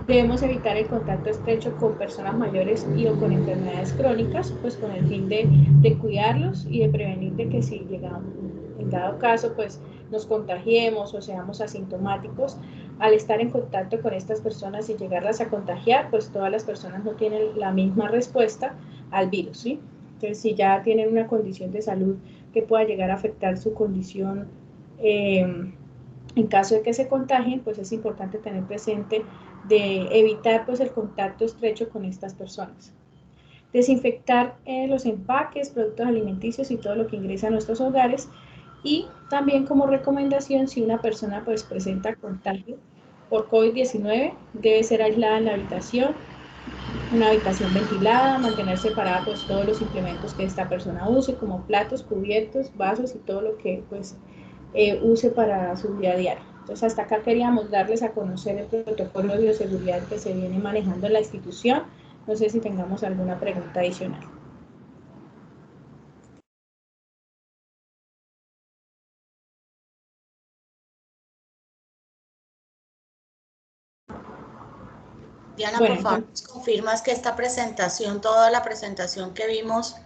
debemos evitar el contacto estrecho con personas mayores y o con enfermedades crónicas, pues con el fin de cuidarlos y de prevenir de que si llegamos, en dado caso, pues nos contagiemos o seamos asintomáticos, al estar en contacto con estas personas y llegarlas a contagiar, pues todas las personas no tienen la misma respuesta al virus, ¿sí? Entonces, si ya tienen una condición de salud que pueda llegar a afectar su condición, en caso de que se contagien, pues es importante tener presente de evitar pues el contacto estrecho con estas personas. Desinfectar los empaques, productos alimenticios y todo lo que ingresa a nuestros hogares. Y también como recomendación, si una persona pues presenta contagio por COVID-19, debe ser aislada en la habitación, una habitación ventilada, mantener separada pues todos los implementos que esta persona use, como platos, cubiertos, vasos y todo lo que pues use para su día a día. Entonces hasta acá queríamos darles a conocer el protocolo de bioseguridad que se viene manejando en la institución. No sé si tengamos alguna pregunta adicional. Diana, bueno, por favor, ¿nos confirmas que esta presentación, toda la presentación que vimos,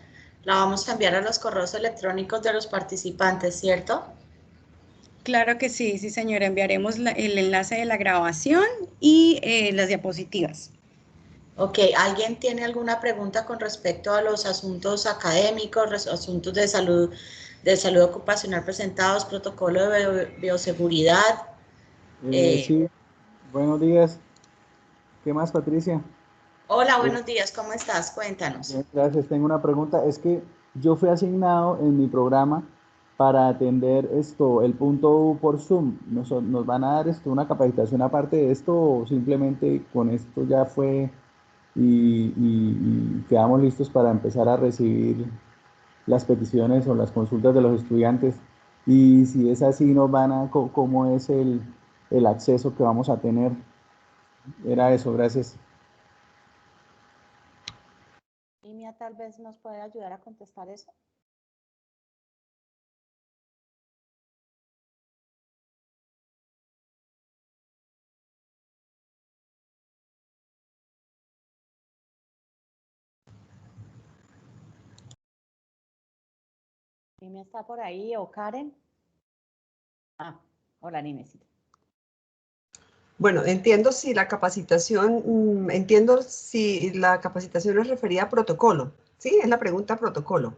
la vamos a enviar a los correos electrónicos de los participantes, ¿cierto? Claro que sí, sí señora, enviaremos el enlace de la grabación y las diapositivas. Ok, ¿alguien tiene alguna pregunta con respecto a los asuntos académicos, asuntos de salud ocupacional presentados, protocolo de bioseguridad? Sí, buenos días. ¿Qué más, Patricia? Hola, buenos días, ¿cómo estás? Cuéntanos. Gracias, tengo una pregunta. Es que yo fui asignado en mi programa para atender el punto U por Zoom. ¿Nos van a dar una capacitación aparte de esto o simplemente con esto ya fue y quedamos listos para empezar a recibir las peticiones o las consultas de los estudiantes? Y si es así, ¿cómo es el acceso que vamos a tener? Era eso, gracias. Nimia tal vez nos puede ayudar a contestar eso. Nimia está por ahí, o Karen. Hola, Nimecita. Bueno, entiendo si la capacitación, es referida a protocolo. ¿Sí? Es la pregunta protocolo.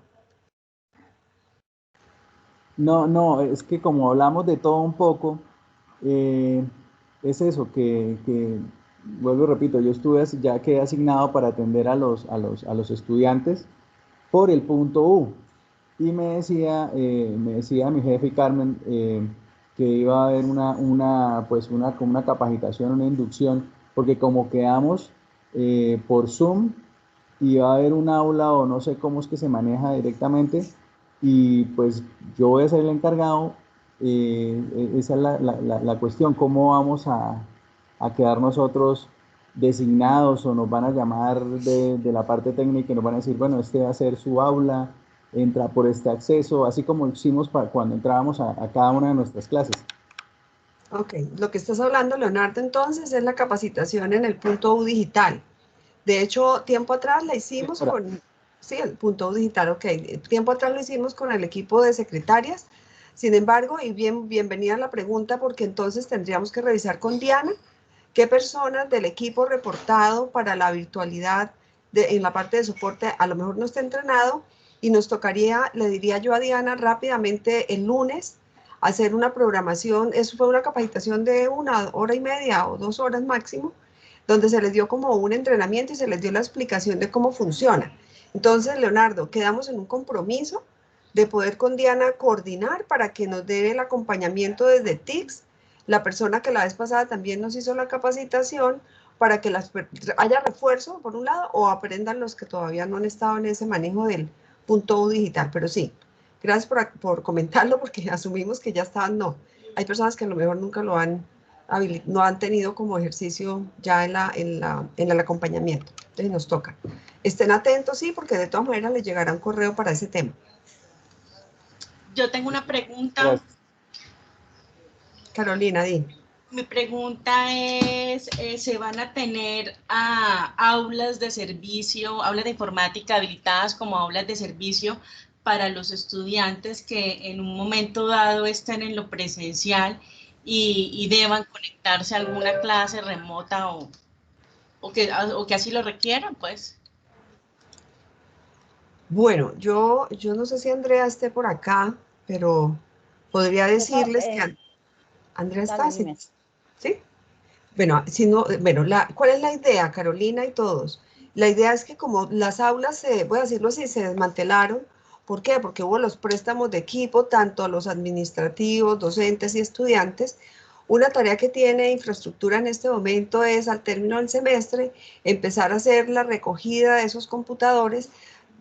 No, es que como hablamos de todo un poco, es eso, que vuelvo y repito, ya quedé asignado para atender a los estudiantes por el punto U. Y me decía mi jefe Carmen que iba a haber una capacitación, una inducción, porque como quedamos por Zoom y va a haber un aula o no sé cómo es que se maneja directamente, y pues yo voy a ser el encargado. Esa es la cuestión, cómo vamos a quedar nosotros designados, o nos van a llamar de la parte técnica y nos van a decir, bueno, este va a ser su aula, entra por este acceso, así como hicimos cuando entrábamos a cada una de nuestras clases. Ok, lo que estás hablando, Leonardo, entonces es la capacitación en el punto U digital. De hecho, tiempo atrás la hicimos con, sí, el punto U digital, ok, tiempo atrás lo hicimos con el equipo de secretarias. Sin embargo, y bienvenida la pregunta, porque entonces tendríamos que revisar con Diana qué personas del equipo reportado para la virtualidad en la parte de soporte a lo mejor no está entrenado, y nos tocaría, le diría yo a Diana rápidamente el lunes, hacer una programación. Eso fue una capacitación de 1 hora y media o 2 horas máximo, donde se les dio como un entrenamiento y se les dio la explicación de cómo funciona. Entonces, Leonardo, quedamos en un compromiso de poder con Diana coordinar para que nos dé el acompañamiento desde TICS, la persona que la vez pasada también nos hizo la capacitación, para que haya refuerzo por un lado, o aprendan los que todavía no han estado en ese manejo del punto U digital. Pero sí, gracias por comentarlo, porque asumimos que ya estaban. No, hay personas que a lo mejor nunca lo han no han tenido como ejercicio ya en el acompañamiento. Entonces nos toca. Estén atentos, sí, porque de todas maneras les llegará un correo para ese tema. Yo tengo una pregunta. Gracias. Carolina, di. Mi pregunta es, ¿se van a tener aulas de servicio, aulas de informática habilitadas como aulas de servicio para los estudiantes que en un momento dado estén en lo presencial y deban conectarse a alguna clase remota o que así lo requieran, pues? Bueno, yo no sé si Andrea esté por acá, pero podría decirles que Andrea está, ¿sí? ¿Sí? Bueno, si no, bueno, ¿cuál es la idea, Carolina y todos? La idea es que como las aulas, voy a decirlo así, se desmantelaron. ¿Por qué? Porque hubo los préstamos de equipo, tanto a los administrativos, docentes y estudiantes. Una tarea que tiene infraestructura en este momento es, al término del semestre, empezar a hacer la recogida de esos computadores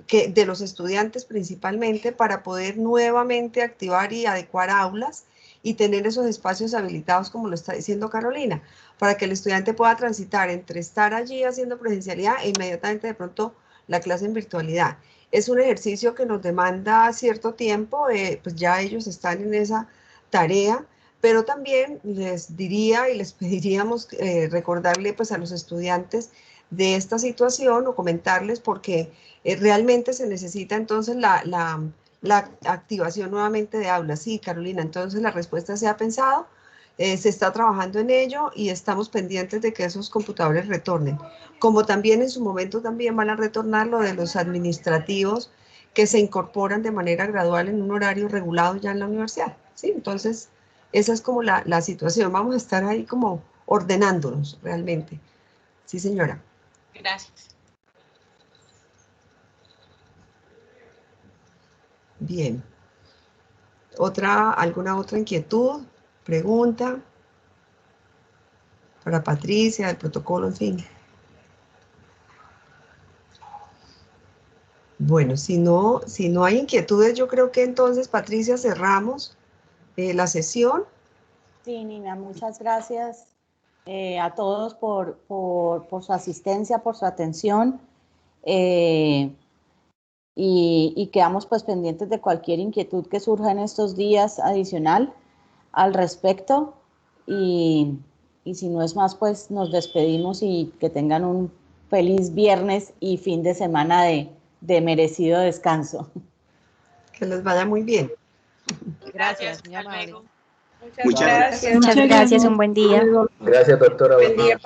de los estudiantes principalmente, para poder nuevamente activar y adecuar aulas y tener esos espacios habilitados, como lo está diciendo Carolina, para que el estudiante pueda transitar entre estar allí haciendo presencialidad e inmediatamente de pronto la clase en virtualidad. Es un ejercicio que nos demanda cierto tiempo, pues ya ellos están en esa tarea, pero también les diría y les pediríamos recordarle pues a los estudiantes de esta situación, o comentarles, porque realmente se necesita entonces la activación nuevamente de aulas. Sí, Carolina, entonces la respuesta se ha pensado, se está trabajando en ello y estamos pendientes de que esos computadores retornen. Como también en su momento también van a retornar lo de los administrativos, que se incorporan de manera gradual en un horario regulado ya en la universidad. ¿Sí? Entonces, esa es como la situación. Vamos a estar ahí como ordenándonos realmente. Sí, señora. Gracias. Bien. ¿Alguna otra inquietud, pregunta para Patricia, el protocolo, en fin? Bueno, si no hay inquietudes, yo creo que entonces, Patricia, cerramos la sesión. Sí, Nina, muchas gracias a todos por su asistencia, por su atención. Y quedamos pues pendientes de cualquier inquietud que surja en estos días adicional al respecto, y si no es más, pues nos despedimos y que tengan un feliz viernes y fin de semana de merecido descanso. Que les vaya muy bien. Gracias, muy amable. Muchas gracias. Muchas gracias, un buen día. Gracias, doctora. Buen día.